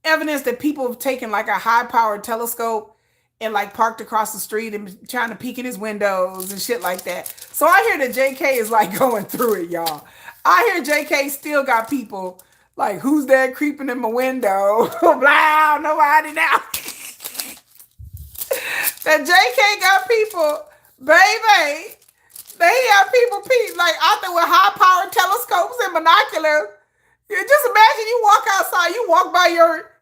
evidence that people have taken like a high-powered telescope and like parked across the street and trying to peek in his windows and shit like that. So I hear that JK is like going through it, y'all. I hear JK still got people like, who's that creeping in my window? Blah, nobody now. That JK got people, baby. They got people like out there with high-powered telescopes and binoculars. You just imagine you walk outside, you walk by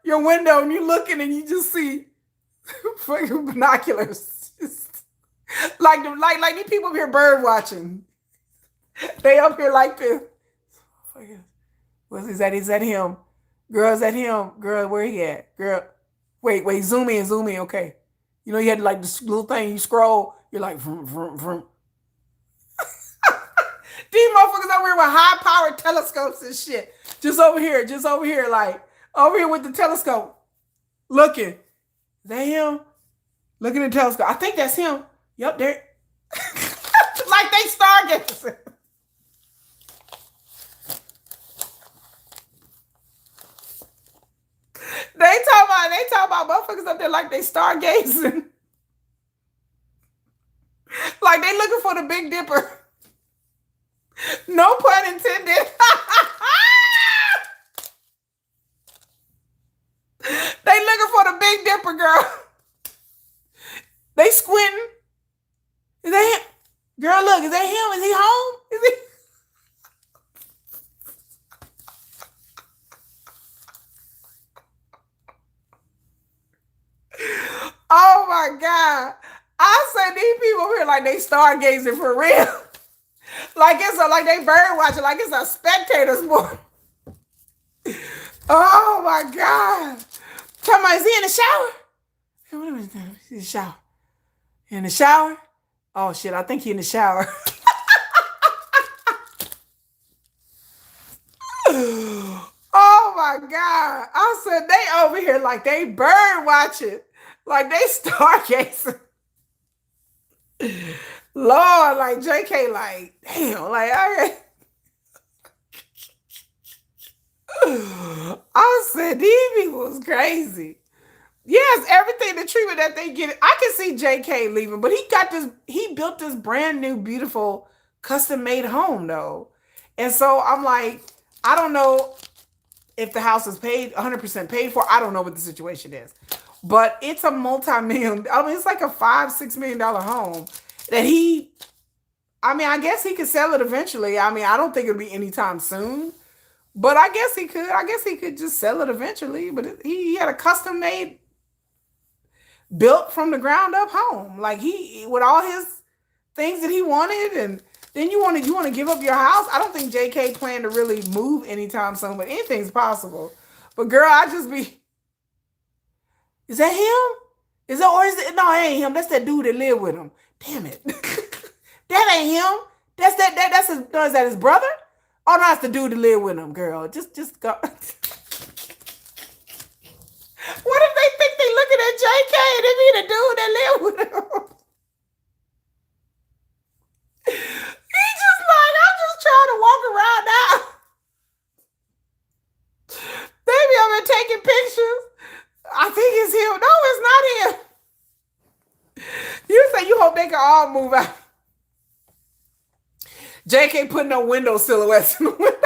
your window and you looking and you just see fucking binoculars. like these people up here bird watching. They up here like this. Is that him? Girl, is that him? Girl, where he at? Girl, wait, zoom in, okay. You had like this little thing, you scroll, you're like, vroom, vroom, vroom. These motherfuckers over here with high-powered telescopes and shit. Just over here, like, over here with the telescope. Looking. Is that him? Looking at the telescope. I think that's him. Yep, there. Like they stargazing. They talk about motherfuckers up there like they stargazing. Like they looking for the Big Dipper. No pun intended. They looking for the Big Dipper, girl. They squinting. Is that him? Girl, look, is that him? Is he home? Is he? Oh my God. I said these people over here like they stargazing for real. Like like they bird watching, like it's a spectator sport. Oh my God. Tell me, is he in the shower? What is that? He's in the shower. In the shower? Oh shit, I think he in the shower. Oh my God. I said they over here like they bird watching. Like they stargazing. Lord, like JK, like, damn, like, I said, these people was crazy. Yes, everything, the treatment that they get, I can see JK leaving, but he built this brand new, beautiful, custom-made home, though. And so I'm like, I don't know if the house is 100% paid for. I don't know what the situation is. But it's a multi-million, it's like a $5-6 million home that I guess he could sell it eventually. I don't think it'll be anytime soon, but I guess he could. I guess he could just sell it eventually. But he had a custom made, built from the ground up home, like he with all his things that he wanted. And then you want to give up your house. I don't think JK planned to really move anytime soon, but anything's possible. But girl, I just be, is that him? No, it ain't him. That's that dude that lived with him. Damn it. That ain't him. That's his, no, is that his brother? Oh, no, that's the dude that lived with him, girl. Just go. What if they think they looking at JK and they be the dude that lived with him? He just like, I'm just trying to walk around now. They be over there taking pictures. I think it's him. No, it's not him. You say you hope they can all move out. JK putting no window silhouettes in the window.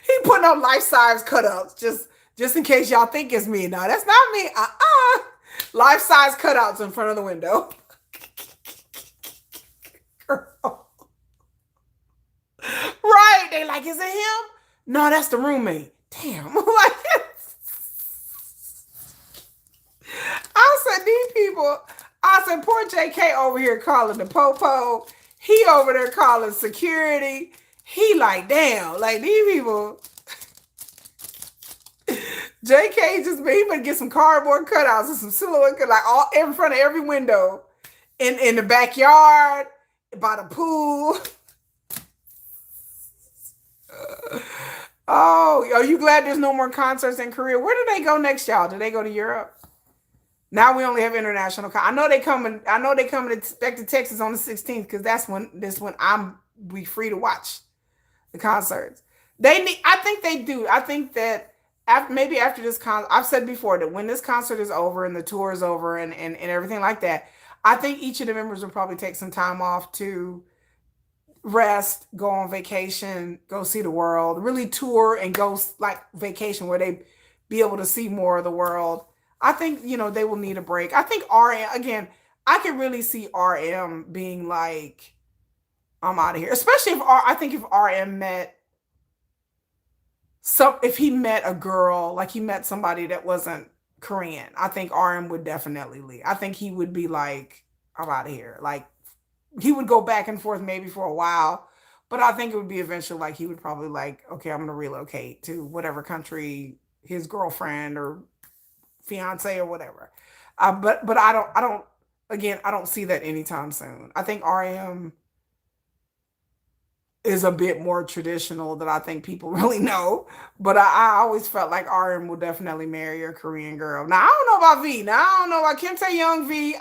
He putting up life-size cutouts just in case y'all think it's me. No, that's not me. Life-size cutouts in front of the window. Girl. Right. They like, is it him? No, that's the roommate. Damn. Like, I said, these people, I said, poor JK over here calling the popo. He over there calling security. He like, damn, like these people. JK just he better get some cardboard cutouts and some silhouette like all in front of every window, in the backyard, by the pool. Oh, are you glad there's no more concerts in Korea? Where do they go next, y'all? Do they go to Europe? Now we only have international. I know they coming. I know they coming back to Texas on the 16th because that's when I'm be free to watch the concerts. They need. I think they do. I think that maybe after this concert, I've said before that when this concert is over and the tour is over and everything like that, I think each of the members will probably take some time off to rest, go on vacation, go see the world, really tour and go like vacation where they be able to see more of the world. I think, they will need a break. I think RM, again, I can really see RM being like, I'm out of here. Especially I think if RM met if he met a girl, like he met somebody that wasn't Korean, I think RM would definitely leave. I think he would be like, I'm out of here. Like he would go back and forth maybe for a while, but I think it would be eventually like he would probably like, okay, I'm gonna relocate to whatever country his girlfriend or fiance or whatever. But I don't again I don't see that anytime soon. I think RM is a bit more traditional than I think people really know. But I always felt like RM will definitely marry a Korean girl. Now I don't know about V. Now I don't know about Kim Tae Young V.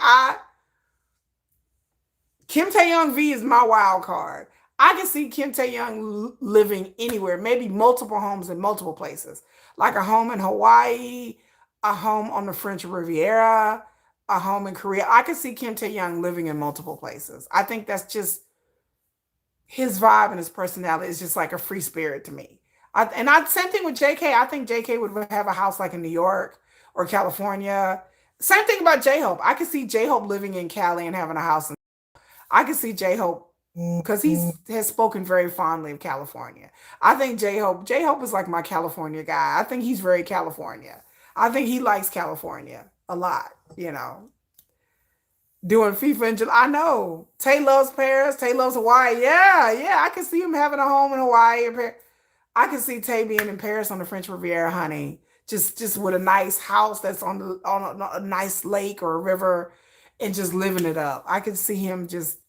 Kim Tae Young V is my wild card. I can see Kim Tae Young living anywhere, maybe multiple homes in multiple places, like a home in Hawaii, a home on the French Riviera, a home in Korea. I can see Kim Tae Young living in multiple places. I think that's just his vibe and his personality is just like a free spirit to me. Same thing with JK. I think JK would have a house like in New York or California. Same thing about J Hope. I could see J Hope living in Cali and having a house. I can see J Hope because he has spoken very fondly of California. I think J Hope is like my California guy. I think he's very California. I think he likes California a lot. Doing FIFA in July. I know. Tay loves Paris. Tay loves Hawaii. Yeah, yeah. I can see him having a home in Hawaii. I can see Tay being in Paris on the French Riviera, honey. Just with a nice house that's on a nice lake or a river, and just living it up. I can see him just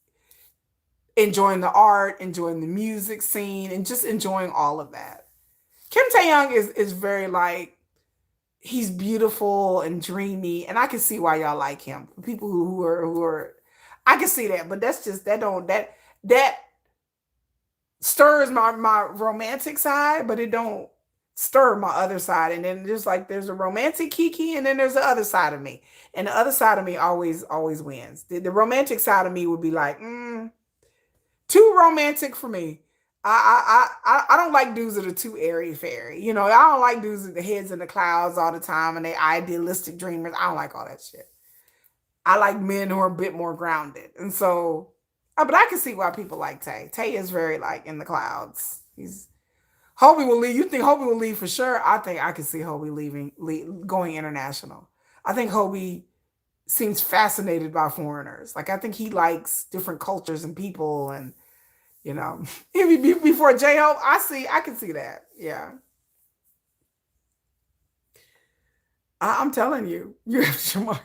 enjoying the art, enjoying the music scene, and just enjoying all of that. Kim Tae Young is very like he's beautiful and dreamy, and I can see why y'all like him. People who are, I can see that, but that's just that stirs my romantic side, but it don't stir my other side. And then there's a romantic Kiki, and then there's the other side of me, and the other side of me always wins. The romantic side of me would be like, too romantic for me. I don't like dudes that are too airy fairy. I don't like dudes with the heads in the clouds all the time and they idealistic dreamers. I don't like all that shit. I like men who are a bit more grounded. And so, but I can see why people like Tay. Tay is very like in the clouds. Hobie will leave. You think Hobie will leave for sure? I think I can see Hobie going international. I think Hobie seems fascinated by foreigners. Like I think he likes different cultures and people and before J-Hope, I can see that. Yeah. I'm telling you, you have Shamarcus.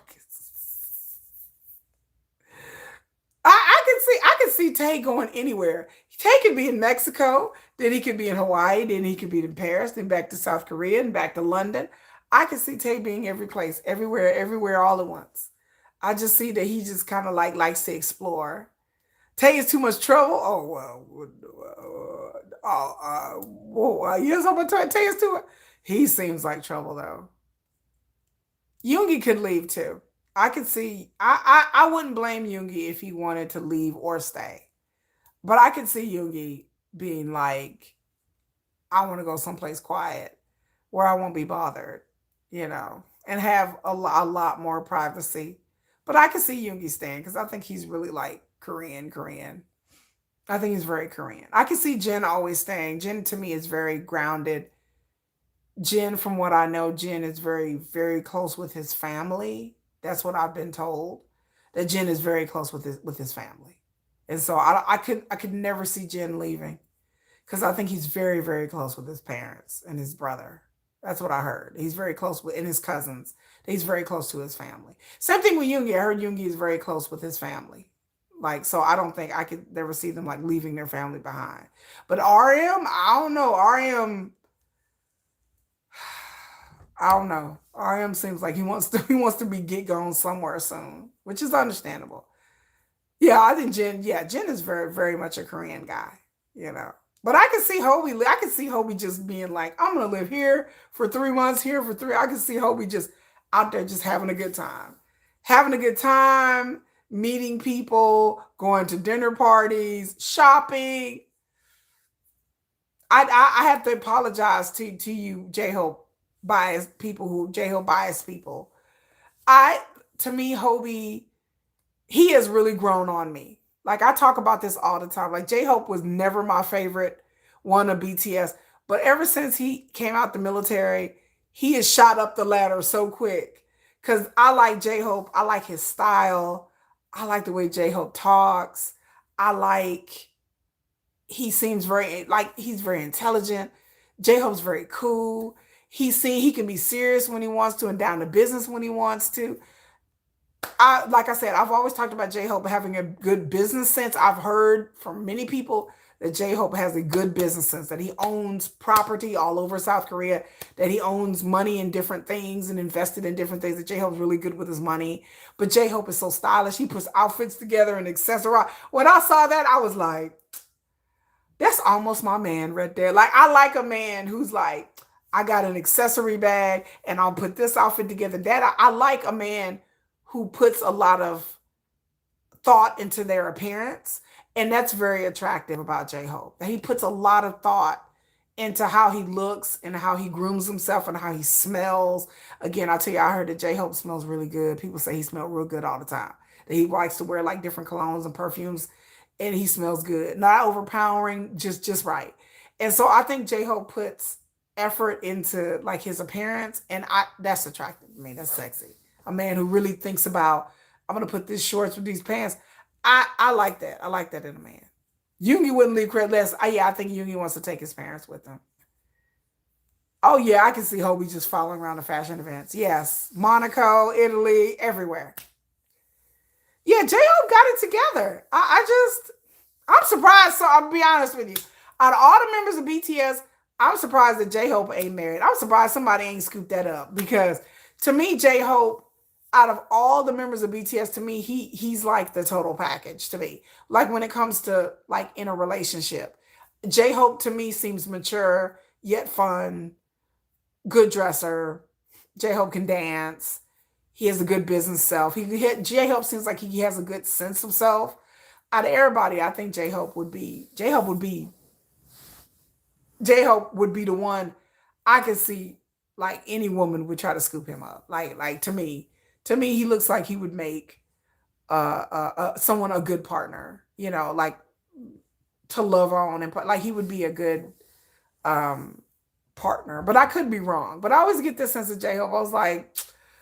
I can see Tay going anywhere. Tay could be in Mexico, then he could be in Hawaii, then he could be in Paris, then back to South Korea and back to London. I can see Tay being every place, everywhere all at once. I just see that he just kind of likes to explore. Tay is too much trouble. Oh well. You know something? Tay is too much. He seems like trouble though. Yoongi could leave too. I could see. I wouldn't blame Yoongi if he wanted to leave or stay, but I could see Yoongi being like I want to go someplace quiet where I won't be bothered, and have a lot more privacy. But I can see Yoongi staying because I think he's really like Korean. I think he's very Korean. I can see Jin always staying. Jin to me is very grounded. Jin, from what I know, Jin is very, very close with his family. That's what I've been told. That Jin is very close with his family, and so I could never see Jin leaving because I think he's very, very close with his parents and his brother. That's what I heard. He's very close with and his cousins. He's very close to his family. Same thing with Yoongi. I heard Yoongi is very close with his family. Like, so I don't think I could never see them like leaving their family behind. But RM, I don't know. RM, I don't know. RM seems like he wants to be get going somewhere soon, which is understandable. Yeah, I think Jen is very, very much a Korean guy, you know. But I can see Hobie just being like, I'm gonna live here for 3 months, here for three. I can see Hobie just out there just having a good time. Having a good time, meeting people, going to dinner parties, shopping. I have to apologize to you, J Hope J Hope bias people. I to me, Hobie he has really grown on me. Like I talk about this all the time. Like J Hope was never my favorite one of BTS, but ever since he came out the military, he has shot up the ladder so quick. Cause I like J Hope. I like his style. I like the way J Hope talks. I like he seems very like he's very intelligent. J Hope's very cool. He can be serious when he wants to and down to business when he wants to. I like I said, I've always talked about J Hope having a good business sense. I've heard from many people that J Hope has a good business sense, that he owns property all over South Korea, that he owns money in different things and invested in different things, that J Hope's really good with his money. But J Hope is so stylish. He puts outfits together and accessorize. When I saw that, I was like, that's almost my man right there. Like I like a man who's like, I got an accessory bag and I'll put this outfit together. That I like a man who puts a lot of thought into their appearance. And that's very attractive about J Hope. That he puts a lot of thought into how he looks and how he grooms himself and how he smells. Again, I tell you, I heard that J Hope smells really good. People say he smells real good all the time. That he likes to wear like different colognes and perfumes and he smells good. Not overpowering, just right. And so I think J Hope puts effort into like his appearance and that's attractive to me. That's sexy. A man who really thinks about, I'm gonna put this shorts with these pants. I like that. I like that in a man. Yoongi wouldn't leave credit less. Yeah, I think Yoongi wants to take his parents with him. Oh yeah, I can see Hobie just following around the fashion events. Yes, Monaco, Italy, everywhere. Yeah, J-Hope got it together. I'm surprised. So I'll be honest with you. Out of all the members of BTS, I'm surprised that J-Hope ain't married. I'm surprised somebody ain't scooped that up because to me, J-Hope, out of all the members of BTS, to me, he's like the total package to me. Like when it comes to like in a relationship, J-Hope to me seems mature yet fun, good dresser. J-Hope can dance. He has a good business self. J-Hope seems like he has a good sense of self. Out of everybody, I think J-Hope would be the one I could see like any woman would try to scoop him up. Like to me, he looks like he would make someone a good partner. You know, like to love on and like he would be a good um, partner. But I could be wrong. But I always get this sense of J Hope. I was like,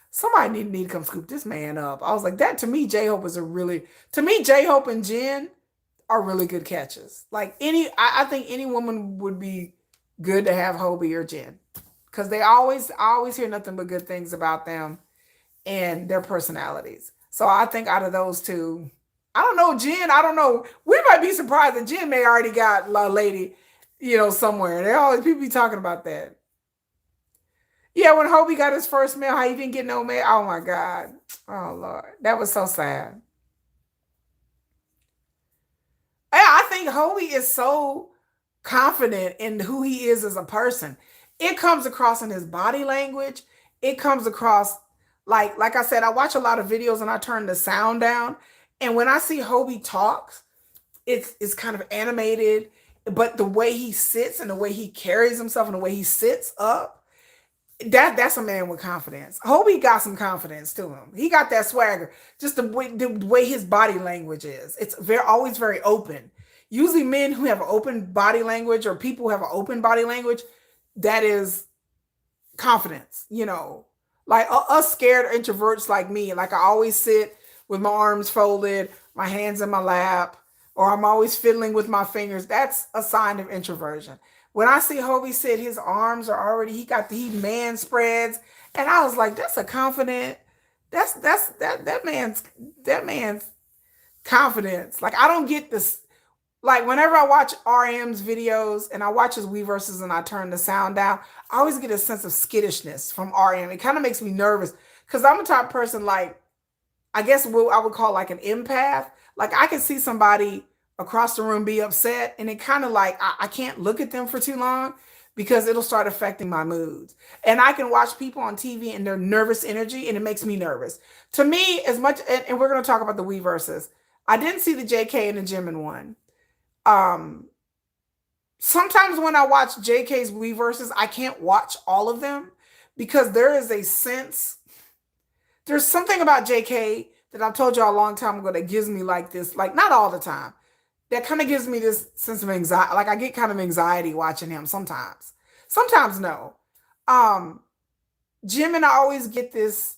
somebody need to come scoop this man up. I was like, that to me, J Hope is a really to me J Hope and Jen are really good catches. Like I think any woman would be good to have Hobie or Jen because I always hear nothing but good things about them and their personalities. So I think out of those two, I don't know, Jen, I don't know. We might be surprised that Jen may already got a lady, somewhere. They always people be talking about that. Yeah, when Hobie got his first mail, how he didn't get no mail. Oh my God. Oh Lord. That was so sad. Yeah, I think Hobie is so confident in who he is as a person. It comes across in his body language. It comes across like I said, I watch a lot of videos and I turn the sound down. And when I see Hobie talks, it's kind of animated but the way he sits and the way he carries himself and the way he sits up, that's a man with confidence. Hobie got some confidence to him. He got that swagger. Just the way his body language is. It's always very open. Usually men who have an open body language or people who have an open body language, that is confidence, like us scared introverts like me. Like I always sit with my arms folded, my hands in my lap, or I'm always fiddling with my fingers. That's a sign of introversion. When I see Hobie sit, his arms are already, he man spreads. And I was like, that's a confident, that man's confidence. Like I don't get this. Like whenever I watch RM's videos and I watch his Weverses and I turn the sound down, I always get a sense of skittishness from RM. It kind of makes me nervous because I'm a type of person, like, I guess what I would call like an empath. Like I can see somebody across the room be upset and it kind of like, I can't look at them for too long because it'll start affecting my moods. And I can watch people on TV and their nervous energy and it makes me nervous. To me, as much, and we're going to talk about the Weverses. I didn't see the JK and the Jimin one. Sometimes when I watch JK's Weverses, I can't watch all of them because there is a sense, there's something about JK that I've told y'all a long time ago that gives me like this, like not all the time, that kind of gives me this sense of anxiety. Like I get kind of anxiety watching him sometimes. Sometimes no. Jim and I always get this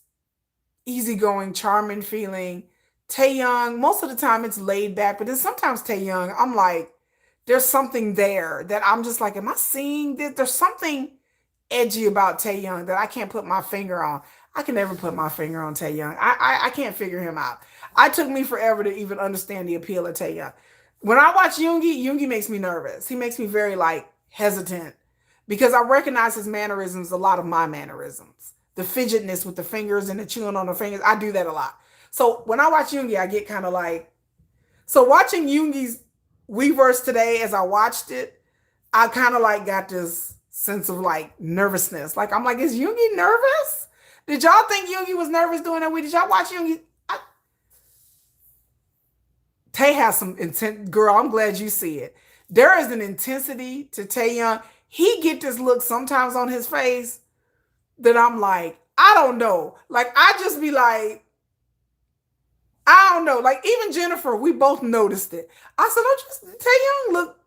easygoing, charming feeling. Taehyung, most of the time it's laid back, but then sometimes Taehyung, I'm like, there's something there that I'm just like, am I seeing this? There's something edgy about Taehyung that I can't put my finger on. I can never put my finger on Taehyung. I can't figure him out. It took me forever to even understand the appeal of Taehyung. When I watch Yoongi makes me nervous. He makes me very like hesitant because I recognize his mannerisms, a lot of my mannerisms. The fidgetness with the fingers and the chewing on the fingers, I do that a lot. So when I watch Yoongi, I get kind of like, so watching Yoongi's Weverse today as I watched it, I kind of like got this sense of like nervousness. Like I'm like, is Yoongi nervous? Did y'all think Yoongi was nervous doing that? Did y'all watch Yoongi? Tay has some intent. Girl, I'm glad you see it. There is an intensity to Taehyung. He get this look sometimes on his face that I'm like, I don't know. Like I just be like, I don't know. Like even Jennifer, we both noticed it. I said, don't you Taehyung look,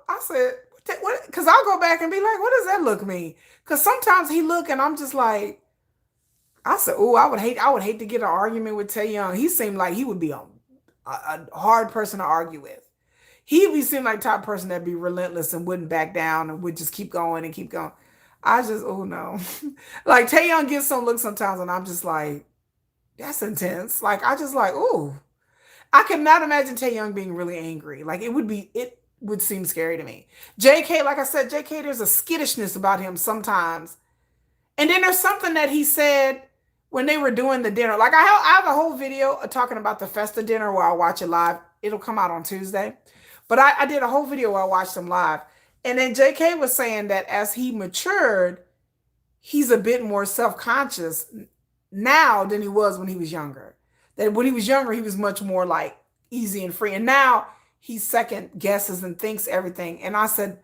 I said, what? Because I'll go back and be like, what does that look mean? Because sometimes he look and I'm just like, I said, oh, I would hate to get an argument with Taehyung. He seemed like he would be a hard person to argue with. He would seem like the type of person that'd be relentless and wouldn't back down and would just keep going and keep going. I just, oh no. Like Taehyung gets some look sometimes and I'm just like, that's intense. Like I just like, ooh. I cannot imagine Taehyung being really angry. Like it would seem scary to me. JK, like I said, JK, there's a skittishness about him sometimes. And then there's something that he said when they were doing the dinner. Like I have a whole video talking about the Festa dinner where I watch it live. It'll come out on Tuesday. But I did a whole video where I watched them live. And then JK was saying that as he matured, he's a bit more self-conscious now than he was when he was younger. That when he was younger, he was much more like easy and free. And now he second guesses and thinks everything. And I said,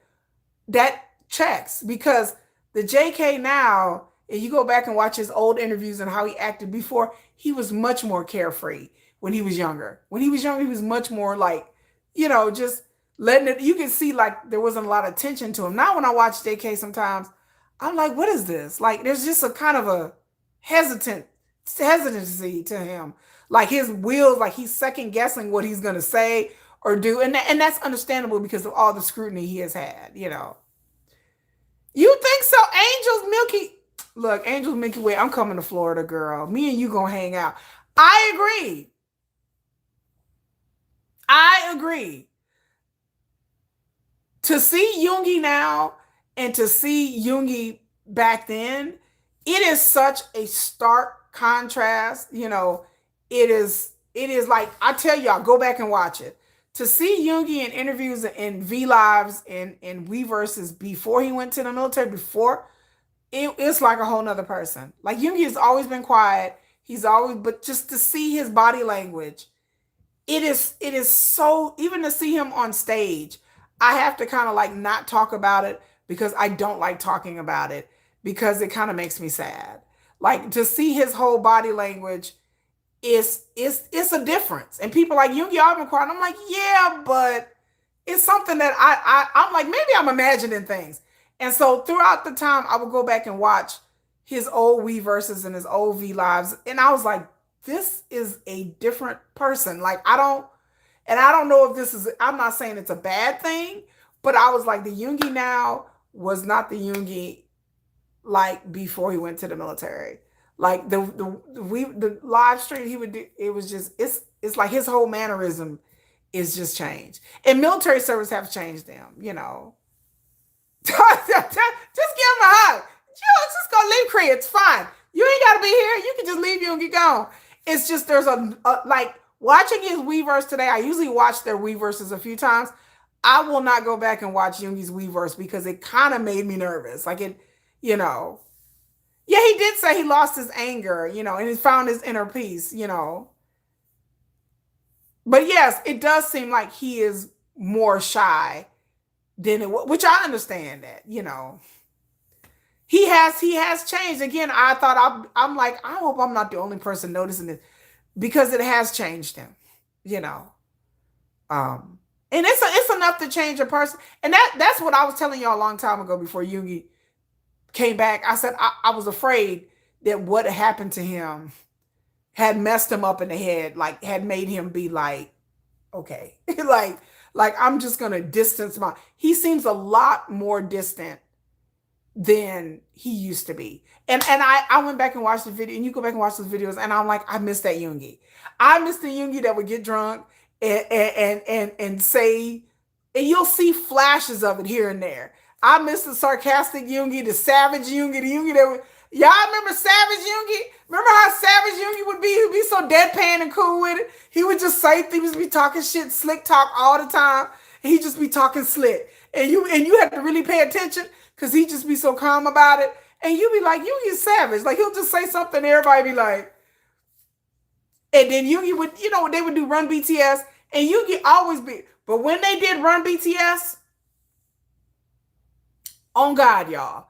that checks because the JK now, if you go back and watch his old interviews and how he acted before, he was much more carefree when he was younger. When he was younger, he was much more like, just letting it, you can see like there wasn't a lot of tension to him. Now when I watch JK sometimes, I'm like, what is this? Like there's just a kind of a hesitancy to him. Like his wheels, like he's second guessing what he's going to say or do. And that's understandable because of all the scrutiny he has had, You think so? Angels Milky Way, I'm coming to Florida, girl. Me and you gonna hang out. I agree. To see Yoongi now and to see Yoongi back then, it is such a stark contrast. It is like, I tell y'all, go back and watch it. To see Yoongi in interviews and V Lives and Weverses before he went to the military, it's like a whole nother person. Like Yoongi has always been quiet. But just to see his body language, it is so, even to see him on stage, I have to kind of like not talk about it because I don't like talking about it because it kind of makes me sad. Like to see his whole body language it's a difference. And people like Yoongi, I've been crying. I'm like, yeah, but it's something that I'm like, maybe I'm imagining things. And so throughout the time, I would go back and watch his old We verses and his old V lives, and I was like, this is a different person. Like I don't know if this is. I'm not saying it's a bad thing, but I was like, the Yoongi now was not the Yoongi like before he went to the military. Like the live stream he would do, it was just it's like his whole mannerism is just changed. And military service have changed them, you know. Just give him a hug. Just go leave Korea. It's fine. You ain't gotta be here. You can just leave you and get gone. It's just there's a like watching his Weverse today. I usually watch their Weverses a few times. I will not go back and watch Yoongi's Weverse because it kind of made me nervous. Like it, you know. Yeah, he did say he lost his anger, you know, and he found his inner peace, you know. But yes, it does seem like he is more shy than it was, which I understand that, you know. He has changed. Again, I thought I'm like, I hope I'm not the only person noticing this because it has changed him, you know. And it's enough to change a person. And that's what I was telling y'all a long time ago before Yoongi came back. I said I was afraid that what happened to him had messed him up in the head, like had made him be like, okay, like I'm just gonna distance my. He seems a lot more distant than he used to be. And I went back and watched the video, and you go back and watch those videos, and I'm like, I miss that Yoongi. I miss the Yoongi that would get drunk and say, and you'll see flashes of it here and there. I miss the sarcastic Yoongi, the savage Yoongi, the Yoongi that would, y'all remember Savage Yoongi? Remember how Savage Yoongi would be? He'd be so deadpan and cool with it. He would just say things, he would be talking shit, slick talk all the time. And he'd just be talking slick. And you have to really pay attention because he'd just be so calm about it. And you'd be like, Yoongi's savage. Like he'll just say something, everybody be like, and then Yoongi would, you know, they would do Run BTS, and Yoongi always be, but when they did Run BTS, on God, y'all,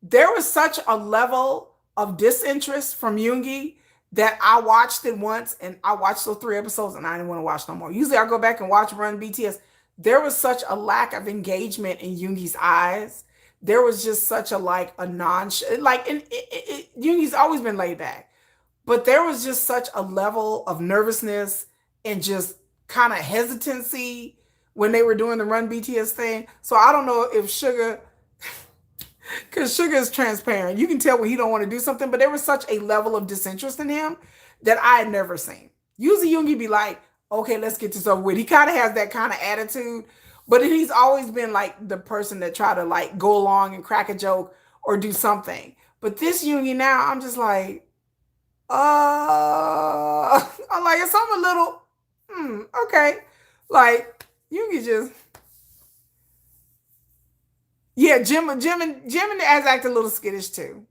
there was such a level of disinterest from Yoongi that I watched it once and I watched those 3 episodes and I didn't want to watch no more. Usually I go back and watch Run BTS. There was such a lack of engagement in Yoongi's eyes. There was just such a like a like Yoongi's always been laid back, but there was just such a level of nervousness and just kind of hesitancy when they were doing the Run BTS thing. So I don't know if Sugar, because Sugar is transparent. You can tell when he don't want to do something, but there was such a level of disinterest in him that I had never seen. Usually Yoongi be like, okay, let's get this over with. He kind of has that kind of attitude, but he's always been like the person that try to like go along and crack a joke or do something. But this Yoongi now, I'm just like, I'm like, it's something a little, okay. Like, Yoongi just, yeah, Jim has acted a little skittish too.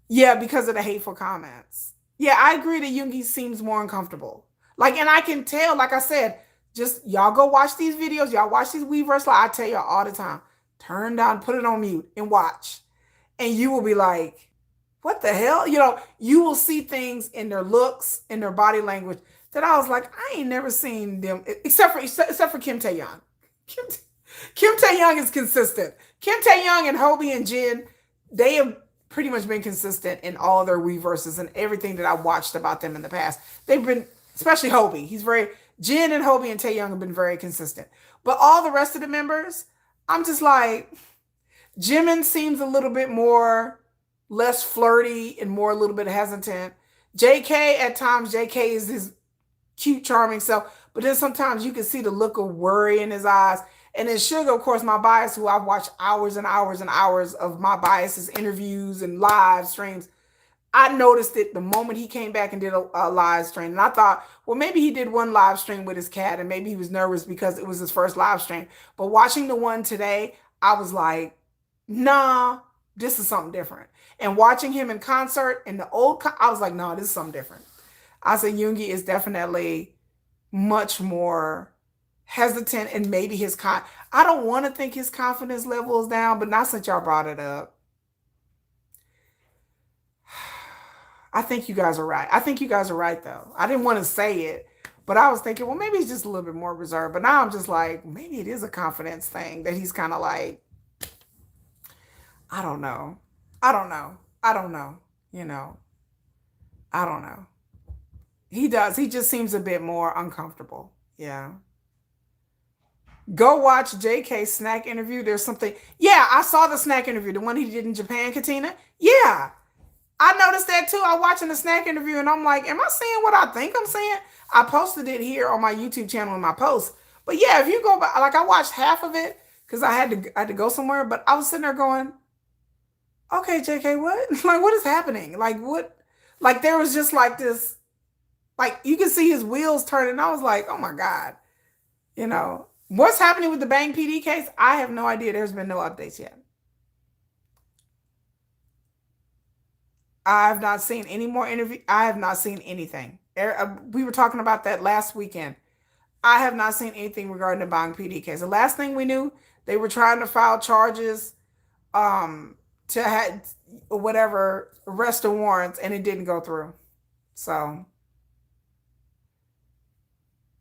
Yeah, because of the hateful comments. Yeah, I agree that Yoongi seems more uncomfortable. Like, and I can tell, like I said, just y'all go watch these videos, y'all watch these Weverse. Like I tell y'all all the time, turn down, put it on mute and watch. And you will be like, what the hell? You know, you will see things in their looks, in their body language that I was like, I ain't never seen them, except for Kim Taehyung. Kim Taehyung is consistent. Kim Taehyung and Hobie and Jin, they have pretty much been consistent in all their Weverses and everything that I watched about them in the past. They've been, especially Hobie. Jin and Hobie and Taehyung have been very consistent. But all the rest of the members, I'm just like, Jimin seems a little bit more, less flirty and more a little bit hesitant. JK, at times, JK is his cute, charming self. But then sometimes you can see the look of worry in his eyes. And then Sugar, of course, my bias, who I've watched hours and hours and hours of my biases, interviews and live streams. I noticed it the moment he came back and did a live stream. And I thought, well, maybe he did one live stream with his cat and maybe he was nervous because it was his first live stream. But watching the one today, I was like, nah, this is something different. And watching him in concert in the I was like, no, this is something different. I said, Yoongi is definitely much more hesitant, and maybe I don't want to think his confidence level is down, but not since y'all brought it up. I think you guys are right. I think you guys are right, though. I didn't want to say it, but I was thinking, well, maybe he's just a little bit more reserved. But now I'm just like, maybe it is a confidence thing that he's kind of like, I don't know. I don't know. I don't know. You know, I don't know. He does. He just seems a bit more uncomfortable. Yeah. Go watch JK's snack interview. There's something. Yeah, I saw the snack interview, the one he did in Japan, Katina. Yeah. I noticed that too. I watching the snack interview and I'm like, am I saying what I think I'm saying? I posted it here on my YouTube channel in my post. But yeah, if you go back, like I watched half of it because I had to go somewhere, but I was sitting there going, okay, JK, what? Like what is happening? Like what? Like there was just like this, like you can see his wheels turning. I was like, oh my God. What's happening with the Bang PD case? I have no idea. There's been no updates yet. I have not seen any more interview. I have not seen anything. We were talking about that last weekend. I have not seen anything regarding the Bang PD case. The last thing we knew, they were trying to file charges, to have whatever arrest warrants, and it didn't go through. So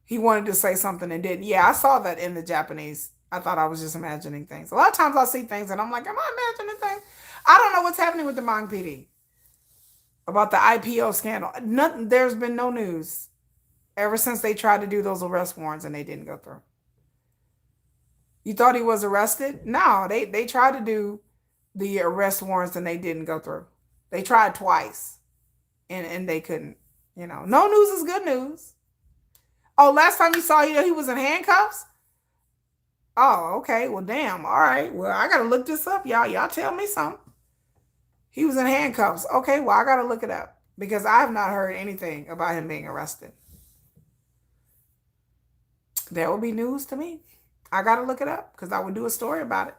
he wanted to say something and didn't. Yeah, I saw that in the Japanese. I thought I was just imagining things. A lot of times I see things and I'm like, am I imagining things? I don't know what's happening with the Bang PD about the IPO scandal. Nothing. There's been no news ever since they tried to do those arrest warrants and they didn't go through. You thought he was arrested? No, they tried to do the arrest warrants and they didn't go through. They tried twice and they couldn't. No news is good news. Oh, last time you saw he was in handcuffs? Oh, okay. Well, damn. All right. Well, I gotta look this up, y'all. Y'all tell me something. He was in handcuffs. Okay, well, I gotta look it up because I have not heard anything about him being arrested. That would be news to me. I gotta look it up because I would do a story about it.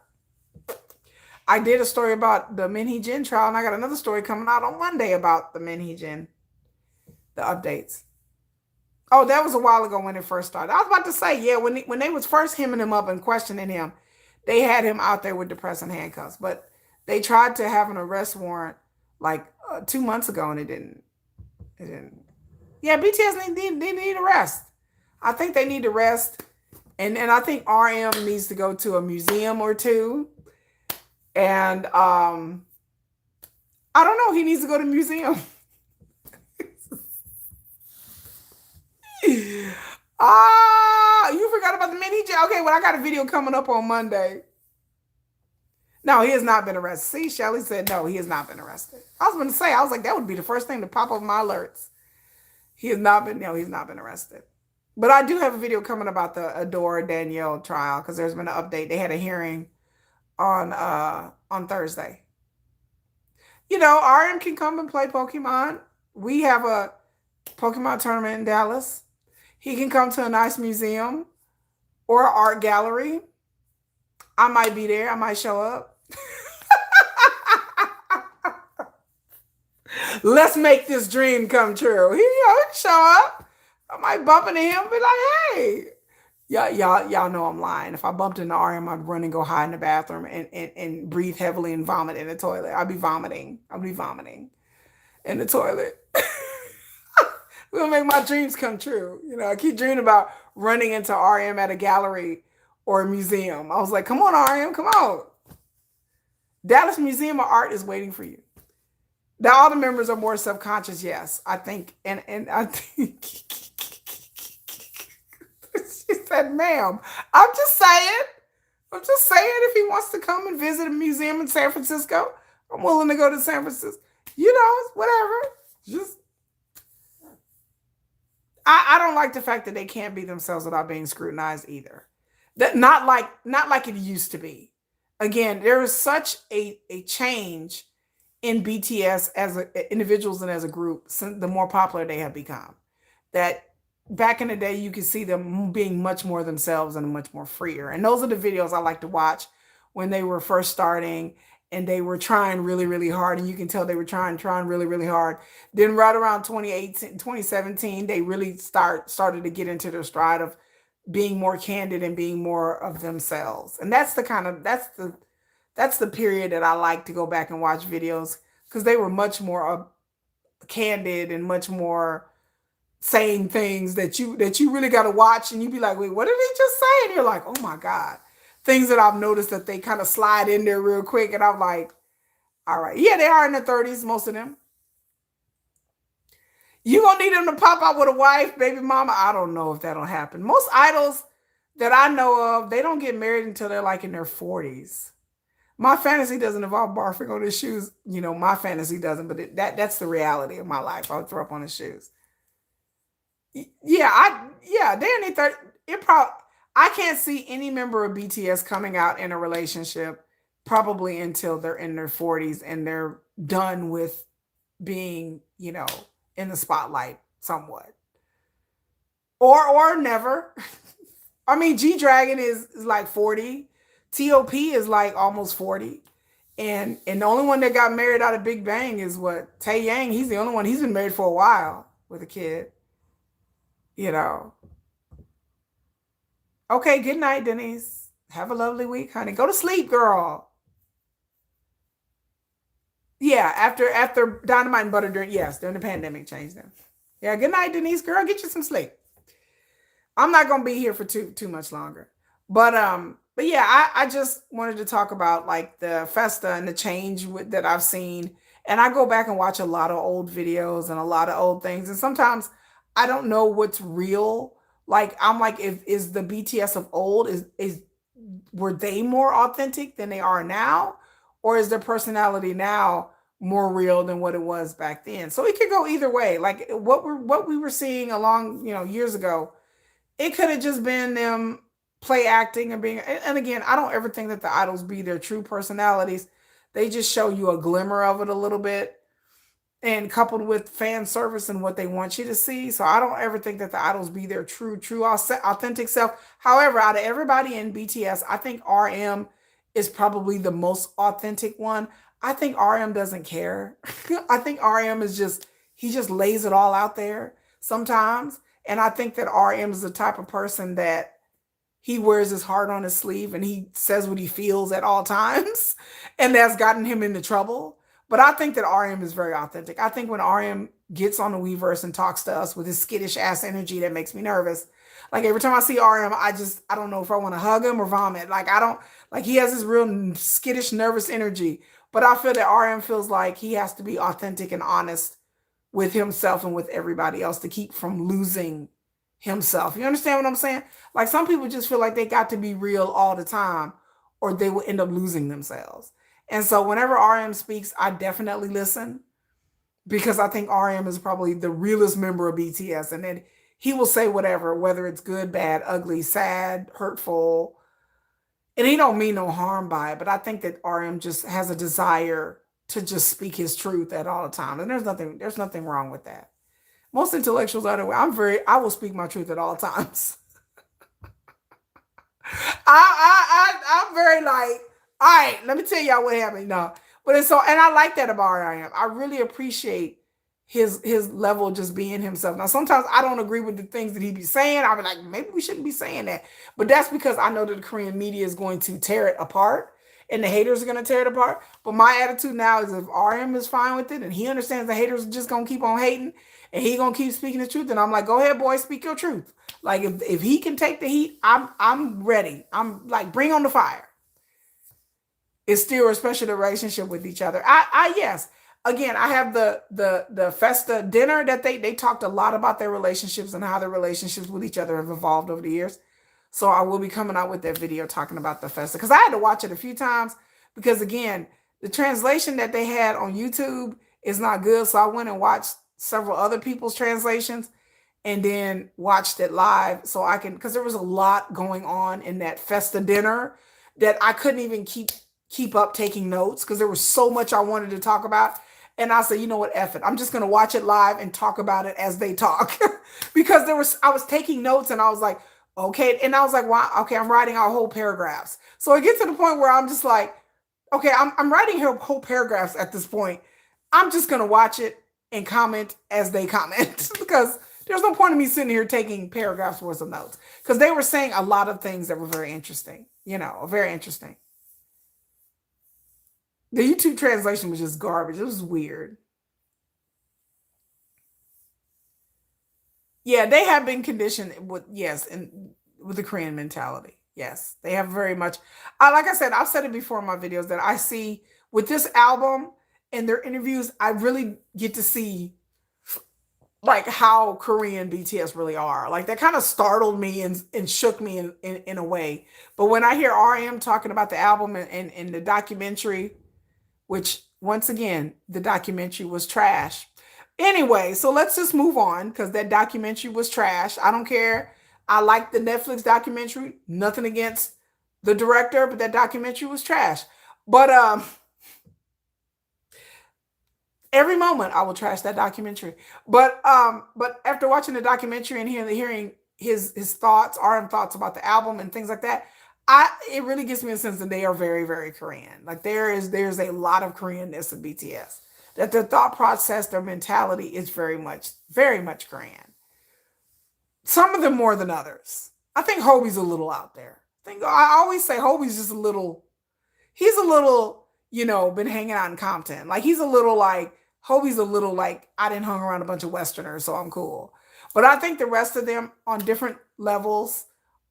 I did a story about the Min Hee Jin trial, and I got another story coming out on Monday about the Min Hee Jin, the updates. Oh, that was a while ago when it first started. I was about to say, yeah, when they was first hemming him up and questioning him, they had him out there with depressing handcuffs. But they tried to have an arrest warrant like 2 months ago, and it didn't. It didn't. Yeah, BTS need a rest. I think they need to rest, and I think RM needs to go to a museum or two. And I don't know. He needs to go to a museum. You forgot about the mini jail. Okay, well, I got a video coming up on Monday. No, he has not been arrested. See, Shelly said no, he has not been arrested. I was going to say, I was like, that would be the first thing to pop up my alerts. He's not been arrested. But I do have a video coming about the Adore Danielle trial because there's been an update. They had a hearing on Thursday. RM can come and play Pokemon. We have a Pokemon tournament in Dallas. He can come to a nice museum or art gallery. I might be there. I might show up. Let's make this dream come true. He can show up. I might bump into him and be like, hey. Y'all know I'm lying. If I bumped into RM, I'd run and go hide in the bathroom and breathe heavily and vomit in the toilet. I'd be vomiting. In the toilet. We'll make my dreams come true. I keep dreaming about running into RM at a gallery or a museum. I was like, come on, RM, come on. Dallas Museum of Art is waiting for you. Now, all the members are more self-conscious, yes. I think, and I think, she said, ma'am, I'm just saying, if he wants to come and visit a museum in San Francisco, I'm willing to go to San Francisco. It's whatever. Just, I don't like the fact that they can't be themselves without being scrutinized either. That not like it used to be. Again, there is such a change in BTS as individuals and as a group since the more popular they have become. That back in the day, you could see them being much more themselves and much more freer. And those are the videos I like to watch when they were first starting and they were trying really, really hard. And you can tell they were trying really, really hard. Then right around 2018, 2017, they really started to get into their stride of being more candid and being more of themselves. And that's the period that I like to go back and watch videos because they were much more candid and much more saying things that you really got to watch and you be like, wait, what did he just say? And you're like, oh my God. Things that I've noticed that they kind of slide in there real quick. And I'm like, all right. Yeah, they are in their 30s, most of them. You gonna need them to pop out with a wife, baby mama? I don't know if that'll happen. Most idols that I know of, they don't get married until they're like in their 40s. My fantasy doesn't involve barfing on his shoes. You know, my fantasy doesn't, but that's the reality of my life. I would throw up on his shoes. Yeah, they're in their 30. It probably I can't see any member of BTS coming out in a relationship probably until they're in their 40s and they're done with being, in the spotlight somewhat. Or never. I mean, G Dragon is like 40. TOP is like almost 40. And the only one that got married out of Big Bang is what? Tae Yang. He's the only one. He's been married for a while with a kid. You know. Okay, good night, Denise. Have a lovely week, honey. Go to sleep, girl. Yeah, after Dynamite and Butter during during the pandemic changed them. Yeah, good night, Denise, girl. Get you some sleep. I'm not gonna be here for too much longer. But yeah, I just wanted to talk about like the Festa and the change that I've seen. And I go back and watch a lot of old videos and a lot of old things. And sometimes I don't know what's real. Like I'm like, if is the BTS of old is were they more authentic than they are now? Or is their personality now more real than what it was back then? So it could go either way. Like what we were seeing along, years ago, it could have just been them play acting and being and again, I don't ever think that the idols be their true personalities. They just show you a glimmer of it a little bit and coupled with fan service and what they want you to see. So I don't ever think that the idols be their true authentic self. However, out of everybody in BTS, I think RM is probably the most authentic one. I think RM doesn't care. I think RM is just he just lays it all out there sometimes. And I think that RM is the type of person that he wears his heart on his sleeve and he says what he feels at all times. And that's gotten him into trouble. But I think that RM is very authentic. I think when RM gets on the Weverse and talks to us with his skittish ass energy that makes me nervous. Like every time I see RM, I don't know if I want to hug him or vomit. Like I don't like he has this real skittish, nervous energy. But I feel that RM feels like he has to be authentic and honest with himself and with everybody else to keep from losing himself. You understand what I'm saying? Like some people just feel like they got to be real all the time or they will end up losing themselves. And so whenever RM speaks, I definitely listen because I think RM is probably the realest member of BTS. And then he will say whatever, whether it's good, bad, ugly, sad, hurtful. And he don't mean no harm by it. But I think that RM just has a desire to just speak his truth at all the time. And there's nothing wrong with that. Most intellectuals are the way. I will speak my truth at all times. I'm very like, all right, let me tell y'all what happened. No, but it's so, and I like that about RM. I really appreciate his level of just being himself. Now, sometimes I don't agree with the things that he be saying. I'll be like, maybe we shouldn't be saying that. But that's because I know that the Korean media is going to tear it apart and the haters are going to tear it apart. But my attitude now is if RM is fine with it and he understands the haters are just going to keep on hating and he going to keep speaking the truth, then I'm like, go ahead, boy, speak your truth. Like if he can take the heat, I'm ready. I'm like, bring on the fire. It's still a special relationship with each other. Yes. Again, I have the Festa dinner that they talked a lot about their relationships and how their relationships with each other have evolved over the years. So I will be coming out with that video talking about the Festa because I had to watch it a few times because again, the translation that they had on YouTube is not good. So I went and watched several other people's translations and then watched it live so I can, because there was a lot going on in that Festa dinner that I couldn't even keep up taking notes because there was so much I wanted to talk about. And I said, you know what, F it. I'm just going to watch it live and talk about it as they talk because I was taking notes and I was like, okay. And I was like, wow, okay, I'm writing out whole paragraphs. So it gets to the point where I'm just like, Okay, I'm writing here whole paragraphs at this point. I'm just gonna watch it and comment as they comment because there's no point in me sitting here taking paragraphs worth of notes because they were saying a lot of things that were very interesting. Very interesting. The YouTube translation was just garbage. It was weird. Yeah, they have been conditioned with yes, and with the Korean mentality. Yes, they have very much. Like I said, I've said it before in my videos that I see with this album and their interviews, I really get to see like how Korean BTS really are. Like that kind of startled me and shook me in a way. But when I hear RM talking about the album and the documentary, which once again, the documentary was trash. Anyway, so let's just move on because that documentary was trash. I don't care. I like the Netflix documentary. Nothing against the director, but that documentary was trash. But every moment I will trash that documentary. But after watching the documentary and hearing his thoughts, RM thoughts about the album and things like that, it really gives me a sense that they are very, very Korean. Like there's a lot of Koreanness in BTS. That their thought process, their mentality is very much Korean. Some of them more than others. I think Hobie's a little out there. I always say Hobie's just a little. He's a little, been hanging out in Compton. Like he's a little like Hobie's a little like I didn't hang around a bunch of Westerners, so I'm cool. But I think the rest of them on different levels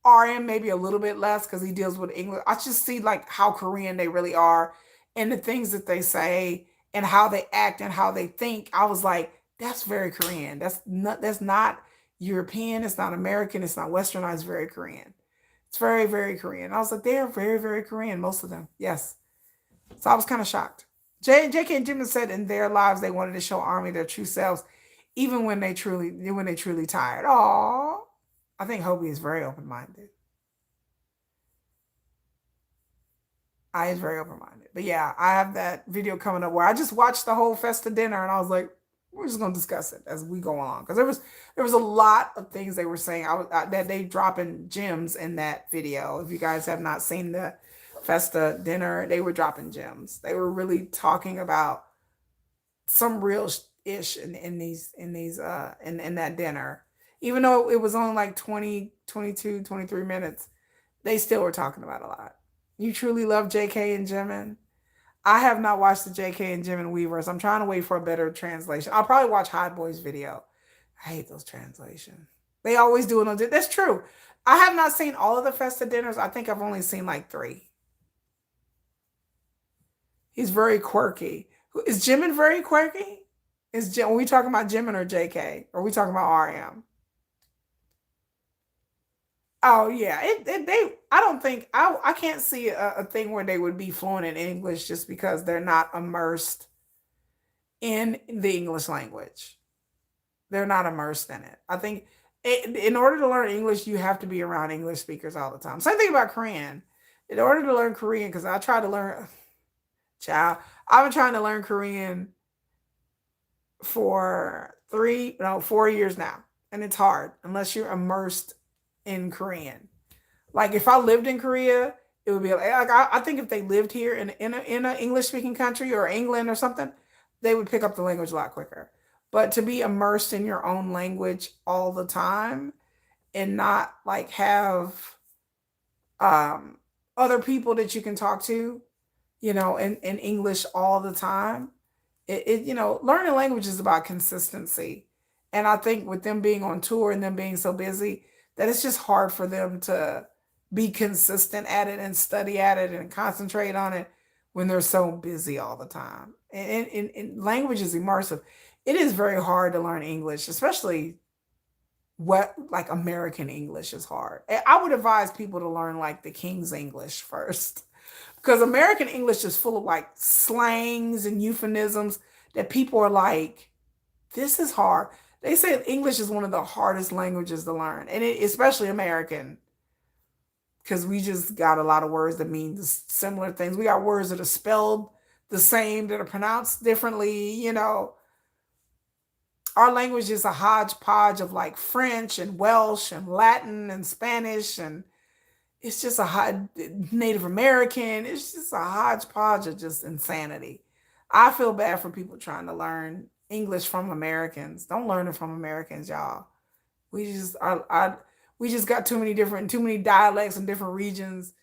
are in maybe a little bit less because he deals with English. I just see like how Korean they really are and the things that they say and how they act and how they think. I was like, that's very Korean. That's not European. It's not American. It's not Westernized. Very Korean. It's very, very Korean. I was like, they are very, very Korean, most of them. Yes. So I was kind of shocked. JK and Jimin said in their lives they wanted to show Army their true selves, even when they truly tired. Oh, I think Hobie is very open minded. I is very open minded. But yeah, I have that video coming up where I just watched the whole Festa dinner and I was like, we're just gonna discuss it as we go along because there was a lot of things they were saying. That they dropping gems in that video. If you guys have not seen the Festa dinner, they were dropping gems. They were really talking about some real ish in that dinner. Even though it was only like 20, 22, 23 minutes, they still were talking about a lot. You truly love JK and Jimin. I have not watched the JK and Jimin Weavers. I'm trying to wait for a better translation. I'll probably watch Hot Boy's video. I hate those translations. They always do it on. That's true. I have not seen all of the Festa dinners. I think I've only seen like 3. He's very quirky. Is Jimin very quirky? Are we talking about Jimin or JK? Or are we talking about RM? Oh yeah, I don't think I can't see a thing where they would be fluent in English just because they're not immersed in the English language. They're not immersed in it. I think in order to learn English, you have to be around English speakers all the time. Same thing about Korean. In order to learn Korean, because I tried to learn, child, I've been trying to learn Korean for 4 years now, and it's hard unless you're immersed in Korean. Like if I lived in Korea, it would be like I think if they lived here in a English speaking country or England or something, they would pick up the language a lot quicker. But to be immersed in your own language all the time and not like have um, other people that you can talk to, in English all the time, learning language is about consistency. And I think with them being on tour and them being so busy, that it's just hard for them to be consistent at it and study at it and concentrate on it when they're so busy all the time. And language is immersive. It is very hard to learn English, especially what like American English is hard. I would advise people to learn like the King's English first because American English is full of like slangs and euphemisms that people are like, this is hard. They say English is one of the hardest languages to learn, and especially American, because we just got a lot of words that mean similar things. We got words that are spelled the same, that are pronounced differently. Our language is a hodgepodge of like French and Welsh and Latin and Spanish, and it's just a hot Native American. It's just a hodgepodge of just insanity. I feel bad for people trying to learn English from Americans. Don't learn it from Americans, y'all. We just are, we just got too many dialects in different regions.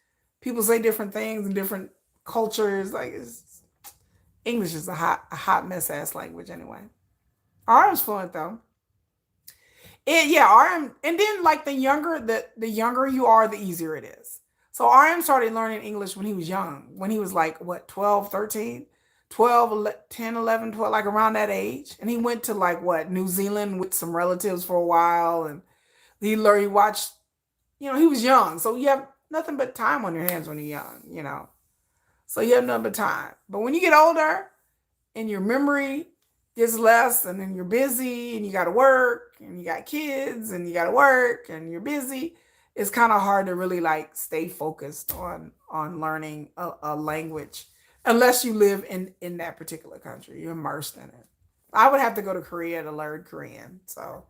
People say different things in different cultures. Like English is a hot mess ass language anyway. RM's fluent though. Yeah, RM, and then like the younger you are, the easier it is. So RM started learning English when he was young, when he was like what, 12, 13, 12, 10, 11, 12, like around that age. And he went to like what, New Zealand with some relatives for a while, and he learned, he watched, he was young. So you have nothing but time on your hands when you're young. So you have nothing but time. But when you get older and your memory gets less, and then you're busy and you got to work and you got kids and you got to work and you're busy, it's kind of hard to really like stay focused on learning a language unless you live in that particular country. You're immersed in it. I would have to go to Korea to learn Korean. So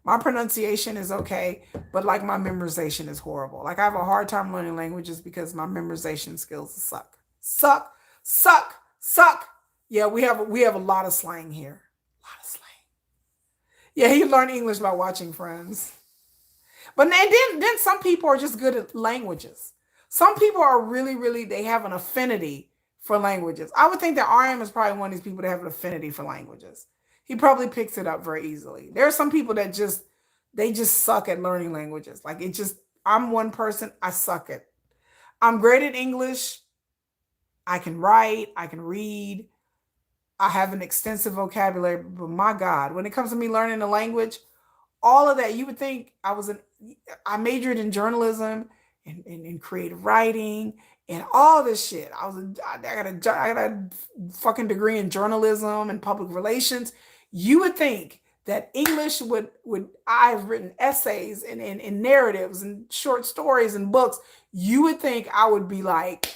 my pronunciation is okay, but like my memorization is horrible. Like I have a hard time learning languages because my memorization skills suck. Suck, suck, suck. Yeah, we have a lot of slang here. A lot of slang. Yeah, he learned English by watching Friends. But then some people are just good at languages. Some people are really, really, they have an affinity for languages. I would think that RM is probably one of these people that have an affinity for languages. He probably picks it up very easily. There are some people that they just suck at learning languages. Like I'm one person, I suck at. I'm great at English. I can write, I can read. I have an extensive vocabulary, but my God, when it comes to me learning a language, all of that, you would think I majored in journalism and in creative writing and all this shit. I got a fucking degree in journalism and public relations. You would think that English I've written essays and narratives and short stories and books. You would think I would be like,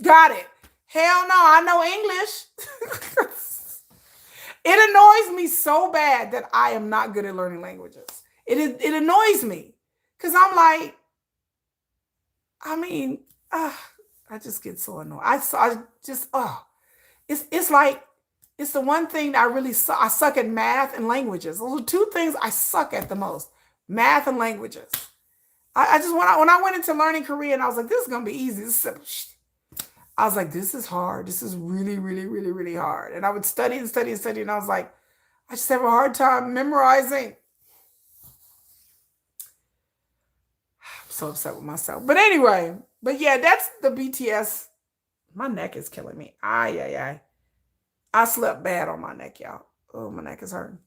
got it. Hell no, I know English. It annoys me so bad that I am not good at learning languages. It annoys me because I'm like, I just get so annoyed. I just it's like it's the one thing that I suck at math and languages. Those are two things I suck at the most: math and languages. I just when I went into learning Korean, I was like, this is gonna be easy. This is simple. I was like, this is hard. This is really, really, really, really hard. And I would study and study and study. And I was like, I just have a hard time memorizing. I'm so upset with myself. But anyway, yeah, that's the BTS. My neck is killing me. Ay. I slept bad on my neck, y'all. Oh, my neck is hurting.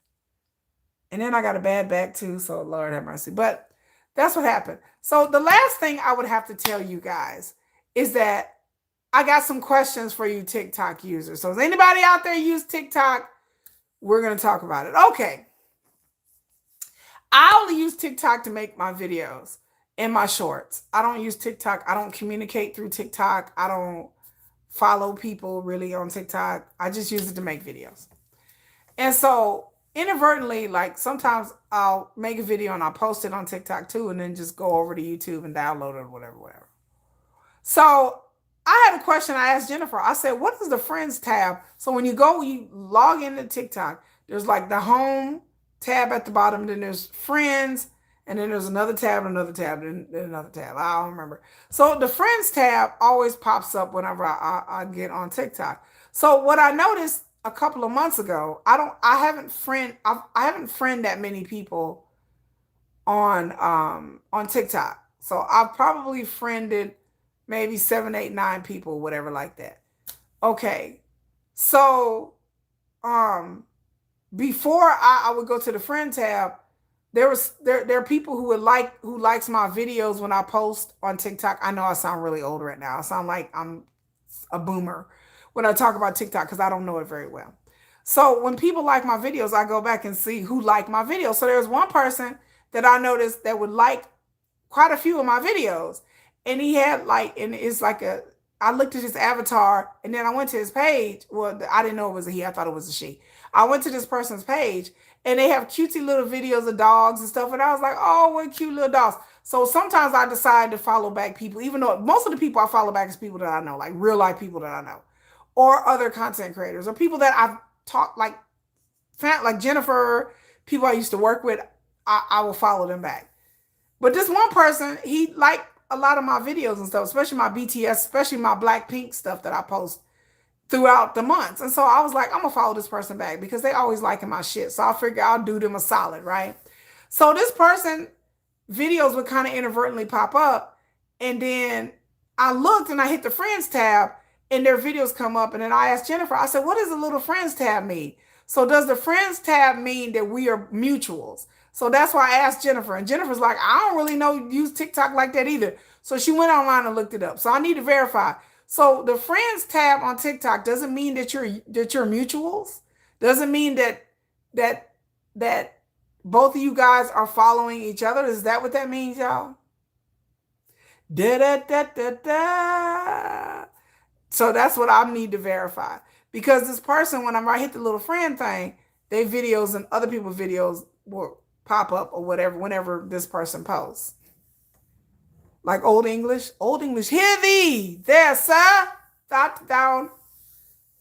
And then I got a bad back too. So Lord have mercy. But that's what happened. So the last thing I would have to tell you guys is that I got some questions for you TikTok users. So, does anybody out there use TikTok? We're going to talk about it. Okay. I only use TikTok to make my videos and my shorts. I don't use TikTok. I don't communicate through TikTok. I don't follow people really on TikTok. I just use it to make videos. And so, inadvertently, like sometimes I'll make a video and I'll post it on TikTok too, and then just go over to YouTube and download it or whatever. So, I had a question I asked Jennifer. I said, what is the friends tab? So when you log into TikTok, there's like the home tab at the bottom, then there's friends, and then there's another tab, then another tab. I don't remember. So the friends tab always pops up whenever I get on TikTok. So what I noticed a couple of months ago, I haven't friend that many people on TikTok. So I've probably friended maybe 7, 8, 9 people, whatever like that. Okay. So, before I would go to the friend tab, there are people who likes my videos when I post on TikTok. I know I sound really old right now. I sound like I'm a boomer when I talk about TikTok because I don't know it very well. So when people like my videos, I go back and see who liked my videos. So there's one person that I noticed that would like quite a few of my videos. And he had I looked at his avatar and then I went to his page. Well, I didn't know it was a he. I thought it was a she. I went to this person's page and they have cutesy little videos of dogs and stuff. And I was like, oh, what cute little dogs. So sometimes I decide to follow back people, even though most of the people I follow back is people that I know, like real life people that I know, or other content creators, or people that I've talked like Jennifer, people I used to work with. I will follow them back. But this one person, he liked a lot of my videos and stuff, especially my BTS, especially my Blackpink stuff that I post throughout the months. And so I was like, I'm gonna follow this person back because they always liking my shit. So I figure I'll do them a solid, right? So this person videos would kind of inadvertently pop up. And then I looked and I hit the friends tab and their videos come up. And then I asked Jennifer, I said, what does the little friends tab mean? So does the friends tab mean that we are mutuals? So that's why I asked Jennifer. And Jennifer's like, I don't really know use TikTok like that either. So she went online and looked it up. So I need to verify. So the friends tab on TikTok doesn't mean that you're mutuals. Doesn't mean that both of you guys are following each other. Is that what that means, y'all? Da da da da da. So that's what I need to verify. Because this person, whenever I hit the little friend thing, their videos and other people's videos will pop up or whatever whenever this person posts. Like Old English. Old English, hear thee. There, sir. Thought down.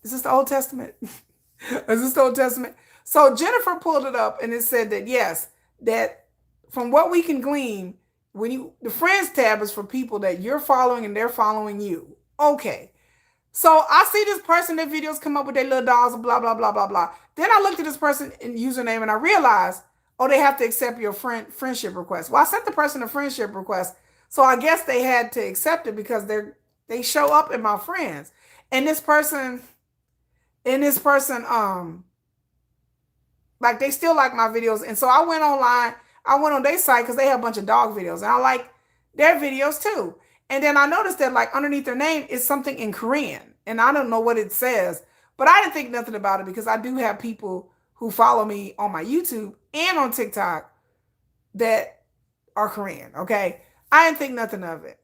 Is this the Old Testament? Is this the Old Testament? So Jennifer pulled it up and it said that yes, that from what we can glean, the friends tab is for people that you're following and they're following you. Okay. So I see this person, their videos come up with their little dolls, blah, blah, blah, blah, blah. Then I looked at this person in username and I realized, oh, they have to accept your friendship request. Well, I sent the person a friendship request. So I guess they had to accept it because they show up in my friends. And this person, like they still like my videos. And so I went online, I went on their site because they have a bunch of dog videos. And I like their videos too. And then I noticed that like underneath their name is something in Korean. And I don't know what it says. But I didn't think nothing about it because I do have people who follow me on my YouTube and on TikTok that are Korean. Okay. I didn't think nothing of it.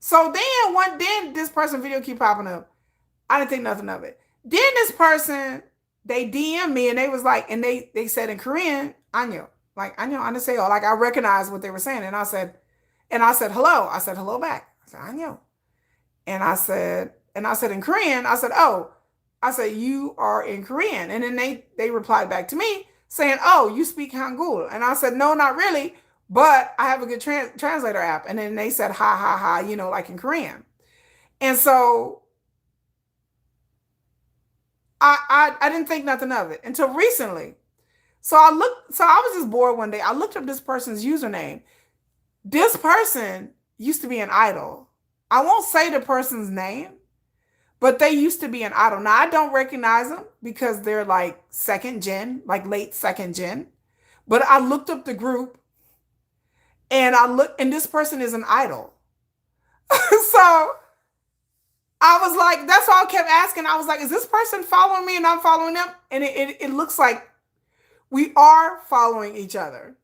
So then this person video keep popping up. I didn't think nothing of it. Then this person, they DM me and they was like, and they said in Korean, Anyo. Like Anyo, 안녕하세요. Like I recognized what they were saying. And I said hello. I said hello back. I said Anyo. And I said in Korean, I said, oh, I said, you are in Korean. And then they replied back to me saying, oh, you speak Hangul. And I said, no, not really. But I have a good translator app. And then they said, ha, ha, ha, like in Korean. And so I didn't think nothing of it until recently. So I was just bored one day. I looked up this person's username. This person used to be an idol. I won't say the person's name, but they used to be an idol. Now, I don't recognize them because they're like second gen, like late second gen. But I looked up the group and this person is an idol. So I was like, that's why I kept asking. I was like, is this person following me and I'm following them? And it looks like we are following each other.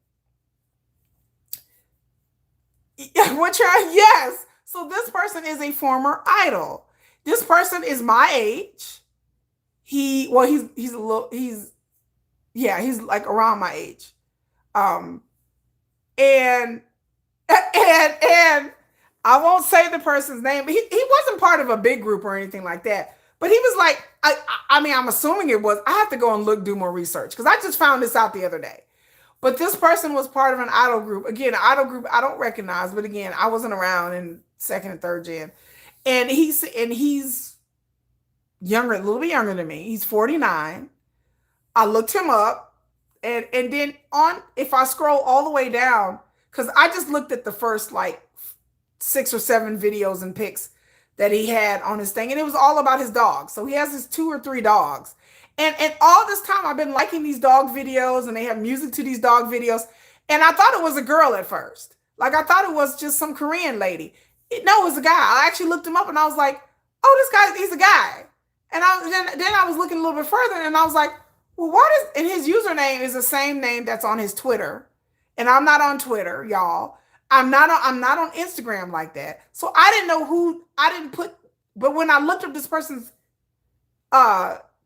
Yes. So this person is a former idol. This person is my age. He's like around my age. And I won't say the person's name, but he wasn't part of a big group or anything like that. But he was like, I mean, I'm assuming it was. I have to go and do more research because I just found this out the other day. But this person was part of an idol group. Again, an idol group I don't recognize, but again, I wasn't around in second and third gen. And he's younger, a little bit younger than me. He's 49. I looked him up, and then if I scroll all the way down, because I just looked at the first like 6 or 7 videos and pics that he had on his thing, and it was all about his dogs. So he has his 2 or 3 dogs. And all this time I've been liking these dog videos and they have music to these dog videos. And I thought it was a girl at first. Like I thought it was just some Korean lady. No, it was a guy. I actually looked him up and I was like, oh, he's a guy. And then I was looking a little bit further and I was like, well, and his username is the same name that's on his Twitter. And I'm not on Twitter, y'all. I'm not on Instagram like that. So I didn't know but when I looked up this person's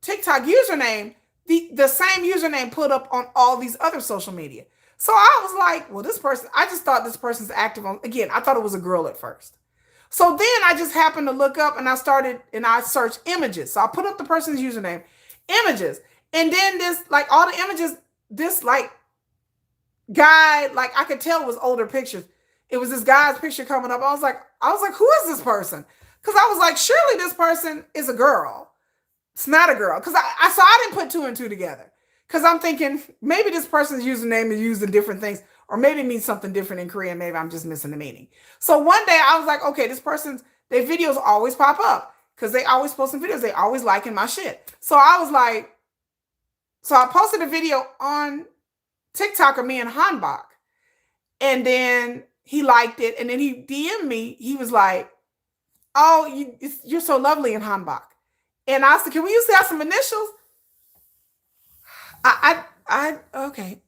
TikTok username, the same username put up on all these other social media. So I was like, well, this person, I just thought this person's active on, again, I thought it was a girl at first. So then I just happened to look up and I searched images. So I put up the person's username, images. And then this, like all the images, this like guy, like I could tell it was older pictures. It was this guy's picture coming up. I was like, who is this person? Because I was like, surely this person is a girl. It's not a girl. Because I didn't put two and two together. Because I'm thinking maybe this person's username is used in different things, or maybe it means something different in Korean. Maybe I'm just missing the meaning. So one day I was like, okay, this person's, their videos always pop up because they always posting videos. They always liking my shit. So I was like, so I posted a video on TikTok of me and Hanbok. And then he liked it. And then he DM'd me. He was like, oh, you're so lovely in Hanbok. And I said, can we use to have some initials? Okay.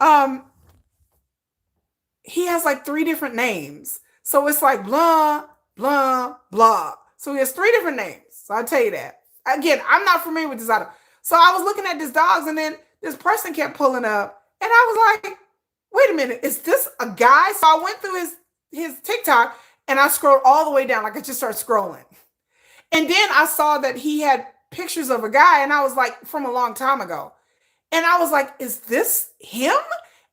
He has like three different names. So it's like blah, blah, blah. So he has three different names. So I'll tell you that. Again, I'm not familiar with this item. So I was looking at these dogs and then this person kept pulling up and I was like, wait a minute, is this a guy? So I went through his TikTok and I scrolled all the way down. Like I just started scrolling. And then I saw that he had pictures of a guy and I was like, from a long time ago. And I was like, is this him?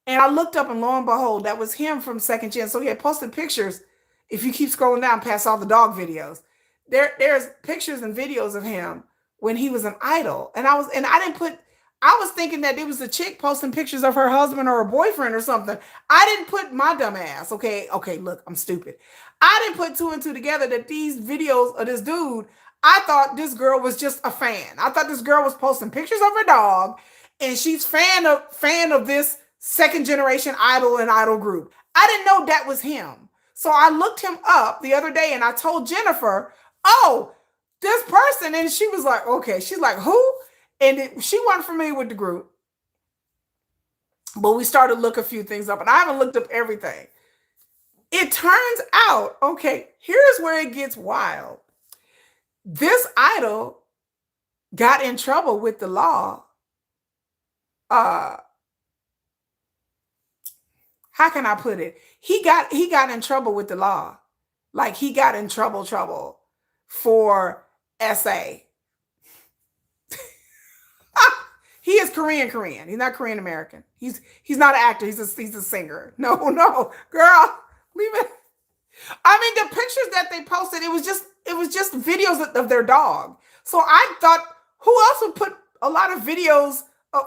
And I looked up and lo and behold, that was him from Second Gen. So he had posted pictures. If you keep scrolling down past all the dog videos, there's pictures and videos of him when he was an idol. And I was thinking that it was a chick posting pictures of her husband or her boyfriend or something. I didn't put my dumb ass. Okay, look, I'm stupid. I didn't put two and two together that these videos of this dude, I thought this girl was just a fan. I thought this girl was posting pictures of her dog and she's fan of this second generation idol and idol group. I didn't know that was him. So I looked him up the other day and I told Jennifer, oh, this person. And she was like, okay. She's like, who? And she wasn't familiar with the group. But we started to look a few things up and I haven't looked up everything. It turns out, okay, here's where it gets wild. This idol got in trouble with the law. How can I put it? He got in trouble with the law. Like he got in trouble for SA. He is Korean. He's not Korean American. He's not an actor. He's a singer. No, girl, leave it. I mean, the pictures that they posted, it was just videos of their dog. So I thought, who else would put a lot of videos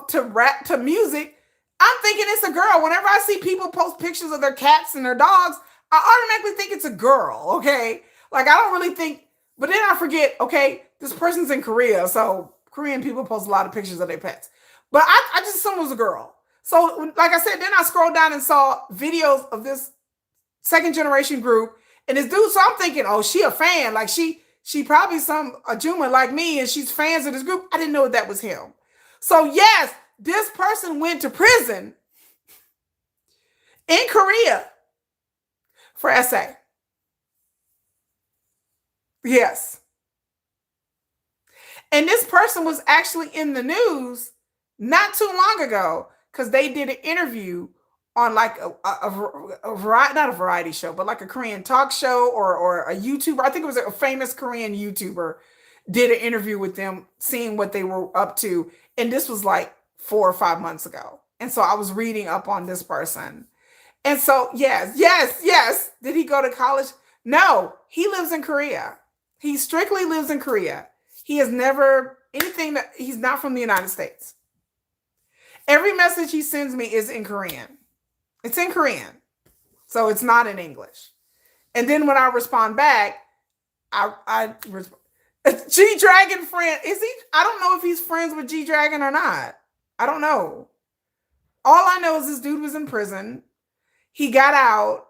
to rap to music? I'm thinking it's a girl. Whenever I see people post pictures of their cats and their dogs, I automatically think it's a girl. Okay, like I don't really think. But then I forget. Okay, this person's in Korea, so Korean people post a lot of pictures of their pets. But I just assumed it was a girl. So like I said, then I scrolled down and saw videos of this second generation group and this dude. So I'm thinking, oh, she a fan. Like she probably a Juma like me and she's fans of this group. I didn't know that was him. So yes, this person went to prison in Korea for SA. Yes. And this person was actually in the news not too long ago because they did an interview on like a variety, not a variety show, but like a Korean talk show or a YouTuber. I think it was a famous Korean YouTuber did an interview with them, seeing what they were up to. And this was like 4 or 5 months ago. And so I was reading up on this person. And so, yes. Did he go to college? No, he lives in Korea. He strictly lives in Korea. He has never he's not from the United States. Every message he sends me is in Korean. It's in Korean. So it's not in English. And then when I respond back, G-Dragon friend, is he? I don't know if he's friends with G-Dragon or not. I don't know. All I know is this dude was in prison. He got out.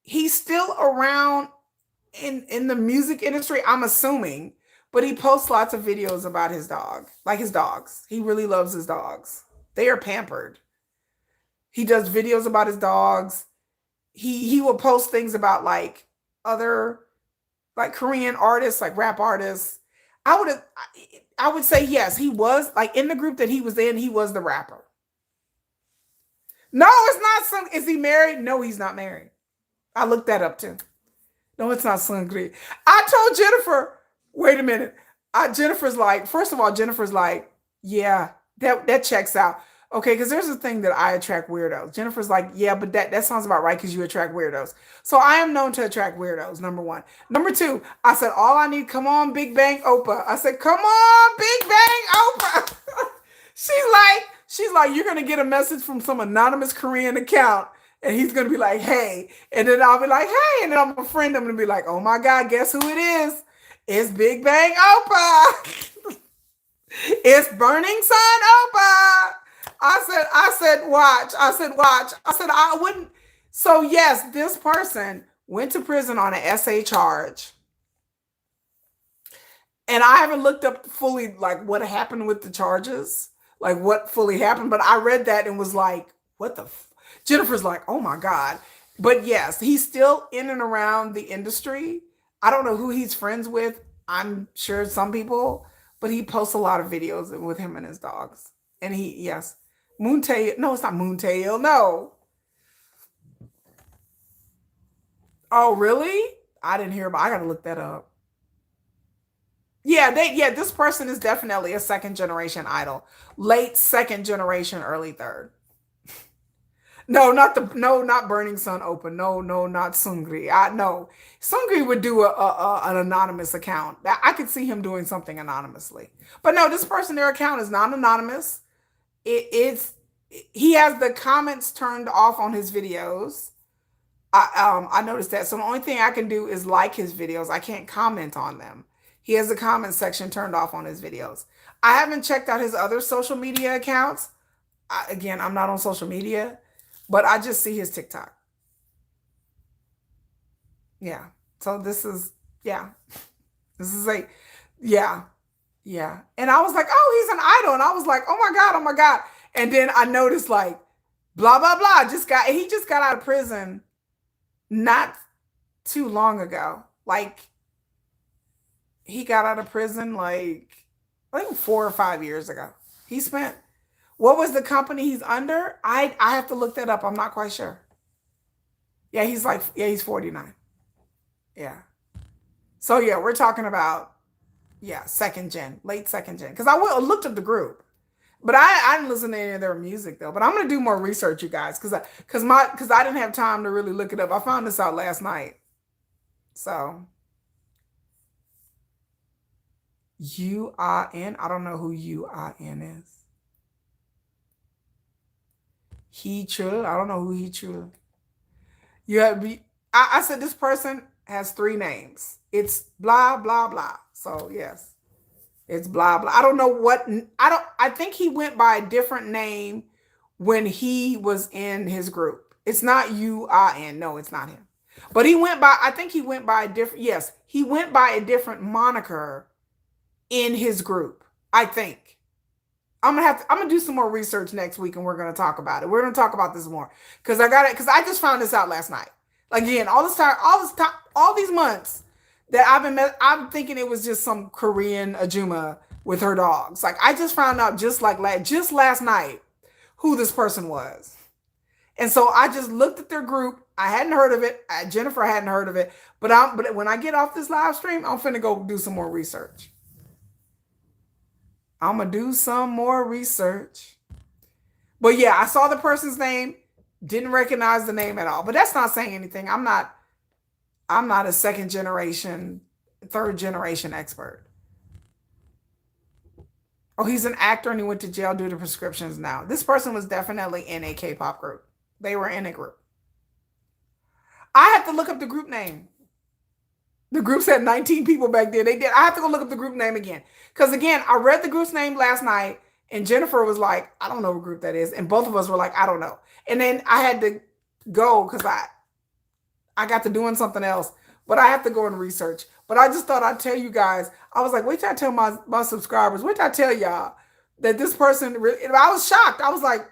He's still around in the music industry, I'm assuming, but he posts lots of videos about his dog, like his dogs. He really loves his dogs. They are pampered. He does videos about his dogs. He will post things about like other like Korean artists, like rap artists. I would say yes, he was like in the group that he was in, he was the rapper. No, it's not Sung. Is he married? No, he's not married. I looked that up too. No, it's not Sungri. I told Jennifer, wait a minute. Jennifer's like, first of all, Jennifer's like, yeah, that checks out. Okay, because there's a thing that I attract weirdos. Jennifer's like, yeah, but that sounds about right because you attract weirdos. So I am known to attract weirdos, number one. Number two, I said, all I need, come on, Big Bang Oprah. I said, come on, Big Bang Oprah. she's like, you're gonna get a message from some anonymous Korean account. And he's gonna be like, hey. And then I'll be like, hey. And then I'm a friend. I'm gonna be like, oh my God, guess who it is? It's Big Bang Oprah. It's Burning Sun Oprah. I said, watch. I said, I wouldn't. So yes, this person went to prison on an SA charge. And I haven't looked up fully like what happened with the charges, like what fully happened, but I read that and was like, what the Jennifer's like, oh my God. But yes, he's still in and around the industry. I don't know who he's friends with. I'm sure some people, but he posts a lot of videos with him and his dogs. And yes, Moontail. No, it's not Moontail. No. Oh, really? I didn't hear about. I gotta look that up. Yeah, this person is definitely a second generation idol. Late second generation, early third. Not Burning Sun Open. No, not Sungri. No. Sungri would do an anonymous account. I could see him doing something anonymously. But no, this person, their account is not anonymous. He has the comments turned off on his videos. I noticed that. So the only thing I can do is like his videos. I can't comment on them. He has the comment section turned off on his videos. I haven't checked out his other social media accounts. Again, I'm not on social media, but I just see his TikTok. Yeah. So yeah. This is yeah, yeah. And I was like, oh, he's an idol. And I was like, oh my God, oh my God. And then I noticed like, blah, blah, blah. He just got out of prison not too long ago. Like, he got out of prison like, I think 4 or 5 years ago. He spent, what was the company he's under? I have to look that up. I'm not quite sure. Yeah, he's 49. Yeah. So yeah, we're talking about, yeah, late second gen. Because I looked up the group. But I didn't listen to any of their music though. But I'm gonna do more research, you guys, because I didn't have time to really look it up. I found this out last night. So UIN. I don't know who UIN is. He true. I don't know who he true. I said this person has 3 names. It's blah blah blah. So yes. It's blah blah. I don't know what I think he went by a different name when he was in his group. It's not UIN. No, it's not him. But he went by he went by a different moniker in his group. I think. I'm gonna do some more research next week and we're gonna talk about it. We're gonna talk about this more. Because I just found this out last night. Again, all these months that I'm thinking it was just some Korean Ajuma with her dogs. Like I just found out just last night who this person was. And so I just looked at their group. I hadn't heard of it. Jennifer hadn't heard of it. But when I get off this live stream, I'm finna go do some more research. I'm gonna do some more research. But yeah, I saw the person's name, didn't recognize the name at all. But that's not saying anything. I'm not a second generation, third generation expert. Oh, he's an actor and he went to jail due to prescriptions now. This person was definitely in a K-pop group. They were in a group. I have to look up the group name. The groups had 19 people back then. They did. I have to go look up the group name again. Because again, I read the group's name last night and Jennifer was like, I don't know what group that is. And both of us were like, I don't know. And then I had to go because I got to doing something else. But I have to go and research. But I just thought I'd tell you guys. I was like, wait till I tell my subscribers. Wait till I tell y'all that this person really, I was shocked. I was like,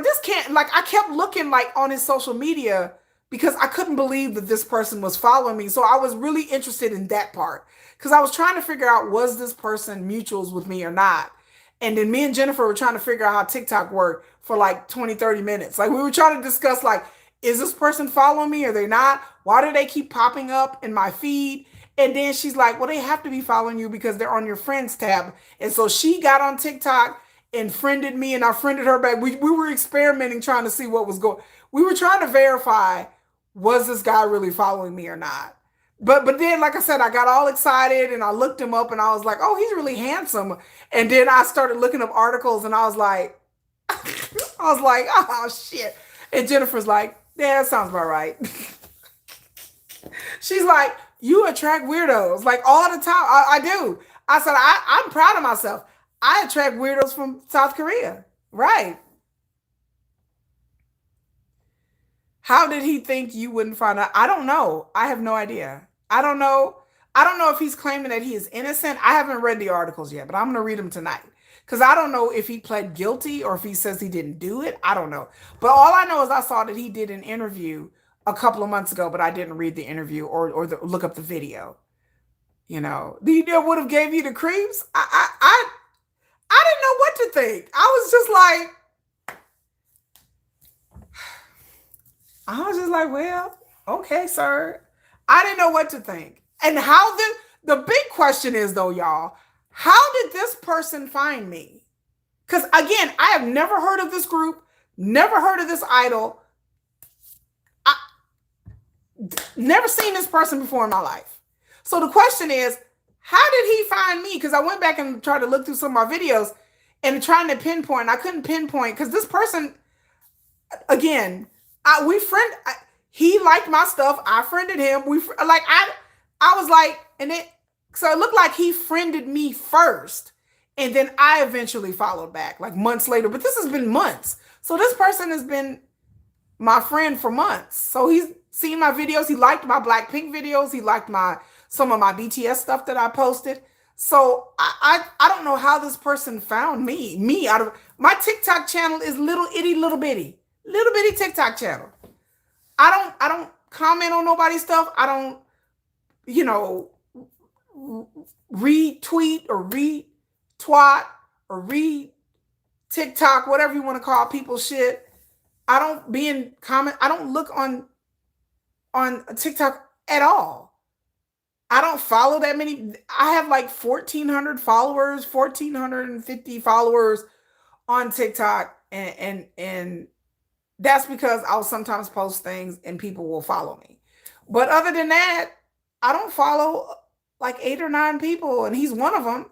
this can't, like, I kept looking like on his social media because I couldn't believe that this person was following me. So I was really interested in that part because I was trying to figure out, was this person mutuals with me or not? And then me and Jennifer were trying to figure out how TikTok worked for like 20, 30 minutes. Like we were trying to discuss like, is this person following me? Are they not? Why do they keep popping up in my feed? And then she's like, well, they have to be following you because they're on your friends tab. And so she got on TikTok and friended me and I friended her back. We were experimenting trying to see what was going. We were trying to verify, was this guy really following me or not? But then, like I said, I got all excited and I looked him up and I was like, oh, he's really handsome. And then I started looking up articles and I was like, oh shit. And Jennifer's like, yeah, that sounds about right. She's like, you attract weirdos like all the time. I do. I said, I'm proud of myself. I attract weirdos from South Korea. Right. How did he think you wouldn't find out? I don't know. I have no idea. I don't know. I don't know if he's claiming that he is innocent. I haven't read the articles yet, but I'm going to read them tonight. Because I don't know if he pled guilty or if he says he didn't do it. I don't know. But all I know is I saw that he did an interview a couple of months ago, but I didn't read the interview or look up the video. You know, the idea would have gave you the creeps. I didn't know what to think. I was just like, well, okay, sir. I didn't know what to think. And how the big question is though, y'all, how did this person find me? Because again, I have never heard of this group, never heard of this idol. I never seen this person before in my life. So the question is, how did he find me? Because I went back and tried to look through some of my videos and trying to pinpoint. I couldn't pinpoint because this person, again, he liked my stuff. I friended him. I was like, and so it looked like he friended me first. And then I eventually followed back like months later, but this has been months. So this person has been my friend for months. So he's seen my videos. He liked my Blackpink videos. He liked some of my BTS stuff that I posted. So I don't know how this person found me. Out of my TikTok channel is little bitty TikTok channel. I don't comment on nobody's stuff. I don't, retweet or retwat or TikTok, whatever you want to call people shit. I don't be in comment. I don't look on TikTok at all. I don't follow that many. I have like 1,400 followers, 1,450 followers on TikTok, and that's because I'll sometimes post things and people will follow me. But other than that, I don't follow like 8 or 9 people, and he's one of them.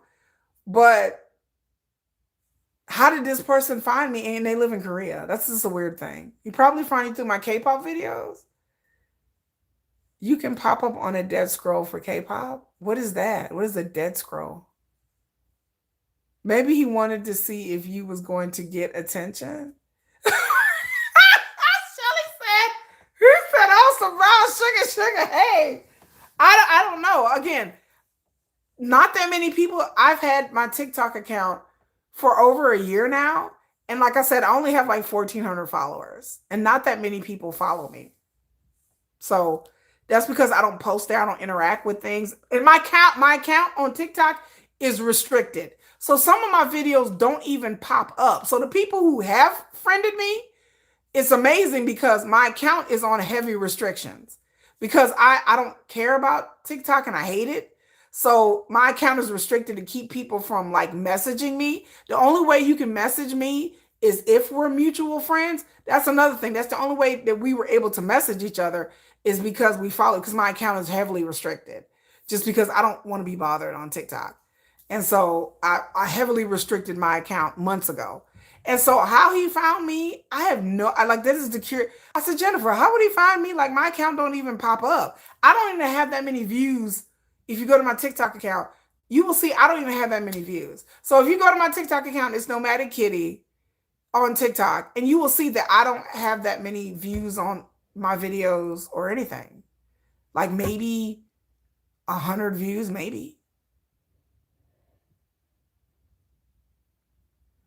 But how did this person find me? And they live in Korea. That's just a weird thing. He probably find me through my K-pop videos. You can pop up on a dead scroll for K-pop. What is that? What is a dead scroll? Maybe he wanted to see if you was going to get attention. He said, "Oh, some brown sugar. Hey, I don't know. Again, not that many people. I've had my TikTok account for over a year now, and like I said, I only have like 1,400 followers, and not that many people follow me. So that's because I don't post there. I don't interact with things, and my account on TikTok is restricted. So some of my videos don't even pop up. So the people who have friended me, it's amazing because my account is on heavy restrictions because I don't care about TikTok and I hate it. So my account is restricted to keep people from like messaging me. The only way you can message me is if we're mutual friends. That's another thing. That's the only way that we were able to message each other is because we follow, because my account is heavily restricted just because I don't want to be bothered on TikTok. And so I heavily restricted my account months ago. And so how he found me, this is the cure. I said, Jennifer, how would he find me? Like my account don't even pop up. I don't even have that many views. If you go to my TikTok account, you will see I don't even have that many views. So if you go to my TikTok account, it's Nomadic Kitty on TikTok, and you will see that I don't have that many views on my videos or anything. Like maybe 100 views, maybe.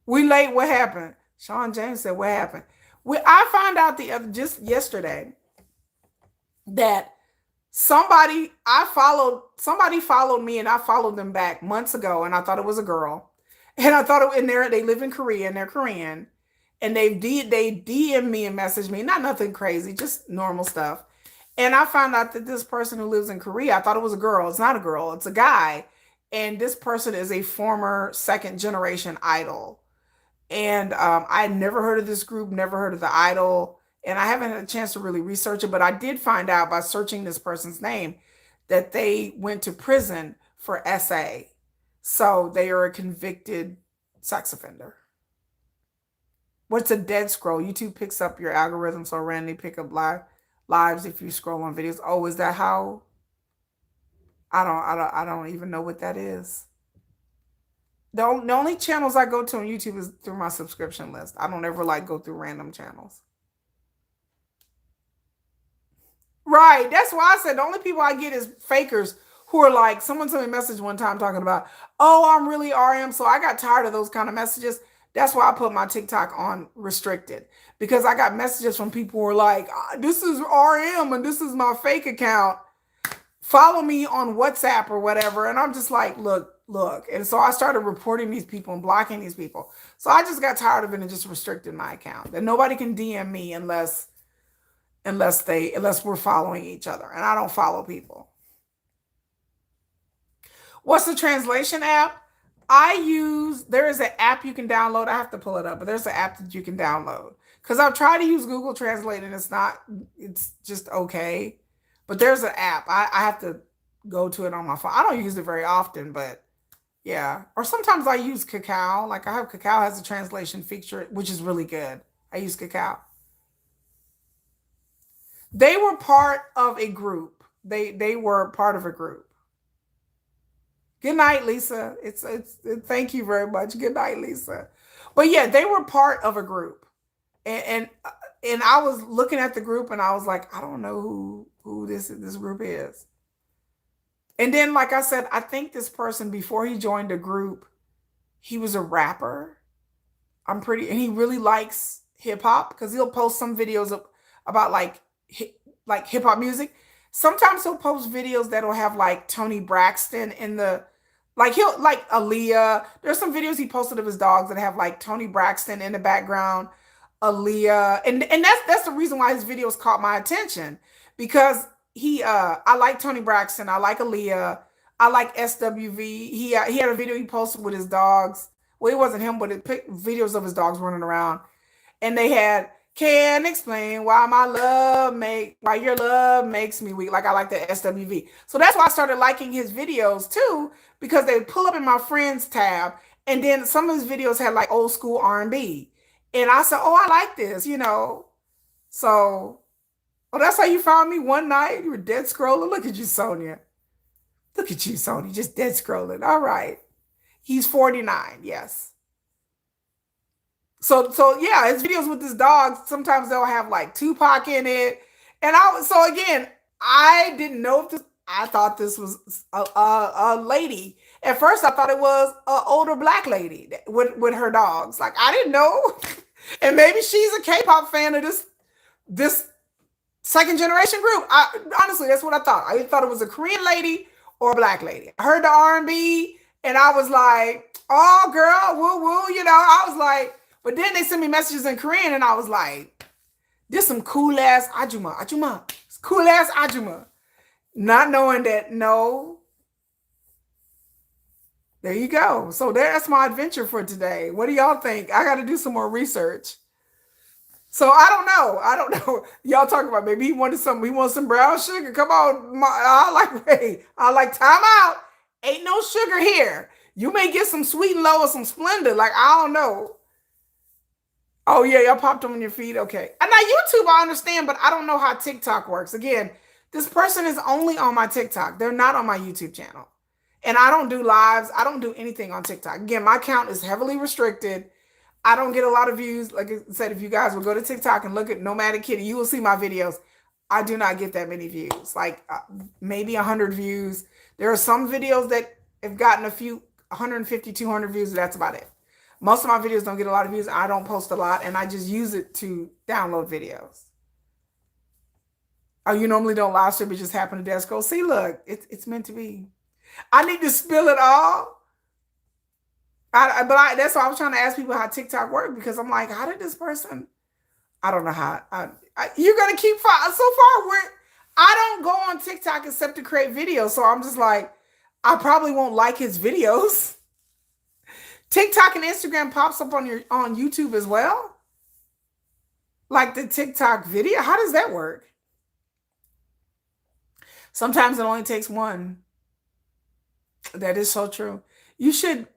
We late, what happened? Sean James said, what happened? I found out just yesterday that somebody followed me and I followed them back months ago, and I thought it was a girl. And I thought it, and they live in Korea and they're Korean. And they DM me and message me, not nothing crazy, just normal stuff. And I found out that this person who lives in Korea, I thought it was a girl. It's not a girl, it's a guy. And this person is a former second generation idol. And I had never heard of this group, never heard of the idol. And I haven't had a chance to really research it, but I did find out by searching this person's name that they went to prison for SA. So they are a convicted sex offender. What's a dead scroll? YouTube picks up your algorithm, so randomly pick up lives if you scroll on videos. Oh, is that how? I don't even know what that is. The only channels I go to on YouTube is through my subscription list. I don't ever like go through random channels. Right. That's why I said the only people I get is fakers who are like, someone sent me a message one time talking about, oh, I'm really RM. So I got tired of those kind of messages. That's why I put my TikTok on restricted because I got messages from people who are like, this is RM and this is my fake account. Follow me on WhatsApp or whatever. And I'm just like, look. And so I started reporting these people and blocking these people. So I just got tired of it and just restricted my account. That nobody can DM me unless we're following each other. And I don't follow people. What's the translation app? There is an app you can download. I have to pull it up, but there's an app that you can download. Because I've tried to use Google Translate and it's just okay. But there's an app. I have to go to it on my phone. I don't use it very often, but yeah. Or sometimes I use Kakao. Like Kakao has a translation feature, which is really good. I use Kakao. They were part of a group. They were part of a group. Good night, Lisa. It's thank you very much. Good night, Lisa. But yeah, they were part of a group. And I was looking at the group and I was like, I don't know who this group is. And then like I said, I think this person before he joined the group, he was a rapper. And he really likes hip hop because he'll post some videos about like hip hop music. Sometimes he'll post videos that'll have like Tony Braxton in the he'll like Aaliyah. There's some videos he posted of his dogs that have like Tony Braxton in the background, Aaliyah, and that's the reason why his videos caught my attention because I like Tony Braxton, I like Aaliyah, I like SWV. He had a video he posted with his dogs. Well, it wasn't him, but it picked videos of his dogs running around and they had can't explain why your love makes me weak. Like I like the SWV. So that's why I started liking his videos too, because they pull up in my friends tab. And then some of his videos had like old school R&B. And I said, oh, I like this. So, oh, that's how you found me one night. You were dead scrolling. Look at you, Sonia. Look at you, Sonia, just dead scrolling. All right. He's 49. Yes. So yeah, his videos with his dogs, sometimes they'll have like Tupac in it. So again, I didn't know if I thought this was a lady. At first, I thought it was an older black lady with her dogs. Like I didn't know, and maybe she's a K-pop fan of this second generation group. Honestly, that's what I thought. I thought it was a Korean lady or a black lady. I heard the R&B, and I was like, "Oh, girl, woo woo," I was like. But then they sent me messages in Korean, and I was like, "This some cool ass ajuma, it's cool ass ajuma," not knowing that no. There you go. So that's my adventure for today. What do y'all think? I got to do some more research. So I don't know. I don't know. Y'all talking about maybe he wanted some. He wants some brown sugar. Come on. I like time out. Ain't no sugar here. You may get some sweet and low or some Splenda. Like I don't know. Oh yeah, y'all popped them on your feed. Okay. And now YouTube, I understand, but I don't know how TikTok works. Again, this person is only on my TikTok. They're not on my YouTube channel. And I don't do lives. I don't do anything on TikTok. Again, my account is heavily restricted. I don't get a lot of views. Like I said, if you guys will go to TikTok and look at Nomadic Kitty, you will see my videos. I do not get that many views, like maybe 100 views. There are some videos that have gotten a few 150, 200 views. That's about it. Most of my videos don't get a lot of views. I don't post a lot, and I just use it to download videos. Oh, you normally don't live stream, but just happen to desk go. See, look, it's meant to be. I need to spill it all. That's why I was trying to ask people how TikTok worked because I'm like, how did this person? I don't know how. You're gonna keep so far. I don't go on TikTok except to create videos, so I'm just like, I probably won't like his videos. TikTok and Instagram pops up on YouTube as well, like the TikTok video. How does that work? Sometimes it only takes one. That is so true. You should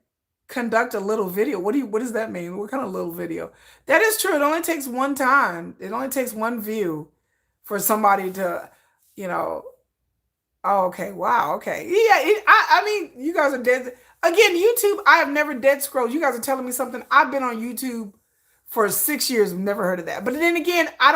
conduct a little video. What does that mean? What kind of little video? That is true. It only takes one time. It only takes one view for somebody to, you know, oh, okay. Wow. Okay. Yeah. I mean, you guys are dead. Again, YouTube, I have never dead scrolled. You guys are telling me something. I've been on YouTube for 6 years. Never heard of that. But then again, I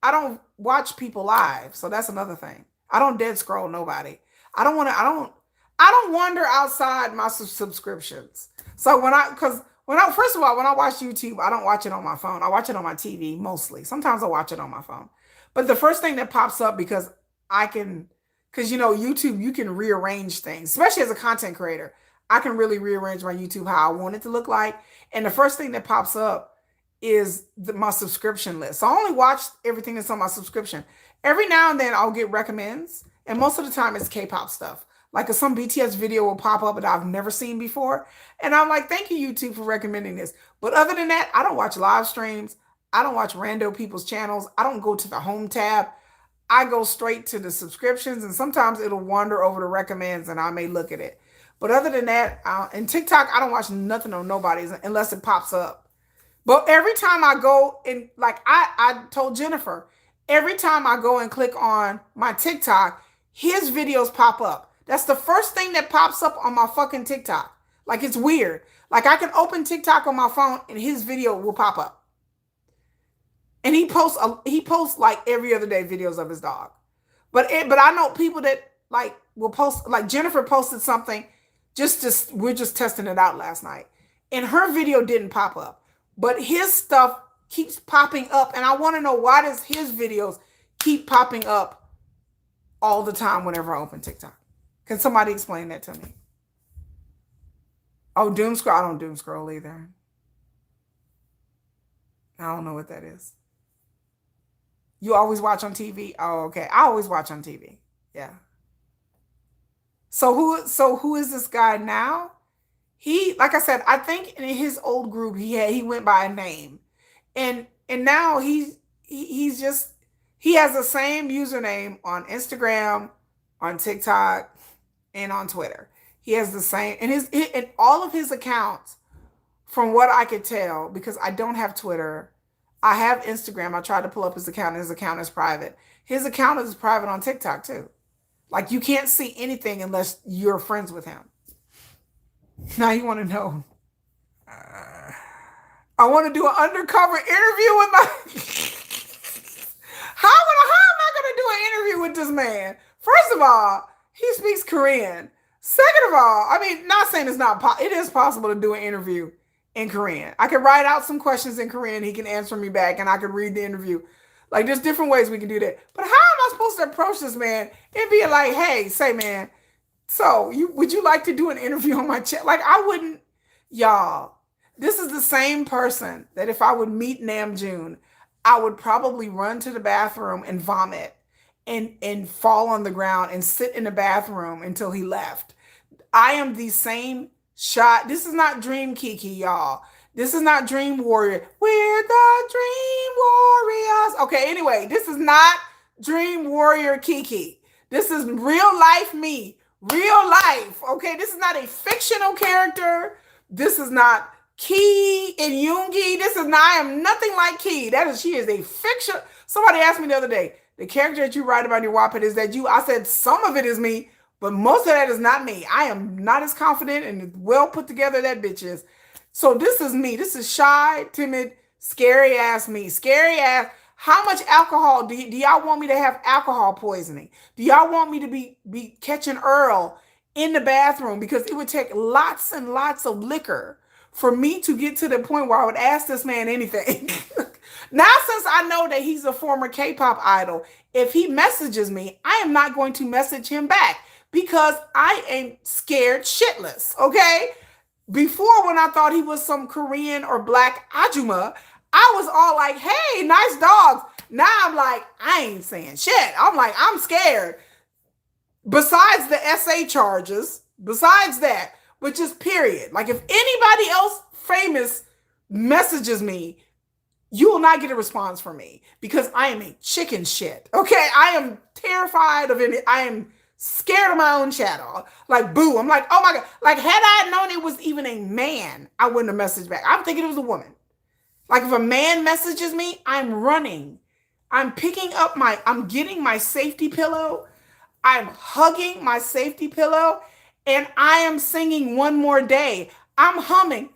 don't watch people live. So that's another thing. I don't dead scroll nobody. I don't want to, I don't wander outside my subscriptions. So first of all, when I watch YouTube, I don't watch it on my phone. I watch it on my TV mostly. Sometimes I watch it on my phone. But the first thing that pops up because I can, because YouTube, you can rearrange things, especially as a content creator. I can really rearrange my YouTube how I want it to look like. And the first thing that pops up is my subscription list. So I only watch everything that's on my subscription. Every now and then I'll get recommends. And most of the time it's K-pop stuff. Like some BTS video will pop up that I've never seen before. And I'm like, thank you, YouTube, for recommending this. But other than that, I don't watch live streams. I don't watch rando people's channels. I don't go to the home tab. I go straight to the subscriptions. And sometimes it'll wander over the recommends and I may look at it. But other than that, and TikTok, I don't watch nothing on nobody's unless it pops up. But every time I go and like I told Jennifer, every time I go and click on my TikTok, his videos pop up. That's the first thing that pops up on my fucking TikTok. Like it's weird. Like I can open TikTok on my phone and his video will pop up. And he posts like every other day videos of his dog. But I know people that like will post, like Jennifer posted something we're just testing it out last night. And her video didn't pop up. But his stuff keeps popping up. And I want to know, why does his videos keep popping up all the time whenever I open TikTok? Can somebody explain that to me? Oh, doom scroll. I don't doom scroll either. I don't know what that is. You always watch on TV? Oh, okay. I always watch on TV. Yeah. So who is this guy now? He, like I said, I think in his old group he went by a name. And now he's just, he has the same username on Instagram, on TikTok, and on Twitter. He has the same, and in all of his accounts, from what I could tell, because I don't have Twitter, I have Instagram. I tried to pull up his account, and his account is private. His account is private on TikTok too. Like you can't see anything unless you're friends with him. Now you want to know. I want to do an undercover interview with my. How am I going to do an interview with this man? First of all, he speaks Korean. Second of all, I mean, not saying it's not. It is possible to do an interview in Korean. I could write out some questions in Korean. He can answer me back, and I could read the interview. Like there's different ways we can do that. But how am I supposed to approach this man and be like, "Hey, say man, so would you like to do an interview on my chat?" Like I wouldn't, y'all. This is the same person that if I would meet Namjoon, I would probably run to the bathroom and vomit and fall on the ground and sit in the bathroom until he left. I am the same shot. This is not Dream Kiki, y'all. This is not Dream Warrior. We're the Dream Warriors. Okay, anyway, this is not Dream Warrior Kiki. This is real life me. Real life. Okay, this is not a fictional character. This is not Key and Yoongi. I am nothing like Key. She is a fiction. Somebody asked me the other day, the character that you write about in your Wattpad, is that you? I said, some of it is me, but most of that is not me. I am not as confident and well put together that bitch is. So this is me. This is shy, timid, scary ass me. Scary ass. How much alcohol do y'all want me to have? Alcohol poisoning? Do y'all want me to be catching Earl in the bathroom? Because it would take lots and lots of liquor for me to get to the point where I would ask this man anything. Now, since I know that he's a former K-pop idol, if he messages me, I am not going to message him back because I am scared shitless, okay? Before, when I thought he was some Korean or black Ajuma, I was all like, hey, nice dogs. Now I'm like, I ain't saying shit. I'm like, I'm scared. Besides the SA charges, besides that, but just period. Like, if anybody else famous messages me, you will not get a response from me because I am a chicken shit. Okay, I am terrified of it. I am scared of my own shadow. Like, boo. I'm like, oh my god. Like, had I known it was even a man, I wouldn't have messaged back. I'm thinking it was a woman. Like, if a man messages me, I'm running. I'm getting my safety pillow. I'm hugging my safety pillow, and I am singing One More Day. I'm humming.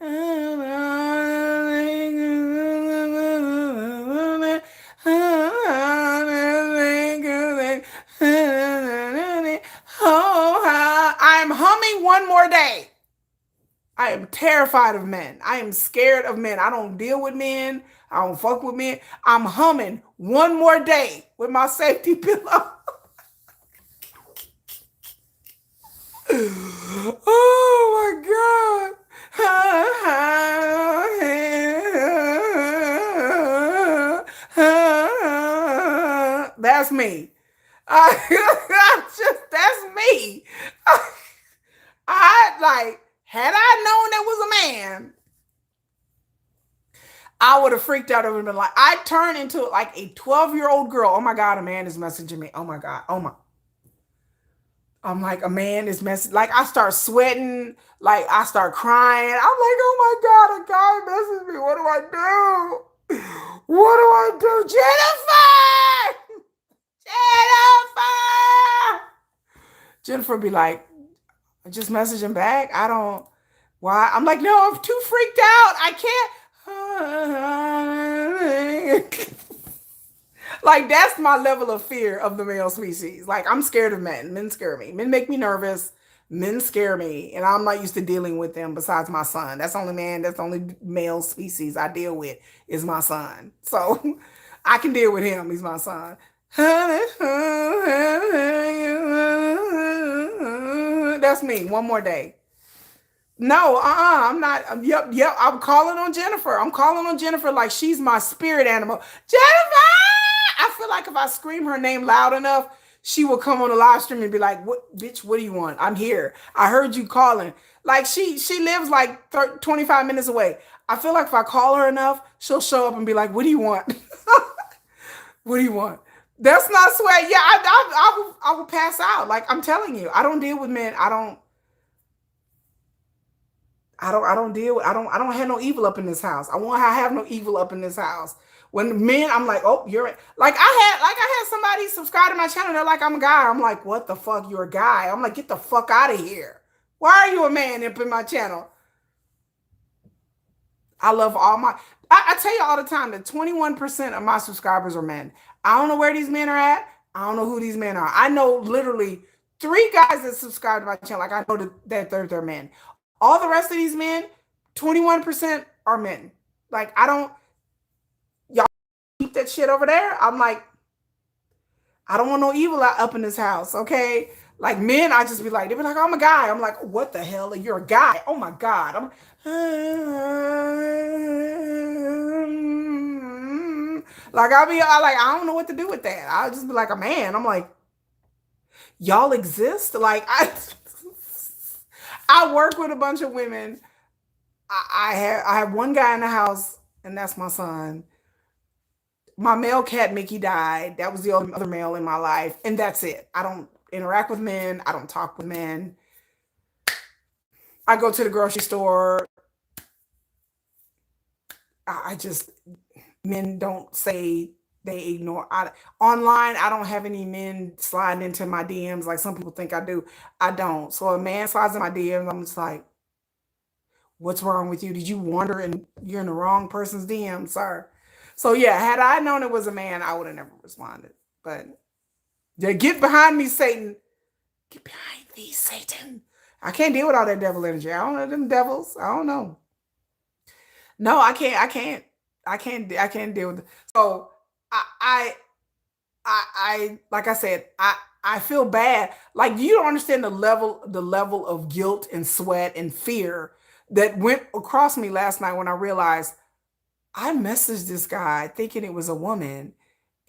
I'm humming One More Day. I am terrified of men. I am scared of men. I don't deal with men. I don't fuck with men. I'm humming One More Day with my safety pillow. Oh my God. That's me. That's me. I like, had I known that was a man, I would have freaked out. I would have been like, I turned into like a 12-year-old girl. Oh my God, a man is messaging me. Oh my God. Oh my. I'm like, a man is messing. Like, I start sweating. Like, I start crying. I'm like, oh my God, a guy messaged me. What do I do? What do I do? Jennifer! Jennifer! Jennifer be like, just message him back. I don't, why? I'm like, no, I'm too freaked out. I can't. Like, that's my level of fear of the male species. Like, I'm scared of men. Men scare me. Men make me nervous. Men scare me. And I'm not used to dealing with them besides my son. That's the only male species I deal with is my son. So I can deal with him. He's my son. That's me. One more day. No, I'm not. Yep. I'm calling on Jennifer. I'm calling on Jennifer like she's my spirit animal. Jennifer! I feel like if I scream her name loud enough, she will come on the live stream and be like, "What, bitch? What do you want? I'm here. I heard you calling." Like, she lives like 25 minutes away. I feel like if I call her enough, she'll show up and be like, "What do you want? What do you want?" That's not sweat. Yeah, I will pass out. Like, I'm telling you, I don't deal with men. I don't have no evil up in this house. I have no evil up in this house. When men, I'm like, oh, you're I had somebody subscribe to my channel. They're like, I'm a guy. I'm like, what the fuck? You're a guy. I'm like, get the fuck out of here. Why are you a man up in my channel? I love all my, I tell you all the time that 21% of my subscribers are men. I don't know where these men are at. I don't know who these men are. I know literally 3 guys that subscribe to my channel. Like, I know that they're men. All the rest of these men, 21% are men. Like, I don't, y'all keep that shit over there. I'm like, I don't want no evil up in this house, okay? Like, men, I just be like, they be like, I'm a guy. I'm like, what the hell? You're a guy. Oh my God. Like, I don't know what to do with that. I'll just be like a man. I'm like, y'all exist? Like, I work with a bunch of women. I have one guy in the house, and that's my son. My male cat Mickey died. That was the only other male in my life, and that's it. I don't interact with men. I don't talk with men. I go to the grocery store. I just, men don't say, they ignore. Online, I don't have any men sliding into my DMs like some people think I do. I don't. So a man slides in my DMs, I'm just like, what's wrong with you? Did you wander and you're in the wrong person's DM, sir? So yeah, had I known it was a man, I would have never responded. But yeah, get behind me, Satan. Get behind me, Satan. I can't deal with all that devil energy. I don't know them devils. I don't know. No, I can't. I can't deal with it. So I, I, like I said, I feel bad. Like, you don't understand the level of guilt and sweat and fear that went across me last night when I realized I messaged this guy thinking it was a woman,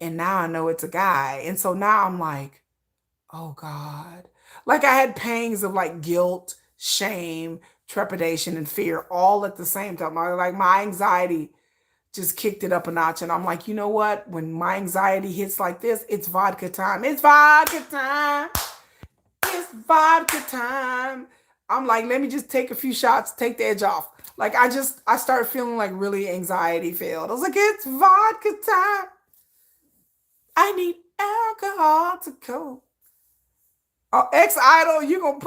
and now I know it's a guy. And so now I'm like, oh God. Like I had pangs of like guilt, shame, trepidation, and fear all at the same time. Like my anxiety just kicked it up a notch. And I'm like, you know what? When my anxiety hits like this, it's vodka time. It's vodka time. It's vodka time. I'm like, let me just take a few shots, take the edge off. Like I started feeling like really anxiety filled. I was like, it's vodka time. I need alcohol to go. Oh, ex-idol, you gonna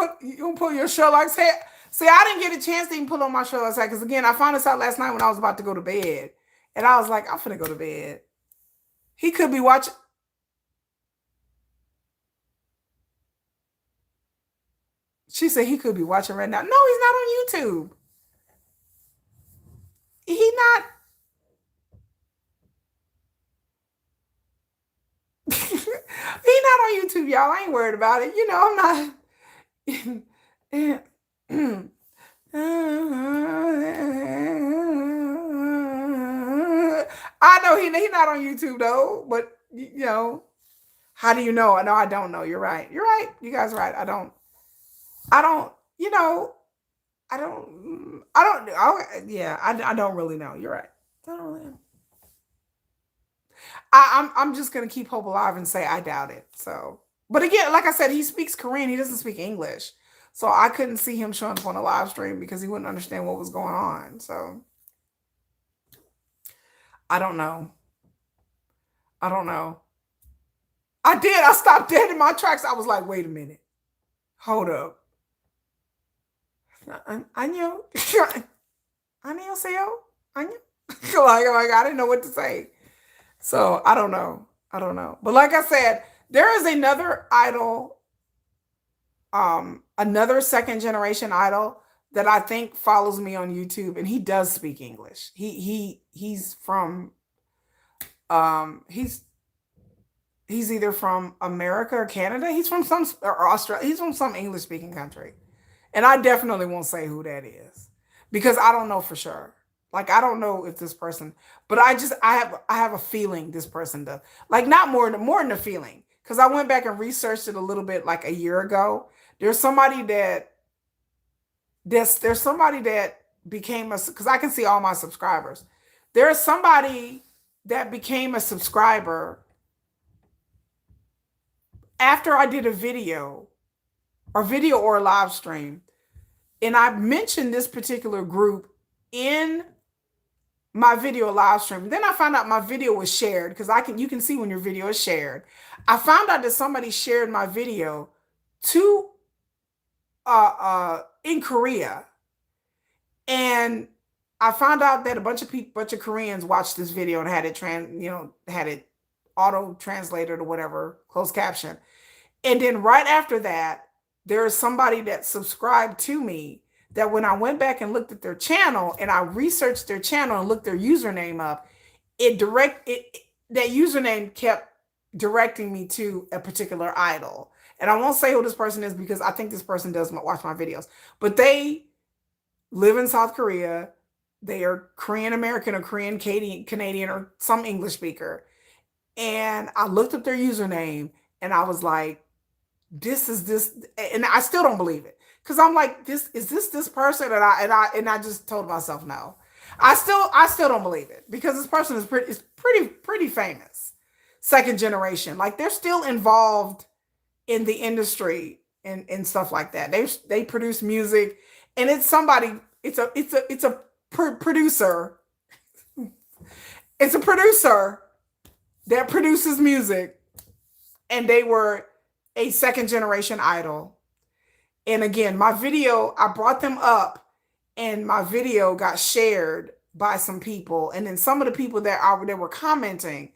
pull your Sherlock's hat. See, I didn't get a chance to even pull on my Sherlock's hat because again, I found this out last night when I was about to go to bed. And I was like, I'm finna go to bed. He could be watching. She said he could be watching right now. No, he's not on YouTube. He not. He not on YouTube, y'all. I ain't worried about it. You know, I'm not. I know he not on YouTube though, but you know, how do you know? No, I don't know. You're right. You're right. You guys are right. I don't, you know, yeah, I don't really know. You're right. I don't really know. I'm just gonna keep hope alive and say I doubt it. So, but again, like I said, he speaks Korean. He doesn't speak English, so I couldn't see him showing up on a live stream because he wouldn't understand what was going on. So I don't know. I don't know. I did. I stopped dead in my tracks. I was like, wait a minute. Hold up. Anyo. Annyeonghaseyo. Anyo. Like I didn't know what to say. So I don't know. I don't know. But like I said, there is another idol, another second generation idol that I think follows me on YouTube, and he does speak English. He's from he's either from America or Canada. He's from some or Australia. He's from some English speaking country. And I definitely won't say who that is because I don't know for sure. Like I don't know if this person, but I have a feeling this person does. Like not more than a feeling because I went back and researched it a little bit like a year ago. There's somebody that there's somebody that became a because I can see all my subscribers. There's somebody that became a subscriber after I did a video or a live stream, and I mentioned this particular group in my video live stream. Then I found out my video was shared because you can see when your video is shared. I found out that somebody shared my video to in Korea, and I found out that a bunch of Koreans watched this video and had it auto translated or whatever, closed caption. And then right after that, there is somebody that subscribed to me that when I went back and looked at their channel and I researched their channel and looked their username up, that username kept directing me to a particular idol. And I won't say who this person is because I think this person does watch my videos. But they live in South Korea. They are Korean American or Korean Canadian or some English speaker. And I looked up their username and I was like, this is this, and I still don't believe it. Cause I'm like, this person? And I just told myself no. I still don't believe it because this person is pretty famous. Second generation. Like they're still involved in the industry and stuff like that. They produce music and it's somebody, it's a producer. It's a producer that produces music, and they were a second generation idol. And again, my video, I brought them up and my video got shared by some people. And then some of the people that were commenting,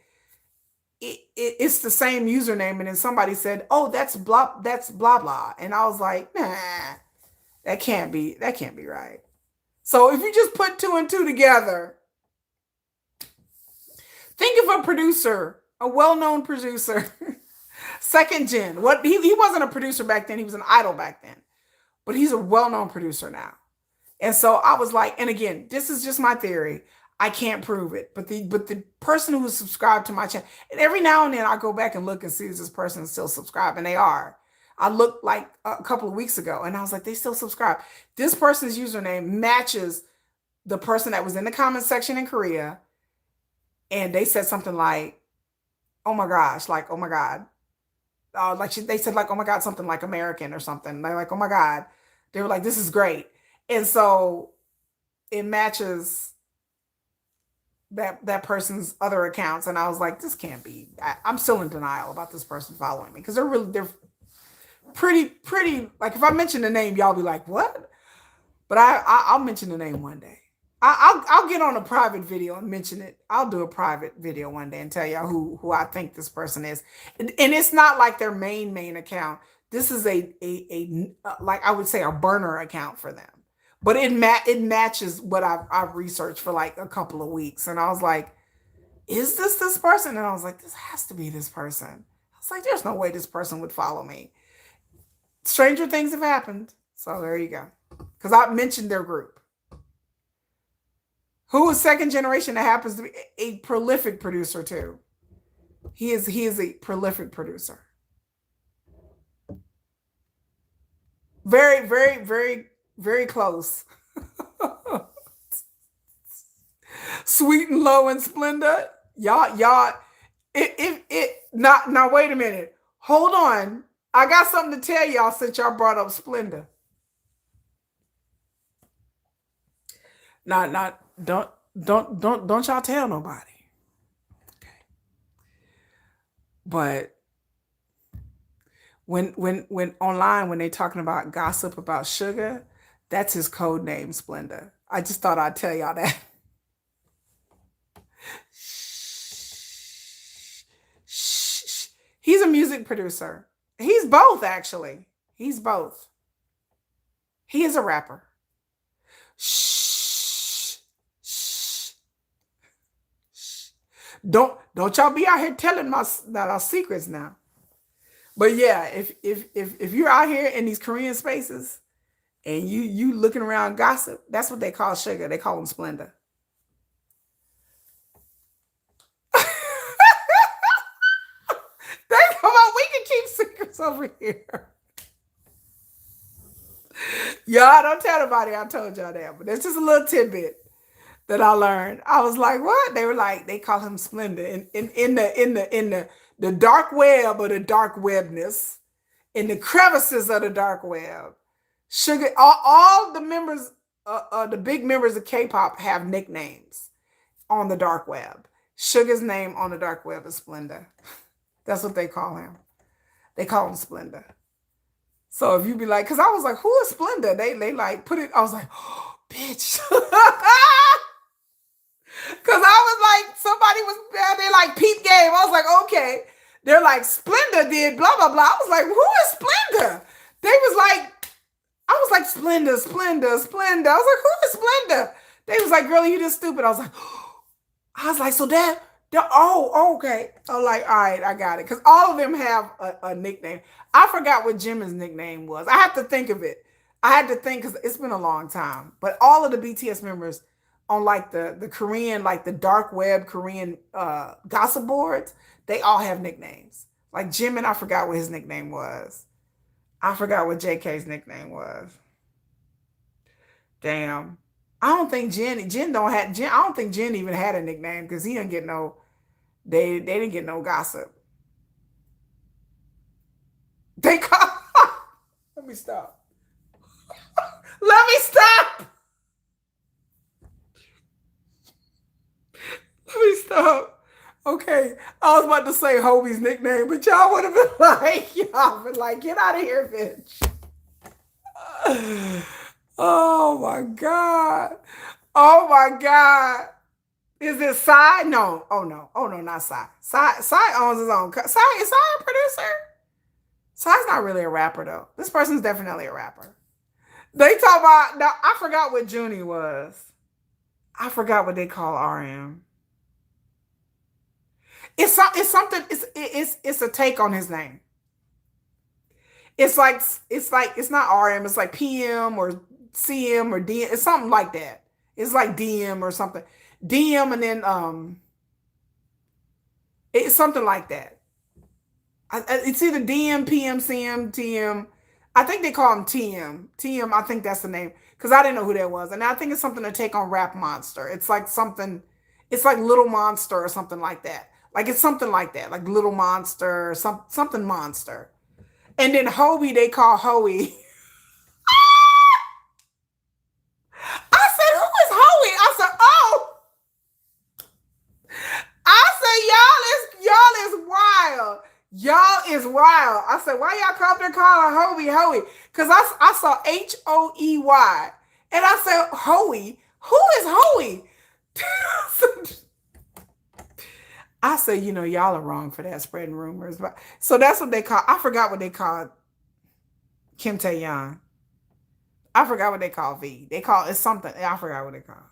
it's the same username. And then somebody said, oh, that's blah blah. And I was like, nah, that can't be right. So if you just put two and two together, think of a producer, a well-known producer, second gen. He wasn't a producer back then. He was an idol back then, but he's a well-known producer now. And so I was like, and again, this is just my theory. I can't prove it, but the person who is subscribed to my channel, and every now and then I go back and look and see if this person is still subscribed, and they are. I looked like a couple of weeks ago, and I was like, they still subscribe. This person's username matches the person that was in the comment section in Korea, and they said something like, "Oh my gosh," like, "Oh my God," they said like, "Oh my God," something like American or something. They're like, "Oh my God," they were like, "This is great," and so it matches that person's other accounts, and I was like, this can't be. I'm still in denial about this person following me because they're pretty. Like if I mention the name, y'all be like, what? But I'll mention the name one day. I'll get on a private video and mention it. I'll do a private video one day and tell y'all who I think this person is, and it's not like their main account. This is a like I would say a burner account for them, but it matches what I've researched for like a couple of weeks, and I was like, is this person? And I was like, this has to be this person. I was like, there's no way this person would follow me. Stranger things have happened, so there you go. Because I mentioned their group. Who is second generation that happens to be a prolific producer too. He is a prolific producer. Very close. Sweet and Low and Splenda. Y'all, now wait a minute. Hold on. I got something to tell y'all since y'all brought up Splenda. Don't y'all tell nobody. Okay. But when online when they talking about gossip about Sugar, that's his code name, Splenda. I just thought I'd tell y'all that. He's a music producer. He's both, actually. He's both. He is a rapper. Shh. Shh. Don't y'all be out here telling our secrets now. But yeah, if you're out here in these Korean spaces and you looking around gossip, that's what they call Sugar. They call him Splenda. Come on, we can keep secrets over here. Y'all don't tell nobody I told y'all that, but it's just a little tidbit that I learned. I was like, what? They were like, they call him Splenda in the dark web or the dark webness, in the crevices of the dark web. Sugar, all the members, the big members of K-pop have nicknames on the dark web. Sugar's name on the dark web is Splenda. That's what they call him. They call him Splenda. So if you be like, because I was like, who is Splenda? They like put it, I was like, oh, bitch. Because I was like, somebody was, they like peep game. I was like, okay. They're like, Splenda did blah, blah, blah. I was like, who is Splenda? They was like, I was like, Splenda. I was like, who is Splenda? They was like, girl, you just stupid. I was like, so that, oh, okay. I'm like, all right, I got it. Because all of them have a nickname. I forgot what Jimin's nickname was. I have to think of it. I had to think because it's been a long time. But all of the BTS members on like the Korean, like the dark web Korean gossip boards, they all have nicknames. Like Jimin, I forgot what his nickname was. I forgot what JK's nickname was. Damn. I don't think Jen I don't think Jen even had a nickname because he didn't get no, they didn't get no gossip. They call, let me stop. Let me stop. Let me stop. Okay, I was about to say Hobie's nickname, but y'all would have been like, get out of here, bitch. Oh my God. Oh my God. Is it Psy? No. Oh no. Oh no, not Psy. Psy owns his own. Is Psy a producer? Psy's not really a rapper though. This person's definitely a rapper. They talk about, now I forgot what Junie was. I forgot what they call RM. It's something, it's a take on his name. It's not RM, it's like PM or CM or DM. It's something like that. It's like DM or something. DM and then it's something like that. It's either DM, PM, CM, TM. I think they call him TM. TM, I think that's the name. Because I didn't know who that was. And I think it's something to take on Rap Monster. It's like something, it's like Little Monster or something like that. Like it's something like that. Like Little Monster or something monster. And then Hobie, they call Hoey. I said, who is Hoey? I said, oh, I said, y'all is wild. Y'all is wild. I said, why y'all come there calling Hoey Hoey? Because I saw Hoey. And I said, Hoey? Who is Hoey? I said, y'all are wrong for that, spreading rumors. But so that's what they call. I forgot what they called Kim Tae-yeon. I forgot what they call V. They call it's something. I forgot what they call.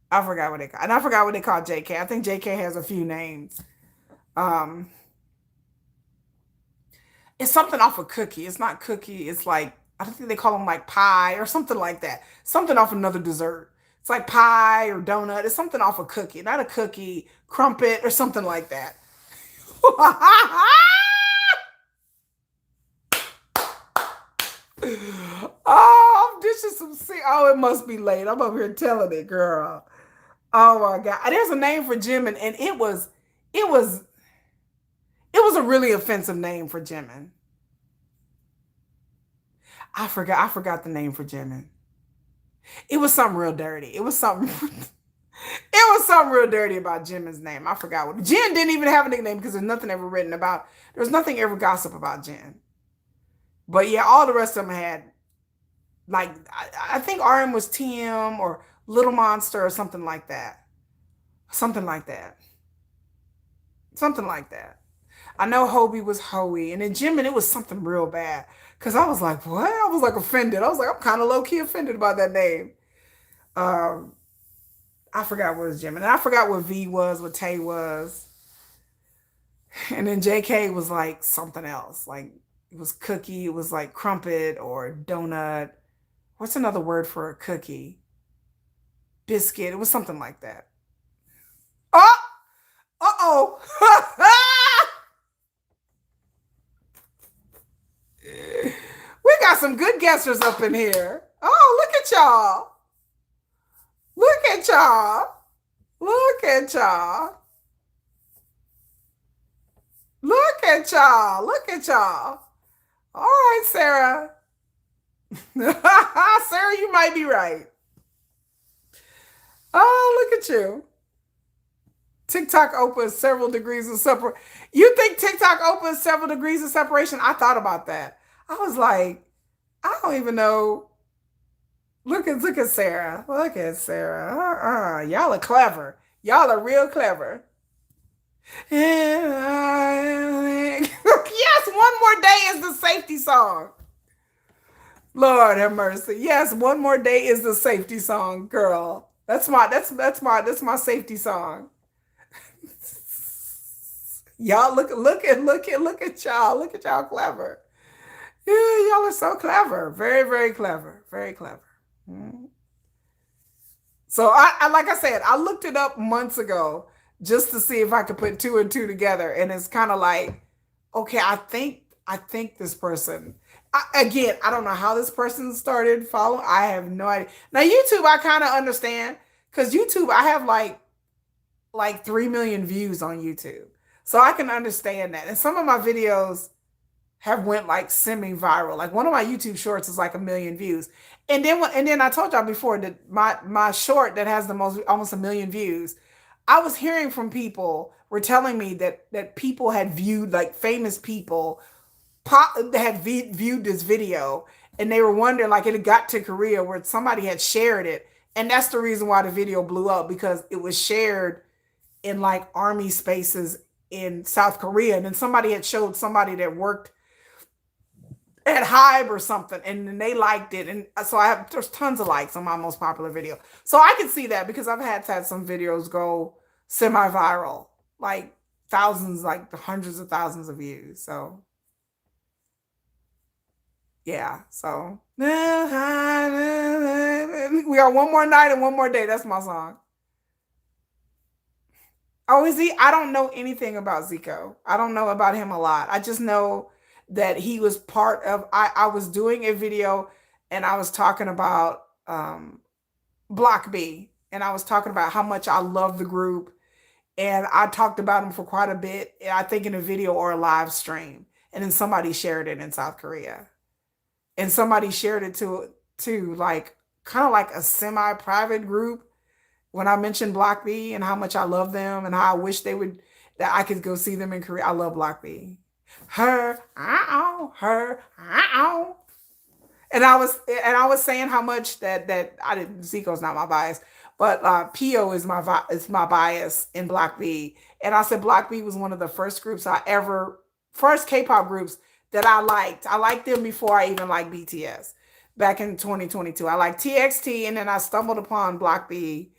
I forgot what they call. And I forgot what they call JK. I think JK has a few names. Um, it's something off a cookie. It's not cookie. It's like, I don't think they call them like pie or something like that. Something off another dessert. It's like pie or donut. It's something off a cookie, not a cookie, crumpet or something like that. Oh, this is some sick. Oh, it must be late. I'm over here telling it, girl. Oh my God. There's a name for Jimin, and it was a really offensive name for Jimin. I forgot the name for Jimin. It was something real dirty. It was something it was something real dirty about Jimin's name. I forgot what Jin didn't even have a nickname because there's nothing ever written about there's nothing ever gossip about Jin. But yeah, all the rest of them had like I think RM was TM or Little Monster or something like that. Something like that. Something like that. I know Hobie was Hoey, and then Jimin, it was something real bad. Cause I was like, what? I was like offended. I was like, I'm kind of low-key offended about that name. Um, I forgot what was Jimin. And I forgot what V was, what Tay was. And then JK was like something else. Like it was cookie, it was like crumpet or donut. What's another word for a cookie? Biscuit. It was something like that. Oh, uh-oh. We got some good guessers up in here. Oh, look at y'all. Look at y'all. Look at y'all. Look at y'all. Look at y'all. All right, Sarah. Sarah, you might be right. Oh, look at you. TikTok opens several degrees of separation. You think TikTok opens several degrees of separation? I thought about that. I was like, I don't even know. Look at Sarah. Look at Sarah. Y'all are clever. Y'all are real clever. Yes, one more day is the safety song. Lord have mercy. Yes, one more day is the safety song, girl. That's my safety song. Y'all look at y'all. Look at y'all clever. Yeah, y'all are so clever. Very, very clever. Very clever. Mhm. So I like I said, I looked it up months ago just to see if I could put two and two together. And it's kind of like, okay, I think this person again, I don't know how this person started following. I have no idea. Now YouTube, I kind of understand because YouTube, I have like 3 million views on YouTube. So I can understand that. And some of my videos have went like semi-viral. Like one of my YouTube shorts is like 1 million views. And then I told y'all before that my short that has the most almost 1 million views, I was hearing from people were telling me that people had viewed like famous people had viewed this video and they were wondering like it had got to Korea where somebody had shared it. And that's the reason why the video blew up because it was shared in like army spaces in South Korea. And then somebody had showed somebody that worked at Hybe or something, and then they liked it, and so there's tons of likes on my most popular video. So I can see that because I've had some videos go semi-viral, like thousands, like hundreds of thousands of views. So Yeah, so we got one more night and one more day. That's my song. Oh, is he? I don't know anything about Zico. I don't know about him a lot. I just know that he was part of. I was doing a video and I was talking about Block B, and I was talking about how much I love the group, and I talked about him for quite a bit. I think in a video or a live stream, and then somebody shared it in South Korea, and somebody shared it to like kind of like a semi-private group when I mentioned Block B and how much I love them and how I wish they would that I could go see them in Korea. I love Block B. Her. And I was saying how much that I didn't. Zico's not my bias, but Pio is my bias in Block B. And I said Block B was one of the first groups I ever first K-pop groups that I liked. I liked them before I even liked BTS back in 2022. I liked TXT, and then I stumbled upon Block B,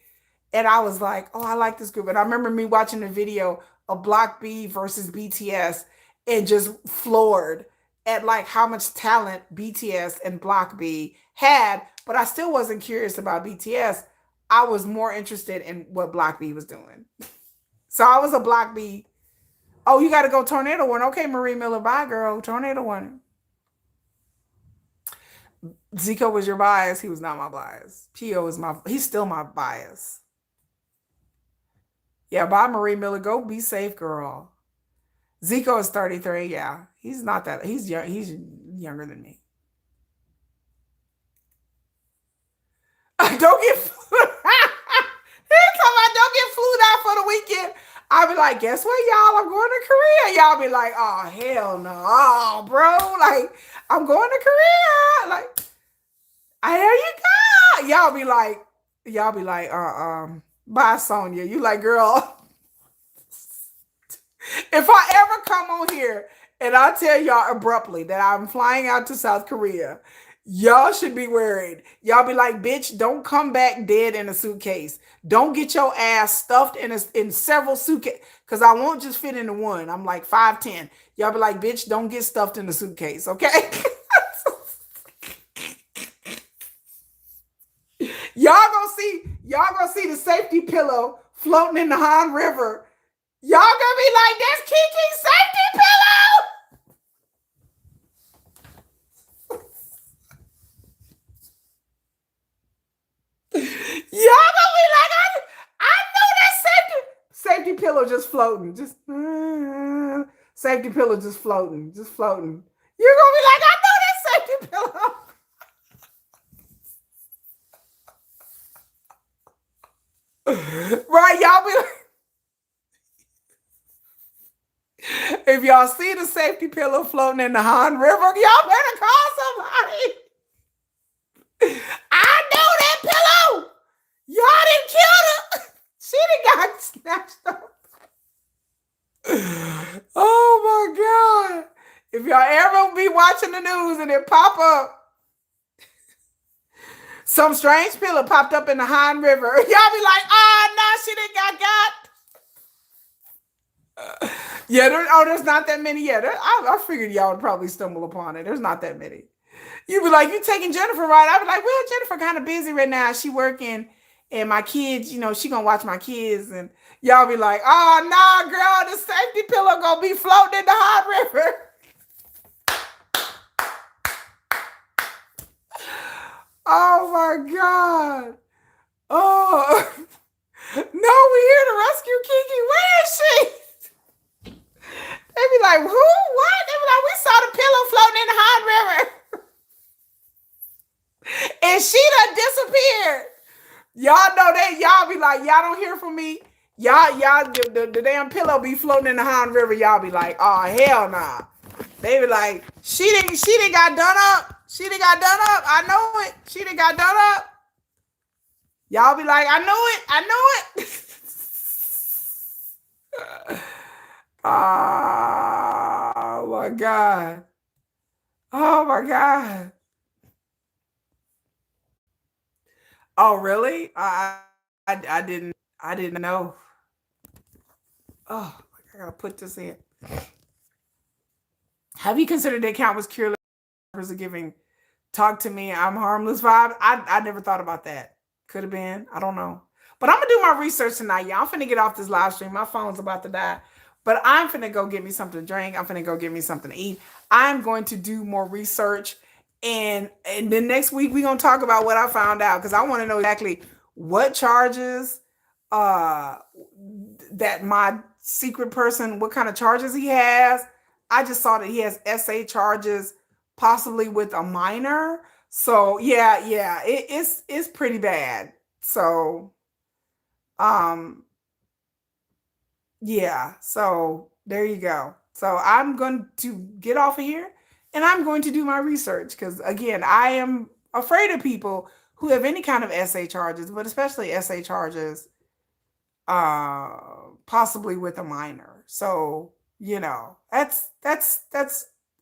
and I was like, oh, I like this group. And I remember me watching the video of Block B versus BTS and just floored at like how much talent BTS and Block B had. But I still wasn't curious about BTS. I was more interested in what Block B was doing. So I was a Block B. Oh, you got to go Tornado One. Okay, Marie Miller, bye, girl. Tornado One. Zico was your bias. He was not my bias. Pio is he's still my bias. Yeah, bye, Marie Miller. Go be safe, girl. Zico is 33. Yeah, he's not that. He's young. He's younger than me. Don't get. Here come I don't get flued out for the weekend. I'll be like, guess what, y'all? I'm going to Korea. Y'all be like, oh hell no, oh, bro. Like, I'm going to Korea. Like, here you go. Y'all be like, bye, Sonya. You like, girl. If I ever come on here and I tell y'all abruptly that I'm flying out to South Korea, y'all should be worried. Y'all be like, bitch, don't come back dead in a suitcase. Don't get your ass stuffed in several suitcases, because I won't just fit into one. I'm like 5'10". Y'all be like, bitch, don't get stuffed in a suitcase, okay? y'all gonna see the safety pillow floating in the Han River. Y'all gonna be like, that's Kiki's safety pillow. Y'all gonna be like, I know that safety pillow just floating, just safety pillow just floating, just floating. You're gonna be like, I know that safety pillow. Right, y'all be like, if y'all see the safety pillow floating in the Han River, y'all better call somebody. I know that pillow. Y'all didn't kill her. She done got snatched up. Oh my God. If y'all ever be watching the news and it pop up, some strange pillow popped up in the Han River, y'all be like, oh no, she done got. Yeah, there's not that many yet. I figured y'all would probably stumble upon it. There's not that many. You be like, you taking Jennifer, right? I be like, well, Jennifer kind of busy right now. She working, and my kids, she gonna watch my kids, and y'all be like, oh nah, girl, the safety pillow gonna be floating in the hot river. Oh my God. Oh no, we here to rescue Kiki. Where is she? They be like, who? What? They be like, we saw the pillow floating in the hot river. And she done disappeared. Y'all know that. Y'all be like, y'all don't hear from me. Y'all, the damn pillow be floating in the Han River. Y'all be like, oh hell nah. They be like, she didn't got done up. She didn't got done up. I know it. She didn't got done up. Y'all be like, I know it. I know it. Oh my God. Oh my God. Oh really? I didn't know. Oh, I gotta put this in. Have you considered the account was Cure are giving talk to me, I'm harmless vibe. I never thought about that. Could have been. I don't know. But I'm gonna do my research tonight, y'all. I'm finna get off this live stream. My phone's about to die. But I'm finna go get me something to drink. I'm finna go get me something to eat. I'm going to do more research. And then next week we're gonna talk about what I found out because I want to know exactly what charges uh that my secret person, what kind of charges he has. I just saw that he has SA charges, possibly with a minor. So yeah, it's pretty bad. So um yeah, so there you go. So I'm going to get off of here and I'm going to do my research because again, I am afraid of people who have any kind of SA charges, but especially SA charges uh possibly with a minor. So, that's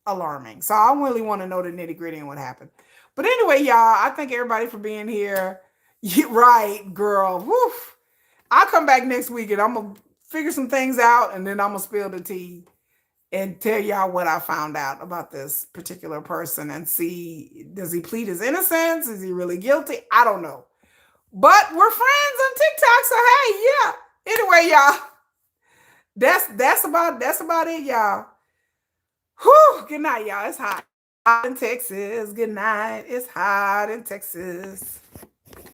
alarming. So I really want to know the nitty-gritty and what happened. But anyway, y'all, I thank everybody for being here. Right, girl. Woof. I'll come back next week and I'm gonna figure some things out and then I'm gonna spill the tea and tell y'all what I found out about this particular person and see, does he plead his innocence? Is he really guilty? I don't know. But we're friends on TikTok, so hey, yeah. Anyway, y'all, that's about it, y'all. Whew, good night, y'all. It's hot in Texas. Good night. It's hot in Texas.